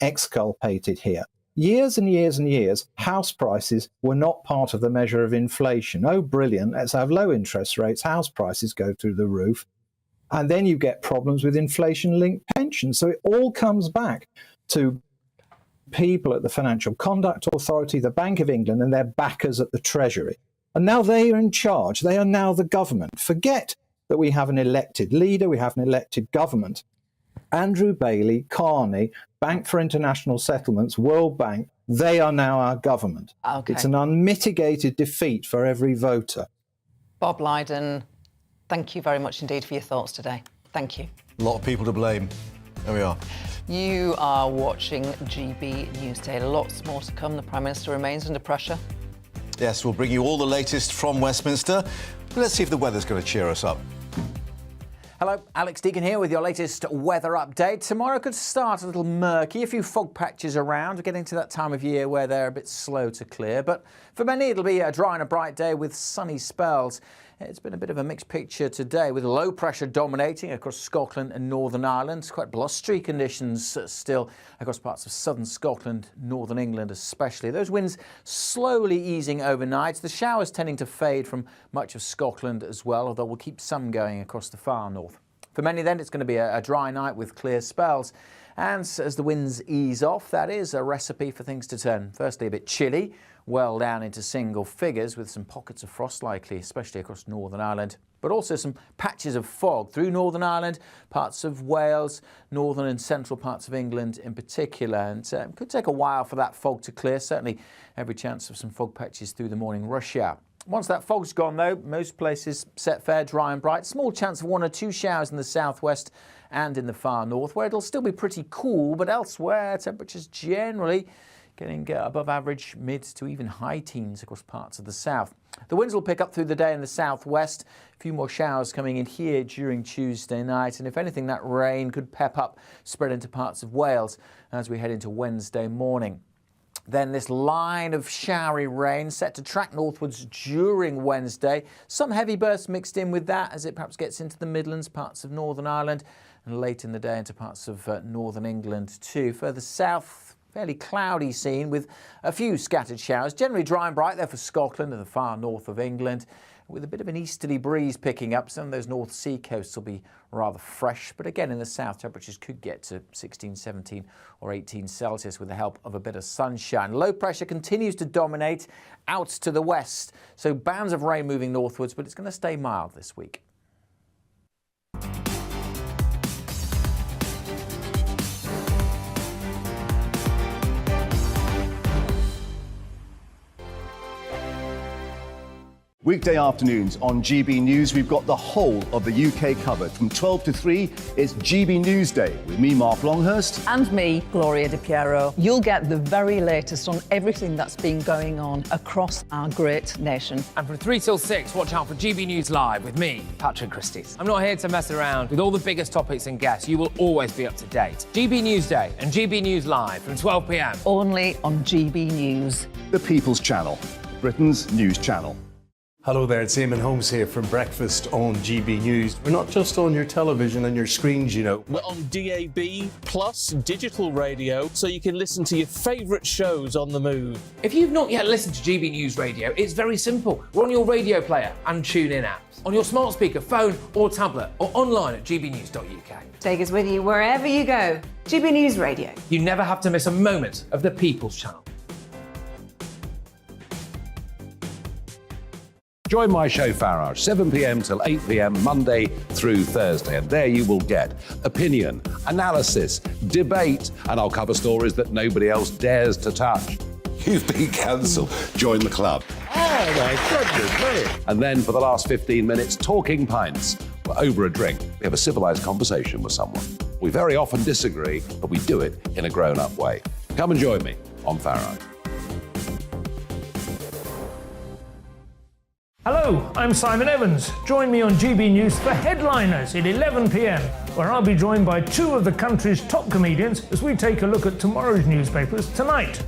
exculpated here. Years and years and years, house prices were not part of the measure of inflation. Oh, brilliant, let's have low interest rates, house prices go through the roof. And then you get problems with inflation-linked pensions. So it all comes back to people at the Financial Conduct Authority, the Bank of England, and their backers at the Treasury. And now they are in charge. They are now the government. Forget that we have an elected leader, we have an elected government. Andrew Bailey, Carney, Bank for International Settlements, World Bank, they are now our government. Okay. It's an unmitigated defeat for every voter. Bob Lydon, thank you very much indeed for your thoughts today. Thank you. A lot of people to blame. There we are. You are watching GB Newsday. Lots more to come. The Prime Minister remains under pressure. Yes, we'll bring you all the latest from Westminster. Let's see if the weather's going to cheer us up. Hello, Alex Deacon here with your latest weather update. Tomorrow could start a little murky, a few fog patches around. We're getting to that time of year where they're a bit slow to clear. But for many, it'll be a dry and a bright day with sunny spells. It's been a bit of a mixed picture today with low pressure dominating across Scotland and Northern Ireland. Quite blustery conditions still across parts of southern Scotland, northern England especially. Those winds slowly easing overnight. The showers tending to fade from much of Scotland as well, although we'll keep some going across the far north. For many then, it's going to be a dry night with clear spells. And as the winds ease off, that is a recipe for things to turn firstly a bit chilly, well down into single figures with some pockets of frost likely, especially across Northern Ireland, but also some patches of fog through Northern Ireland, parts of Wales, northern and central parts of England in particular. And it could take a while for that fog to clear. Certainly every chance of some fog patches through the morning rush hour. Once that fog's gone, though, most places set fair, dry and bright. Small chance of 1 or 2 showers in the southwest and in the far north, where it'll still be pretty cool, but elsewhere temperatures generally getting above average, mid to even high teens across parts of the south. The winds will pick up through the day in the southwest. A few more showers coming in here during Tuesday night. And if anything, that rain could pep up, spread into parts of Wales as we head into Wednesday morning. Then this line of showery rain set to track northwards during Wednesday. Some heavy bursts mixed in with that as it perhaps gets into the Midlands, parts of Northern Ireland, and late in the day into parts of northern England too. Further south, fairly cloudy scene with a few scattered showers, generally dry and bright there for Scotland and the far north of England, with a bit of an easterly breeze picking up. Some of those North Sea coasts will be rather fresh, but again in the south temperatures could get to 16, 17 or 18 Celsius with the help of a bit of sunshine. Low pressure continues to dominate out to the west, so bands of rain moving northwards, but it's going to stay mild this week. Weekday afternoons on GB News, we've got the whole of the UK covered. From 12 to 3, it's GB Newsday with me, Mark Longhurst. And me, Gloria De Piero. You'll get the very latest on everything that's been going on across our great nation. And from 3 till 6, watch out for GB News Live with me, Patrick Christys. I'm not here to mess around with all the biggest topics and guests. You will always be up to date. GB Newsday and GB News Live from 12 p.m. Only on GB News. The People's Channel, Britain's news channel. Hello there, it's Eamon Holmes here from Breakfast on GB News. We're not just on your television and your screens, you know. We're on DAB plus digital radio, so you can listen to your favourite shows on the move. If you've not yet listened to GB News Radio, it's very simple. We're on your radio player and TuneIn apps, on your smart speaker, phone or tablet, or online at gbnews.uk. Take us with you wherever you go. GB News Radio. You never have to miss a moment of the People's Channel. Join my show Farage, 7 p.m. till 8 p.m. Monday through Thursday. And there you will get opinion, analysis, debate, and I'll cover stories that nobody else dares to touch. You've been cancelled. Join the club. Oh, my goodness me. And then for the last 15 minutes, talking pints. We're over a drink. We have a civilised conversation with someone. We very often disagree, but we do it in a grown-up way. Come and join me on Farage. Hello, I'm Simon Evans. Join me on GB News for Headliners at 11 p.m, where I'll be joined by 2 of the country's top comedians as we take a look at tomorrow's newspapers tonight.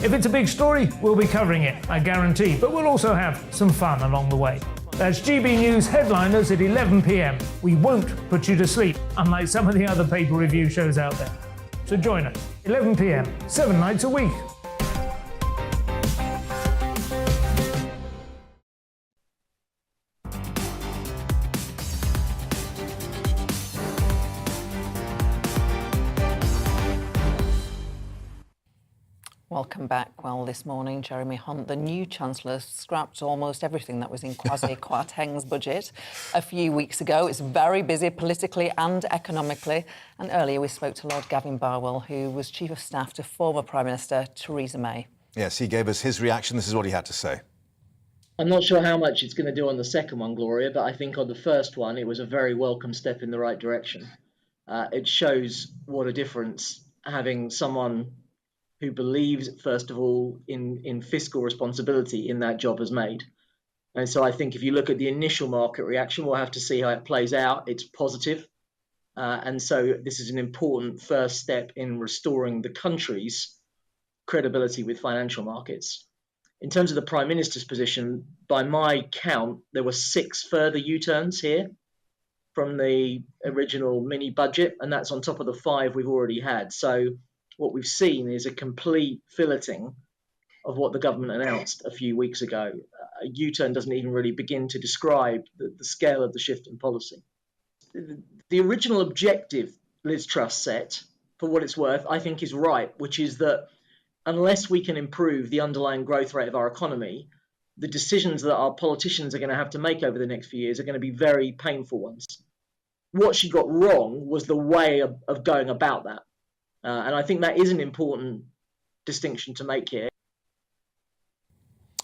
If it's a big story, we'll be covering it, I guarantee, but we'll also have some fun along the way. That's GB News Headliners at 11 p.m. We won't put you to sleep, unlike some of the other paper review shows out there. So join us, 11 p.m, 7 nights a week. Welcome back. Well, this morning, Jeremy Hunt, the new Chancellor, scrapped almost everything that was in Kwasi Kwarteng's budget a few weeks ago. It's very busy politically and economically. And earlier we spoke to Lord Gavin Barwell, who was Chief of Staff to former Prime Minister Theresa May. Yes, he gave us his reaction. This is what he had to say. I'm not sure how much it's going to do on the second one, Gloria, but I think on the first one, it was a very welcome step in the right direction. It shows what a difference having someone who believes, first of all, in fiscal responsibility in that job has made. And so I think if you look at the initial market reaction, we'll have to see how it plays out. It's positive. And so this is an important first step in restoring the country's credibility with financial markets. In terms of the Prime Minister's position, by my count, there were 6 further U-turns here from the original mini budget, and that's on top of the 5 we've already had. So what we've seen is a complete filleting of what the government announced a few weeks ago. A U-turn doesn't even really begin to describe the scale of the shift in policy. The original objective Liz Truss set for what it's worth, I think is right, which is that unless we can improve the underlying growth rate of our economy, the decisions that our politicians are going to have to make over the next few years are going to be very painful ones. What she got wrong was the way of going about that. And I think that is an important distinction to make here.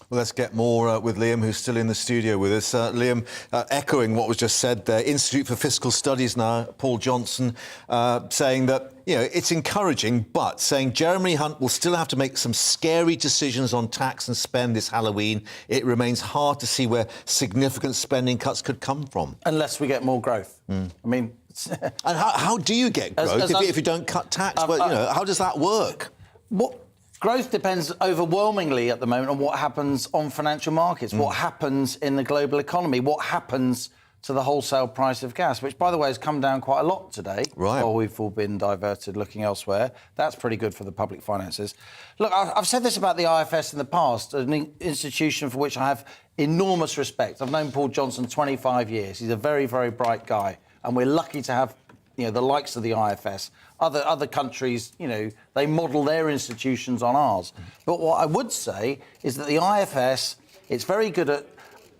Well, let's get more with Liam, who's still in the studio with us. Liam, echoing what was just said there, Institute for Fiscal Studies now, Paul Johnson, saying that, you know, it's encouraging, but saying Jeremy Hunt will still have to make some scary decisions on tax and spend this Halloween. It remains hard to see where significant spending cuts could come from. Unless we get more growth. I mean... and how do you get growth if you don't cut tax? Well, you know, how does that work? Growth depends overwhelmingly at the moment on what happens on financial markets, what happens in the global economy, what happens to the wholesale price of gas, which, by the way, has come down quite a lot today. Right. While we've all been diverted looking elsewhere. That's pretty good for the public finances. Look, I've said this about the IFS in the past, an institution for which I have enormous respect. I've known Paul Johnson 25 years. He's a very, very bright guy, and we're lucky to have, you know, the likes of the IFS. Other countries, you know, they model their institutions on ours. But what I would say is that the IFS, it's very good at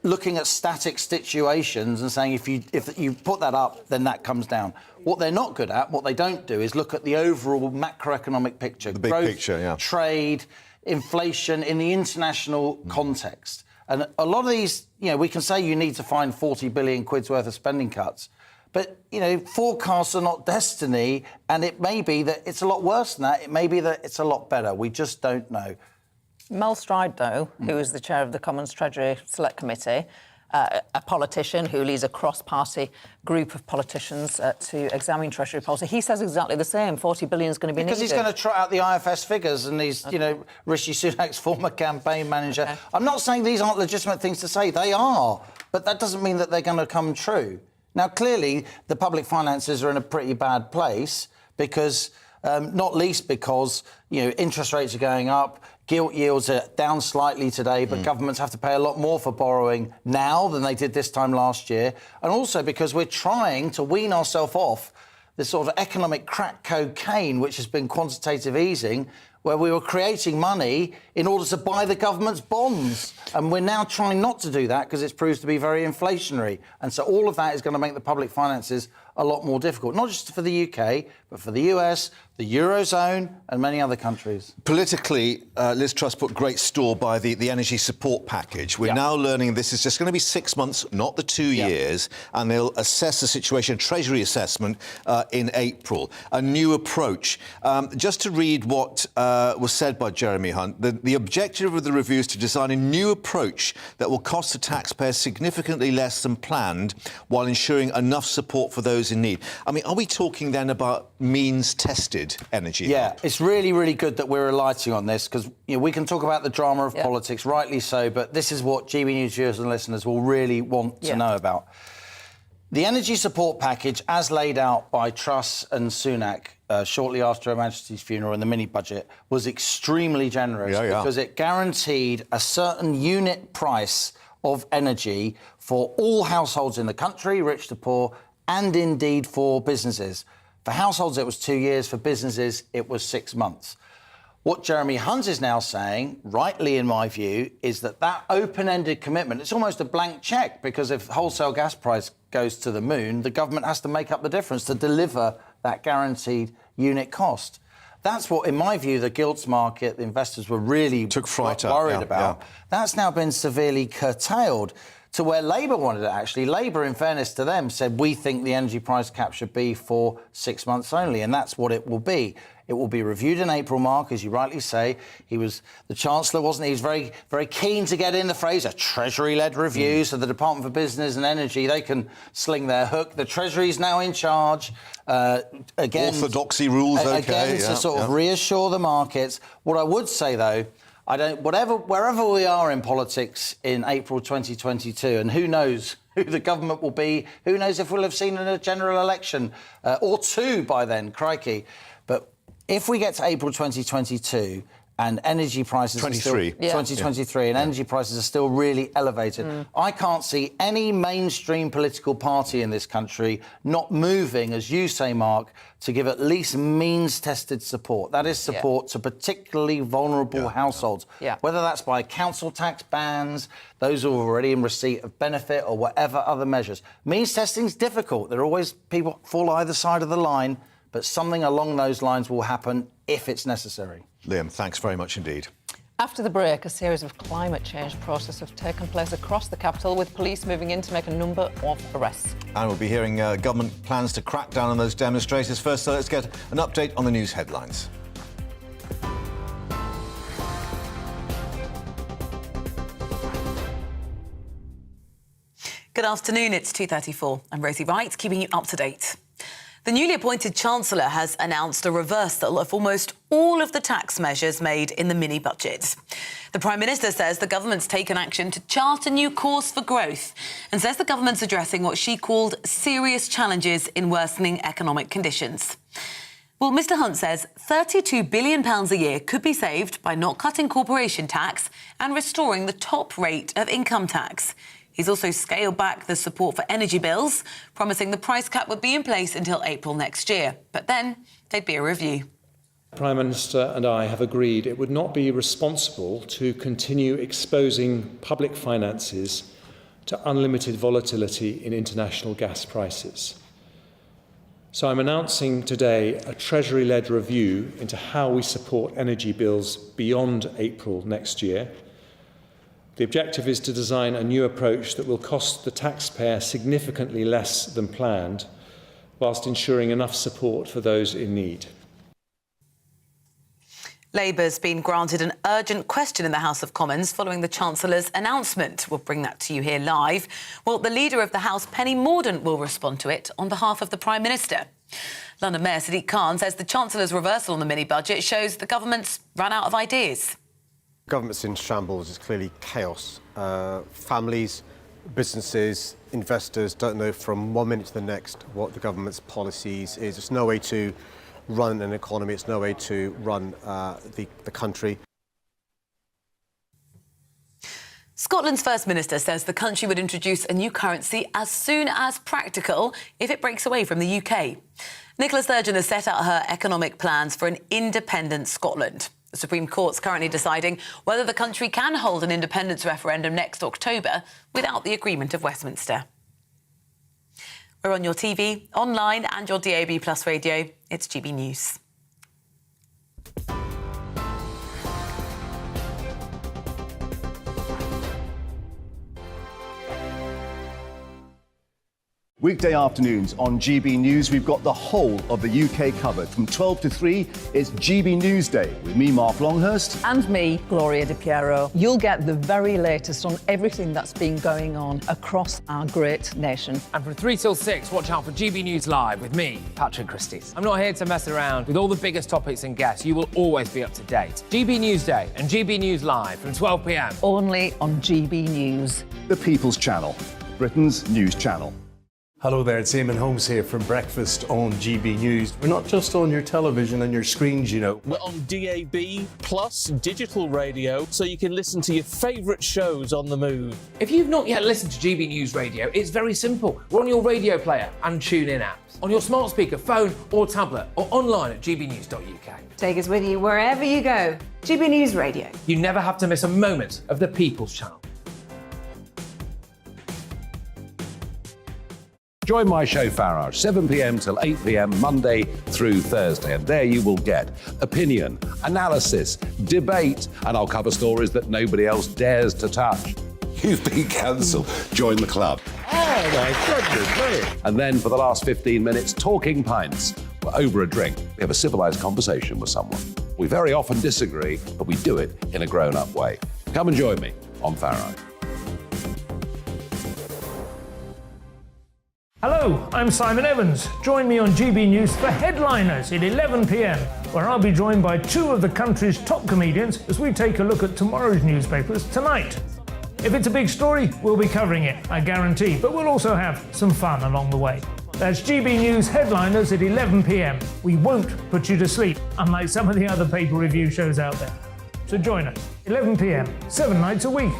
looking at static situations and saying if you put that up, then that comes down. What they're not good at, what they don't do, is look at the overall macroeconomic picture. The big picture, yeah. Trade, inflation in the international context. And a lot of these, you know, we can say you need to find 40 billion quid's worth of spending cuts. But, you know, forecasts are not destiny, and it may be that it's a lot worse than that. It may be that it's a lot better. We just don't know. Mel Stride, though, who is the chair of the Commons Treasury Select Committee, a politician who leads a cross-party group of politicians to examine Treasury policy, he says exactly the same. 40 billion is going to be needed. Because he's going to trot out the IFS figures, and he's, you know, Rishi Sunak's former campaign manager. Okay. I'm not saying these aren't legitimate things to say. They are. But that doesn't mean that they're going to come true. Now, clearly, the public finances are in a pretty bad place because, not least because, you know, interest rates are going up, gilt yields are down slightly today, but governments have to pay a lot more for borrowing now than they did this time last year, and also because we're trying to wean ourselves off this sort of economic crack cocaine, which has been quantitative easing, where we were creating money in order to buy the government's bonds. And we're now trying not to do that because it's proved to be very inflationary. And so all of that is going to make the public finances a lot more difficult, not just for the UK, but for the US, the Eurozone and many other countries. Politically, Liz Truss put great store by the energy support package. We're now learning this is just going to be 6 months, not the 2 years, and they'll assess the situation, Treasury assessment, in April. A new approach. Just to read what was said by Jeremy Hunt, the objective of the review is to design a new approach that will cost the taxpayer significantly less than planned while ensuring enough support for those in need. I mean, are we talking then about means-tested energy? Yeah, it's really, really good that we're alighting on this because, you know, we can talk about the drama of politics, rightly so, but this is what GB News viewers and listeners will really want to know about. The energy support package, as laid out by Truss and Sunak shortly after Her Majesty's funeral in the mini-budget, was extremely generous because it guaranteed a certain unit price of energy for all households in the country, rich to poor, and indeed for businesses. For households, it was 2 years. For businesses, it was 6 months. What Jeremy Hunt is now saying, rightly in my view, is that open-ended commitment, it's almost a blank cheque, because if wholesale gas price goes to the moon, the government has to make up the difference to deliver that guaranteed unit cost. That's what, in my view, the gilts market, the investors were really worried about. That's now been severely curtailed to where Labour wanted it, actually. Labour, in fairness to them, said, we think the energy price cap should be for 6 months only, and that's what it will be. It will be reviewed in April, Mark, as you rightly say. The Chancellor, wasn't he? He was very, very keen to get in the phrase, a Treasury-led review, so the Department for Business and Energy, they can sling their hook. The Treasury's now in charge. Again, orthodoxy rules, again, to sort of reassure the markets. What I would say, though, wherever we are in politics in April 2022, and who knows who the government will be, who knows if we'll have seen in a general election or two by then, crikey. But if we get to April 2022 and energy prices 2023 and energy prices are still really elevated. I can't see any mainstream political party in this country not moving, as you say, Mark, to give at least means-tested support. That is support to particularly vulnerable households, whether that's by council tax bans, those who are already in receipt of benefit or whatever other measures. Means testing's difficult. There are always people fall either side of the line, but something along those lines will happen if it's necessary. Liam, thanks very much indeed. After the break, a series of climate change protests have taken place across the capital, with police moving in to make a number of arrests. And we'll be hearing government plans to crack down on those demonstrators. First, let's get an update on the news headlines. Good afternoon, it's 2:34. I'm Rosie Wright, keeping you up to date. The newly appointed Chancellor has announced a reversal of almost all of the tax measures made in the mini-budget. The Prime Minister says the government's taken action to chart a new course for growth and says the government's addressing what she called serious challenges in worsening economic conditions. Well, Mr Hunt says £32 billion a year could be saved by not cutting corporation tax and restoring the top rate of income tax. He's also scaled back the support for energy bills, promising the price cap would be in place until April next year. But then there'd be a review. The Prime Minister and I have agreed it would not be responsible to continue exposing public finances to unlimited volatility in international gas prices. So I'm announcing today a Treasury-led review into how we support energy bills beyond April next year. The objective is to design a new approach that will cost the taxpayer significantly less than planned, whilst ensuring enough support for those in need. Labour's been granted an urgent question in the House of Commons following the Chancellor's announcement. We'll bring that to you here live. Well, the Leader of the House, Penny Mordaunt, will respond to it on behalf of the Prime Minister. London Mayor Sadiq Khan says the Chancellor's reversal on the mini-budget shows the government's run out of ideas. Government's in shambles. It's clearly chaos. Families, businesses, investors don't know from one minute to the next what the government's policies is. It's no way to run an economy. It's no way to run the country. Scotland's First Minister says the country would introduce a new currency as soon as practical if it breaks away from the UK. Nicola Sturgeon has set out her economic plans for an independent Scotland. The Supreme Court's currently deciding whether the country can hold an independence referendum next October without the agreement of Westminster. We're on your TV, online and your DAB+ radio. It's GB News. Weekday afternoons on GB News, we've got the whole of the UK covered. From 12 to 3, it's GB Newsday with me, Mark Longhurst. And me, Gloria De Piero. You'll get the very latest on everything that's been going on across our great nation. And from 3 till 6, watch out for GB News Live with me, Patrick Christys. I'm not here to mess around. With all the biggest topics and guests, you will always be up to date. GB Newsday and GB News Live from 12 p.m. Only on GB News. The People's Channel, Britain's news channel. Hello there, it's Eamon Holmes here from Breakfast on GB News. We're not just on your television and your screens, you know. We're on DAB plus digital radio, so you can listen to your favourite shows on the move. If you've not yet listened to GB News Radio, it's very simple. We're on your radio player and TuneIn apps, on your smart speaker, phone or tablet, or online at gbnews.uk. Take us with you wherever you go. GB News Radio. You never have to miss a moment of the People's Channel. Join my show Farage, 7 p.m. till 8 p.m. Monday through Thursday. And there you will get opinion, analysis, debate, and I'll cover stories that nobody else dares to touch. You've been cancelled. Join the club. Oh, my goodness me. And then for the last 15 minutes, talking pints. We're over a drink. We have a civilised conversation with someone. We very often disagree, but we do it in a grown-up way. Come and join me on Farage. Hello, I'm Simon Evans. Join me on GB News for Headliners at 11 p.m, where I'll be joined by two of the country's top comedians as we take a look at tomorrow's newspapers tonight. If it's a big story, we'll be covering it, I guarantee, but we'll also have some fun along the way. That's GB News Headliners at 11 p.m. We won't put you to sleep, unlike some of the other paper review shows out there. So join us, 11 p.m, 7 nights a week.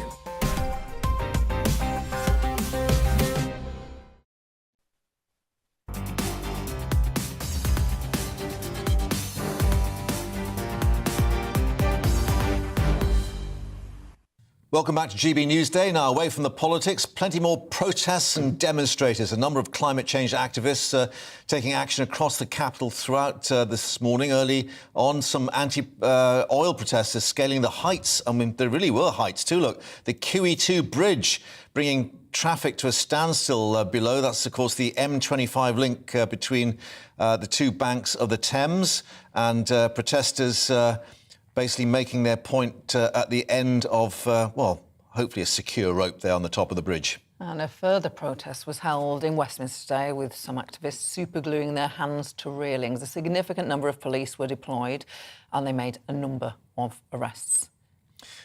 Welcome back to GB Newsday. Now, away from the politics, plenty more protests and demonstrators. A number of climate change activists taking action across the capital throughout this morning. Early on, some anti-oil protesters scaling the heights. I mean, there really were heights too. Look, the QE2 bridge bringing traffic to a standstill below. That's, of course, the M25 link between the two banks of the Thames. And protesters basically making their point at the end of, well, hopefully a secure rope there on the top of the bridge. And a further protest was held in Westminster today with some activists supergluing their hands to railings. A significant number of police were deployed and they made a number of arrests.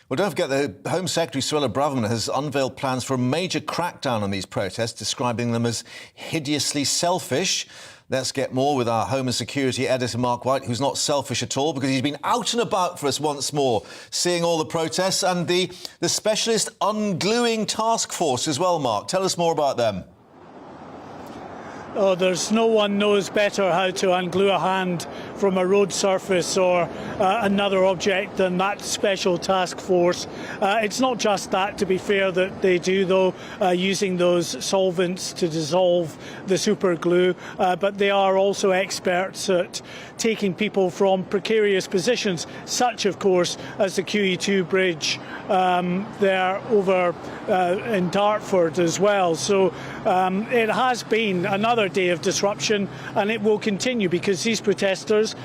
Well, don't forget, the Home Secretary, Suella Braverman, has unveiled plans for a major crackdown on these protests, describing them as hideously selfish. Let's get more with our Home and Security editor, Mark White, who's not selfish at all because he's been out and about for us once more, seeing all the protests and the specialist ungluing task force as well, Mark. Tell us more about them. Oh, there's no one knows better how to unglue a hand from a road surface or another object than that special task force. It's not just that, to be fair, that they do, though, using those solvents to dissolve the super glue, but they are also experts at taking people from precarious positions, such, of course, as the QE2 bridge there over in Dartford as well. So it has been another day of disruption, and it will continue because these protesters,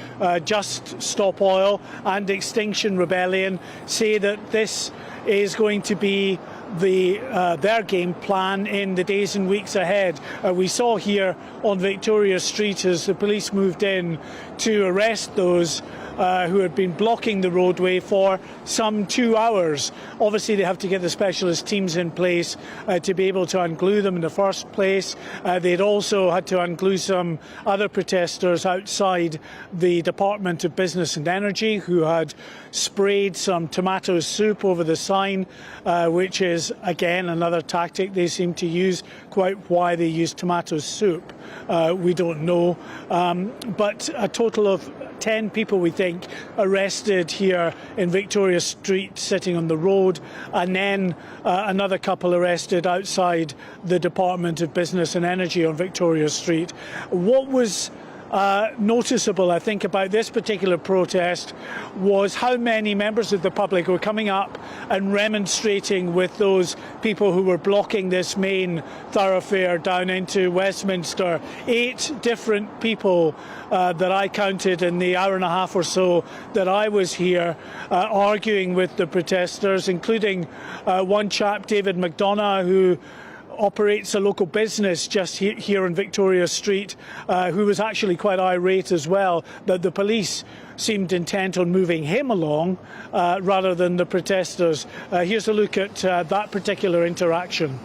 Just Stop Oil and Extinction Rebellion, say that this is going to be their game plan in the days and weeks ahead. We saw here on Victoria Street as the police moved in to arrest those who had been blocking the roadway for some 2 hours. Obviously, they have to get the specialist teams in place to be able to unglue them in the first place. They'd also had to unglue some other protesters outside the Department of Business and Energy who had sprayed some tomato soup over the sign, which is, again, another tactic they seem to use. Quite why they use tomato soup, we don't know. But a total of 10 people, we think, arrested here in Victoria Street sitting on the road, and then another couple arrested outside the Department of Business and Energy on Victoria Street. What was noticeable, I think, about this particular protest was how many members of the public were coming up and remonstrating with those people who were blocking this main thoroughfare down into Westminster. 8 different people that I counted in the hour and a half or so that I was here arguing with the protesters, including one chap, David McDonough, who operates a local business just here in Victoria Street, who was actually quite irate as well that the police seemed intent on moving him along rather than the protesters. Here's a look at that particular interaction.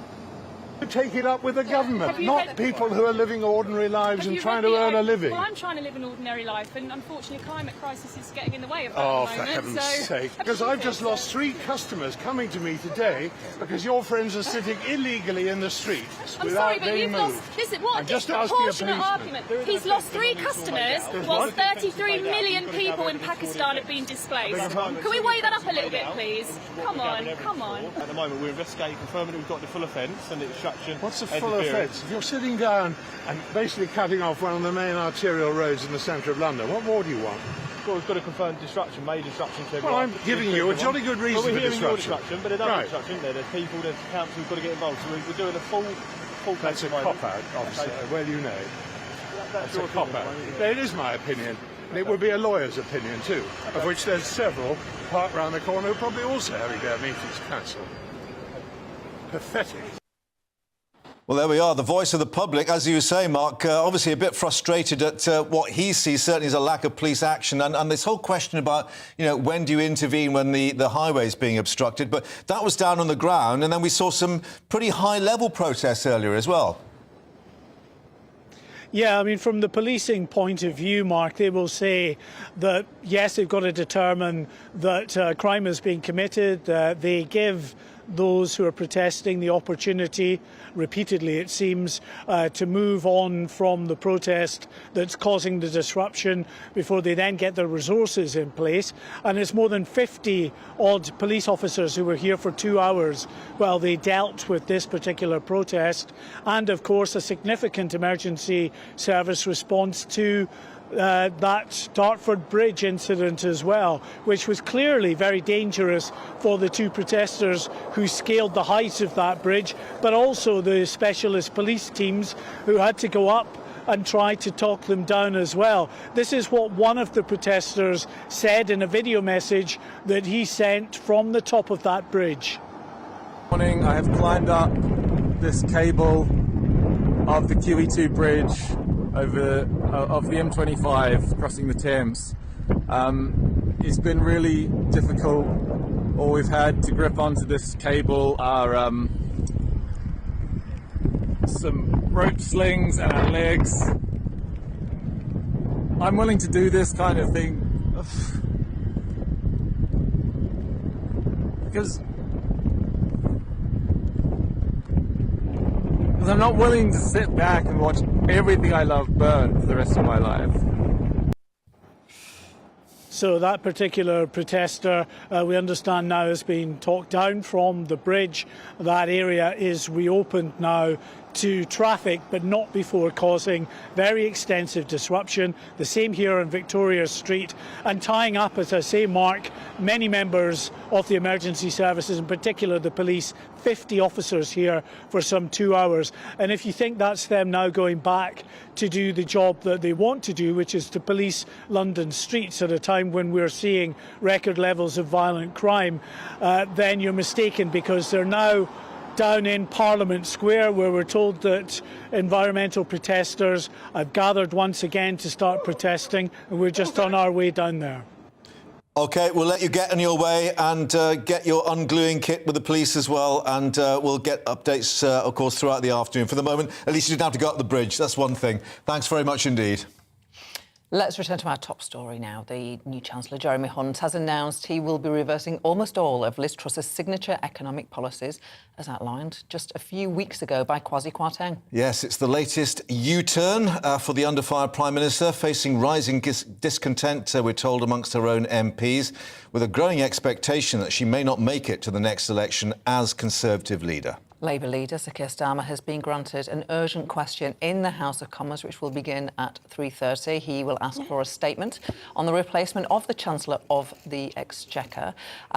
Take it up with the government, not people who are living ordinary lives and trying to earn a living. Well, I'm trying to live an ordinary life, and unfortunately, a climate crisis is getting in the way of that Oh, at the for moment. heaven's so sake. Because I've just lost 3 customers coming to me today because your friends are sitting illegally in the street I'm without sorry, but being you've moved. lost. Listen, what a I'm just asking a disproportionate policeman. argument. He's lost 3 customers, whilst 33 million people in Pakistan have been displaced. Can we weigh that up a little bit, please? Come on, come on. At the moment, we're investigating, confirming that we've got the full offence and the obstruction. What's the full offence? If you're sitting down and basically cutting off one of the main arterial roads in the centre of London, what more do you want? Well, we've got to confirm disruption, major disruption to everyone. Well, I'm giving you a jolly good reason for for disruption. disruption. But there's other Right. disruption, isn't there? There's people, there's council who've got to get involved. So we're doing a full That's a cop-out, obviously. Well, you know. That's a cop-out. It is my opinion. And it would be a lawyer's opinion too, of which there's several parked round the corner who are probably also having their meetings cancelled. Pathetic. Well, there we are, the voice of the public. As you say, Mark, obviously a bit frustrated at what he sees certainly as a lack of police action and this whole question about, you know, when do you intervene when the highway is being obstructed? But that was down on the ground, and then we saw some pretty high-level protests earlier as well. Yeah, I mean, from the policing point of view, Mark, they will say that, yes, they've got to determine that crime has been committed. They give those who are protesting the opportunity, repeatedly it seems, to move on from the protest that's causing the disruption before they then get their resources in place. And it's more than 50 odd police officers who were here for 2 hours while they dealt with this particular protest, and of course a significant emergency service response to that Dartford Bridge incident as well, which was clearly very dangerous for the two protesters who scaled the height of that bridge, but also the specialist police teams who had to go up and try to talk them down as well. This is what one of the protesters said in a video message that he sent from the top of that bridge. Morning, I have climbed up this cable of the QE2 bridge of the M25 crossing the Thames. It's been really difficult. All we've had to grip onto this cable are some rope slings and our legs. I'm willing to do this kind of thing because I'm not willing to sit back and watch everything I love burn for the rest of my life. So that particular protester, we understand now, has been talked down from the bridge. That area is reopened now to traffic, but not before causing very extensive disruption. The same here on Victoria Street, and tying up, as I say, Mark, many members of the emergency services, in particular the police, 50 officers here for some 2 hours. And if you think that's them now going back to do the job that they want to do, which is to police London streets at a time when we're seeing record levels of violent crime, then you're mistaken, because they're now down in Parliament Square, where we're told that environmental protesters have gathered once again to start protesting, and we're just on our way down there. OK, we'll let you get on your way and get your ungluing kit with the police as well, and we'll get updates, of course, throughout the afternoon. For the moment, at least you didn't have to go up the bridge. That's one thing. Thanks very much indeed. Let's return to our top story now. The new Chancellor, Jeremy Hunt, has announced he will be reversing almost all of Liz Truss's signature economic policies, as outlined just a few weeks ago by Kwasi Kwarteng. Yes, it's the latest U-turn for the under-fire Prime Minister, facing rising discontent, we're told, amongst her own MPs, with a growing expectation that she may not make it to the next election as Conservative leader. Labour leader Sir Keir Starmer has been granted an urgent question in the House of Commons, which will begin at 3:30. He will ask for a statement on the replacement of the Chancellor of the Exchequer.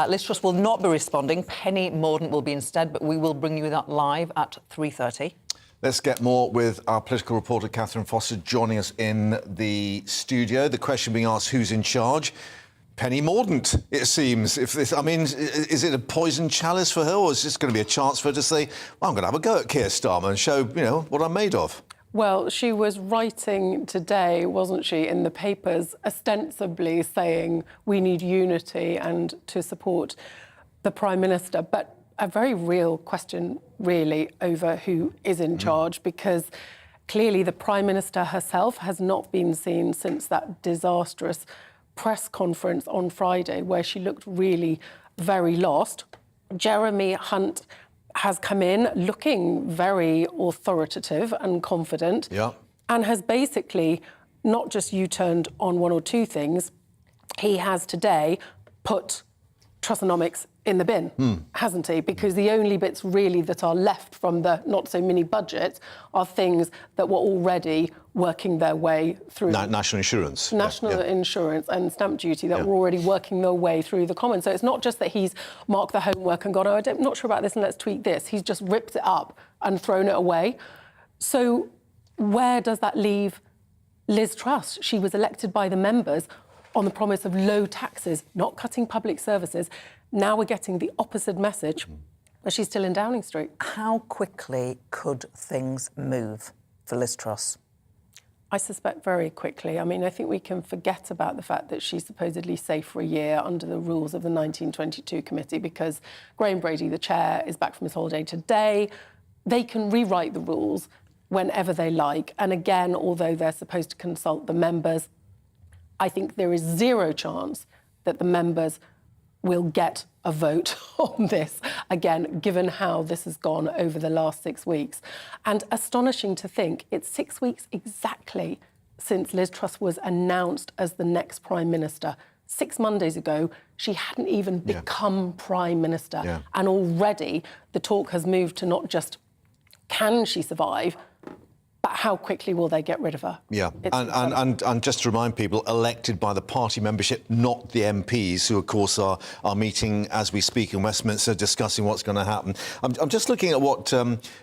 Liz Truss will not be responding. Penny Mordaunt will be instead, but we will bring you that live at 3:30. Let's get more with our political reporter, Catherine Foster, joining us in the studio. The question being asked, who's in charge? Penny Mordaunt, it seems. I mean, is it a poisoned chalice for her, or is this going to be a chance for her to say, well, I'm going to have a go at Keir Starmer and show, what I'm made of? Well, she was writing today, wasn't she, in the papers, ostensibly saying we need unity and to support the Prime Minister. But a very real question, really, over who is in charge, because clearly the Prime Minister herself has not been seen since that disastrous press conference on Friday, where she looked really very lost. Jeremy Hunt has come in looking very authoritative and confident, and has basically not just U-turned on one or two things. He has today put Trussonomics in the bin, hasn't he? Because the only bits really that are left from the not-so-mini budget are things that were already working their way through... National insurance. National insurance and stamp duty that were already working their way through the Commons. So it's not just that he's marked the homework and gone, oh, I'm not sure about this and let's tweak this. He's just ripped it up and thrown it away. So where does that leave Liz Truss? She was elected by the members on the promise of low taxes, not cutting public services. Now we're getting the opposite message, but she's still in Downing Street. How quickly could things move for Liz Truss? I suspect very quickly. I mean, I think we can forget about the fact that she's supposedly safe for a year under the rules of the 1922 committee, because Graham Brady, the chair, is back from his holiday today. They can rewrite the rules whenever they like. And again, although they're supposed to consult the members, I think there is zero chance that the members will get a vote on this, again, given how this has gone over the last 6 weeks. And astonishing to think, it's 6 weeks exactly since Liz Truss was announced as the next Prime Minister. 6 Mondays ago, she hadn't even become Prime Minister. Yeah. And already the talk has moved to not just can she survive, but how quickly will they get rid of her? Yeah, and just to remind people, elected by the party membership, not the MPs, who, of course, are meeting as we speak in Westminster, discussing what's going to happen. I'm just looking at what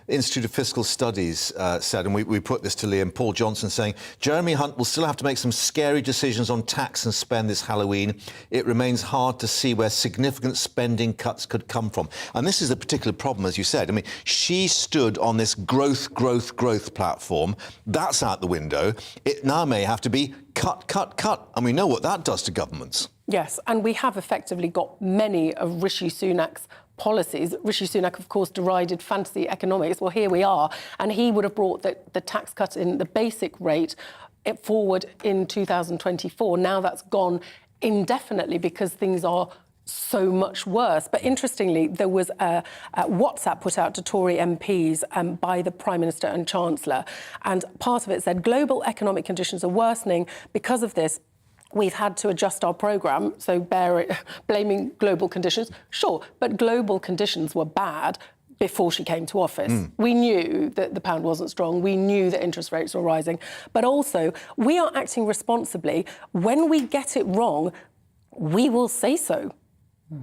Institute of Fiscal Studies said, and we put this to Liam. Paul Johnson saying, Jeremy Hunt will still have to make some scary decisions on tax and spend this Halloween. It remains hard to see where significant spending cuts could come from. And this is a particular problem, as you said. I mean, she stood on this growth platform. That's out the window. It now may have to be cut. And we know what that does to governments. Yes, and we have effectively got many of Rishi Sunak's policies. Rishi Sunak, of course, derided fantasy economics. Well, here we are. And he would have brought the tax cut in the basic rate forward in 2024. Now that's gone indefinitely because things are so much worse. But interestingly, there was a WhatsApp put out to Tory MPs by the Prime Minister and Chancellor, and part of it said global economic conditions are worsening. Because of this, we've had to adjust our programme, so blaming global conditions. Sure, but global conditions were bad before she came to office. We knew that the pound wasn't strong. We knew that interest rates were rising. But also, we are acting responsibly. When we get it wrong, we will say so.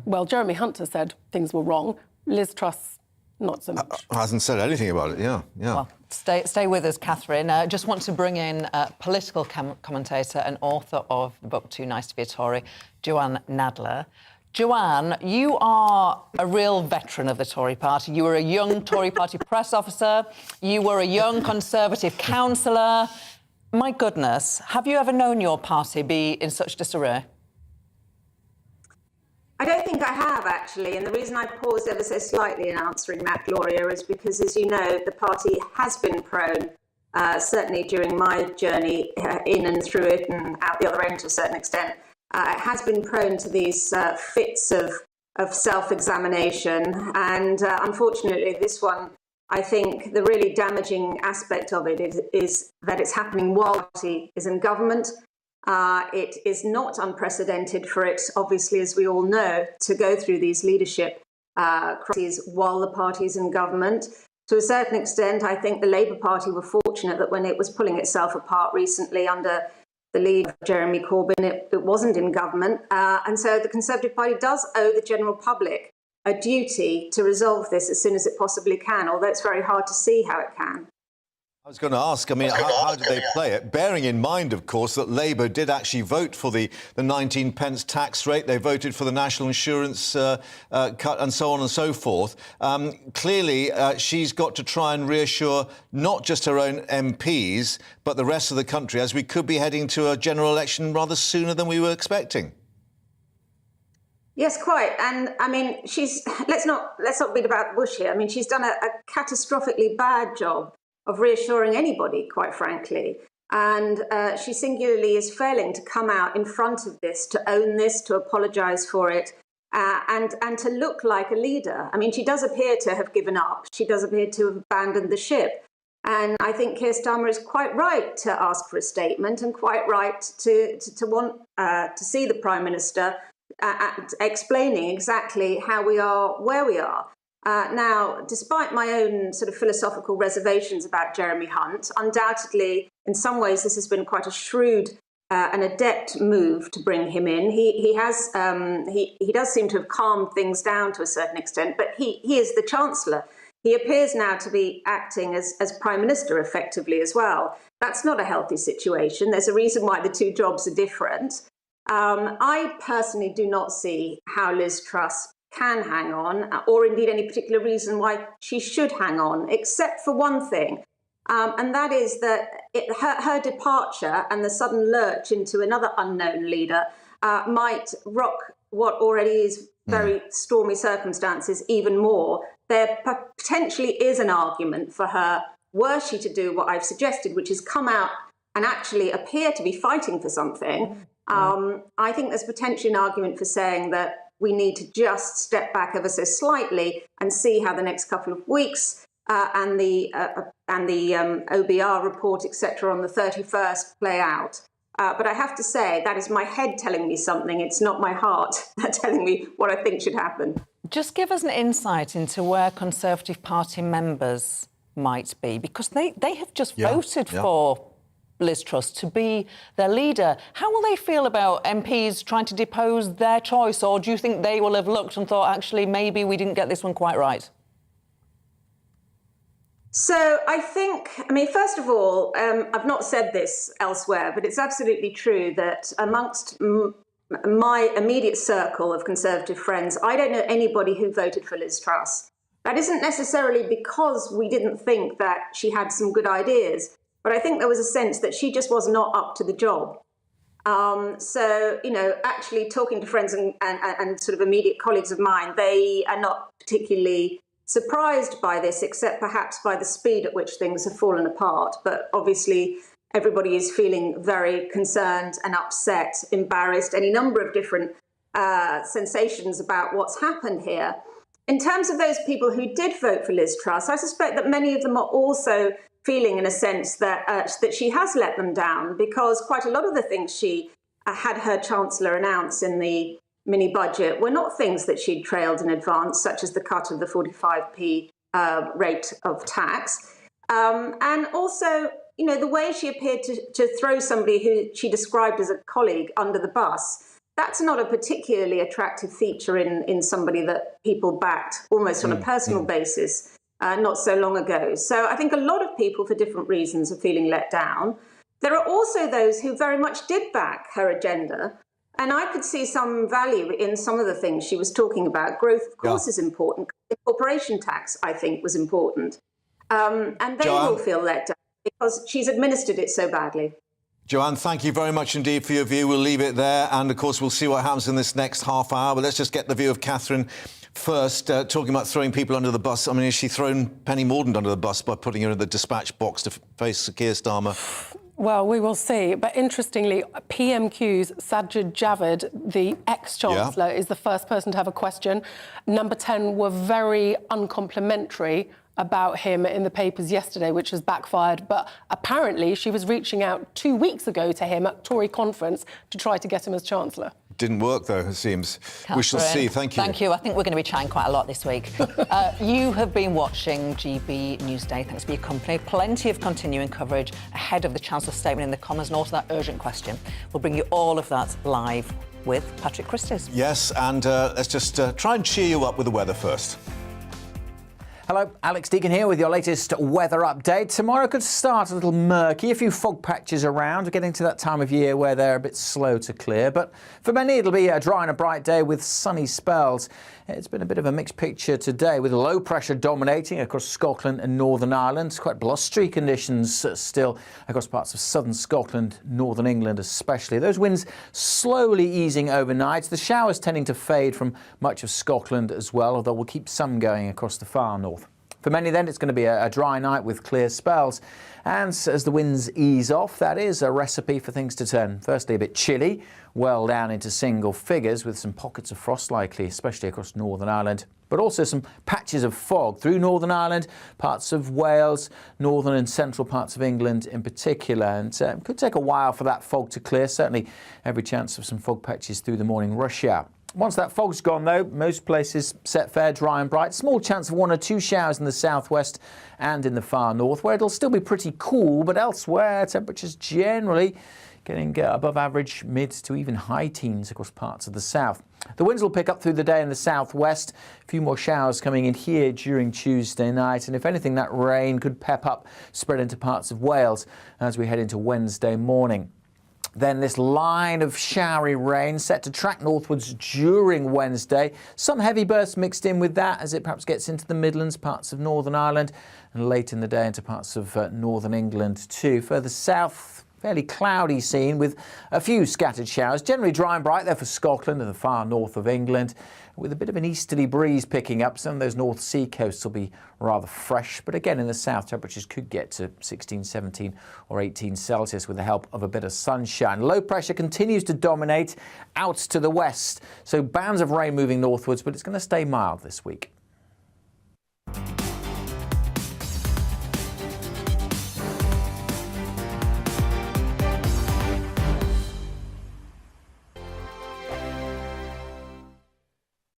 Well, Jeremy Hunt has said things were wrong. Liz Truss, not so much. Hasn't said anything about it, yeah. Well, stay with us, Catherine. Just want to bring in political commentator and author of the book Too Nice to be a Tory, Joanne Nadler. Joanne, you are a real veteran of the Tory party. You were a young Tory party press officer. You were a young Conservative councillor. My goodness, have you ever known your party be in such disarray? I don't think I have, actually, and the reason I paused ever so slightly in answering that, Gloria, is because, as you know, the party has been prone, certainly during my journey in and through it and out the other end to a certain extent, it has been prone to these fits of self-examination. And unfortunately, this one, I think the really damaging aspect of it is that it's happening while the party is in government. It is not unprecedented for it, obviously, as we all know, to go through these leadership crises while the party is in government. To a certain extent, I think the Labour Party were fortunate that when it was pulling itself apart recently under the lead of Jeremy Corbyn, it wasn't in government. And so the Conservative Party does owe the general public a duty to resolve this as soon as it possibly can, although it's very hard to see how it can. I was going to ask, I mean, how did they play it? Bearing in mind, of course, that Labour did actually vote for the 19 pence tax rate. They voted for the national insurance cut and so on and so forth. Clearly, she's got to try and reassure not just her own MPs, but the rest of the country, as we could be heading to a general election rather sooner than we were expecting. Yes, quite. And I mean, let's not beat about the bush here. I mean, she's done a catastrophically bad job of reassuring anybody, quite frankly. And she singularly is failing to come out in front of this, to own this, to apologise for it, and to look like a leader. I mean, she does appear to have given up. She does appear to have abandoned the ship. And I think Keir Starmer is quite right to ask for a statement and quite right to want to see the Prime Minister explaining exactly how we are where we are. Now, despite my own sort of philosophical reservations about Jeremy Hunt, undoubtedly, in some ways, this has been quite a shrewd and adept move to bring him in. He does seem to have calmed things down to a certain extent, but he is the Chancellor. He appears now to be acting as Prime Minister effectively as well. That's not a healthy situation. There's a reason why the two jobs are different. I personally do not see how Liz Truss can hang on, or indeed any particular reason why she should hang on, except for one thing, and that is that her departure and the sudden lurch into another unknown leader might rock what already is very stormy circumstances even more. There potentially is an argument for her were she to do what I've suggested, which is come out and actually appear to be fighting for something, I think there's potentially an argument for saying that we need to just step back ever so slightly and see how the next couple of weeks and the OBR report, etc., on the 31st play out. But I have to say, that is my head telling me something. It's not my heart telling me what I think should happen. Just give us an insight into where Conservative Party members might be, because they have just voted for Liz Truss to be their leader. How will they feel about MPs trying to depose their choice, or do you think they will have looked and thought, actually, maybe we didn't get this one quite right? So I think, first of all, I've not said this elsewhere, but it's absolutely true that amongst my immediate circle of Conservative friends, I don't know anybody who voted for Liz Truss. That isn't necessarily because we didn't think that she had some good ideas, but I think there was a sense that she just was not up to the job. So, actually talking to friends and sort of immediate colleagues of mine, they are not particularly surprised by this, except perhaps by the speed at which things have fallen apart. But obviously, everybody is feeling very concerned and upset, embarrassed, any number of different sensations about what's happened here. In terms of those people who did vote for Liz Truss, I suspect that many of them are also feeling, in a sense, that she has let them down, because quite a lot of the things she had her Chancellor announce in the mini-budget were not things that she'd trailed in advance, such as the cut of the 45p rate of tax. And also, the way she appeared to throw somebody who she described as a colleague under the bus, that's not a particularly attractive feature in somebody that people backed almost on a personal basis not so long ago. So I think a lot of people, for different reasons, are feeling let down. There are also those who very much did back her agenda, and I could see some value in some of the things she was talking about. Growth, of course, is important. The corporation tax, I think, was important. And they will feel let down because she's administered it so badly. Joanne, thank you very much indeed for your view. We'll leave it there. And, of course, we'll see what happens in this next half hour. But let's just get the view of Catherine first, talking about throwing people under the bus. Has she thrown Penny Mordaunt under the bus by putting her in the dispatch box to face Sir Keir Starmer? Well, we will see. But interestingly, PMQ's Sajid Javid, the ex-Chancellor, is the first person to have a question. Number 10 were very uncomplimentary about him in the papers yesterday, which has backfired. But apparently she was reaching out 2 weeks ago to him at Tory conference to try to get him as Chancellor. Didn't work, though, it seems. Catherine, we shall see. Thank you. Thank you. I think we're going to be chatting quite a lot this week. You have been watching GB Newsday. Thanks for your company. Plenty of continuing coverage ahead of the Chancellor's statement in the Commons and also that urgent question. We'll bring you all of that live with Patrick Christys. Yes, and let's just try and cheer you up with the weather first. Hello, Alex Deacon here with your latest weather update. Tomorrow could start a little murky, a few fog patches around. We're getting to that time of year where they're a bit slow to clear. But for many, it'll be a dry and a bright day with sunny spells. It's been a bit of a mixed picture today with low pressure dominating across Scotland and Northern Ireland. Quite blustery conditions still across parts of southern Scotland, northern England especially. Those winds slowly easing overnight. The showers tending to fade from much of Scotland as well, although we'll keep some going across the far north. For many then, it's going to be a dry night with clear spells. And as the winds ease off, that is a recipe for things to turn firstly a bit chilly, well down into single figures with some pockets of frost likely, especially across Northern Ireland. But also some patches of fog through Northern Ireland, parts of Wales, northern and central parts of England in particular. And it could take a while for that fog to clear. Certainly every chance of some fog patches through the morning rush hour. Once that fog's gone, though, most places set fair, dry and bright. Small chance of 1 or 2 showers in the southwest and in the far north, where it'll still be pretty cool, but elsewhere temperatures generally getting above average, mid to even high teens across parts of the south. The winds will pick up through the day in the southwest. A few more showers coming in here during Tuesday night, and if anything, that rain could pep up, spread into parts of Wales as we head into Wednesday morning. Then this line of showery rain set to track northwards during Wednesday. Some heavy bursts mixed in with that as it perhaps gets into the Midlands, parts of Northern Ireland, and late in the day into parts of northern England too. Further south, fairly cloudy scene with a few scattered showers. Generally dry and bright there for Scotland and the far north of England, with a bit of an easterly breeze picking up. Some of those North Sea coasts will be rather fresh, but again in the south temperatures could get to 16, 17 or 18 Celsius with the help of a bit of sunshine. Low pressure continues to dominate out to the west, so bands of rain moving northwards, but it's going to stay mild this week.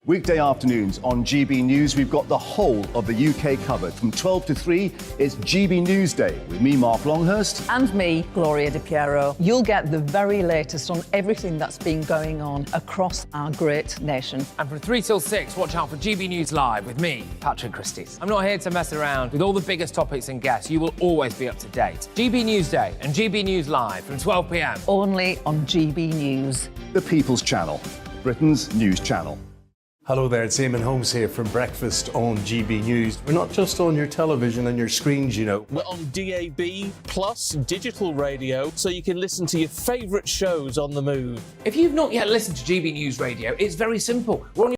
Weekday afternoons on GB News, we've got the whole of the UK covered. From 12 to 3, it's GB Newsday with me, Mark Longhurst. And me, Gloria De Piero. You'll get the very latest on everything that's been going on across our great nation. And from 3 till 6, watch out for GB News Live with me, Patrick Christie. I'm not here to mess around with all the biggest topics and guests. You will always be up to date. GB Newsday and GB News Live from 12 p.m. Only on GB News. The People's Channel, Britain's news channel. Hello there, it's Eamon Holmes here from Breakfast on GB News. We're not just on your television and your screens, you know. We're on DAB plus digital radio, so you can listen to your favourite shows on the move. If you've not yet listened to GB News Radio, it's very simple. We're on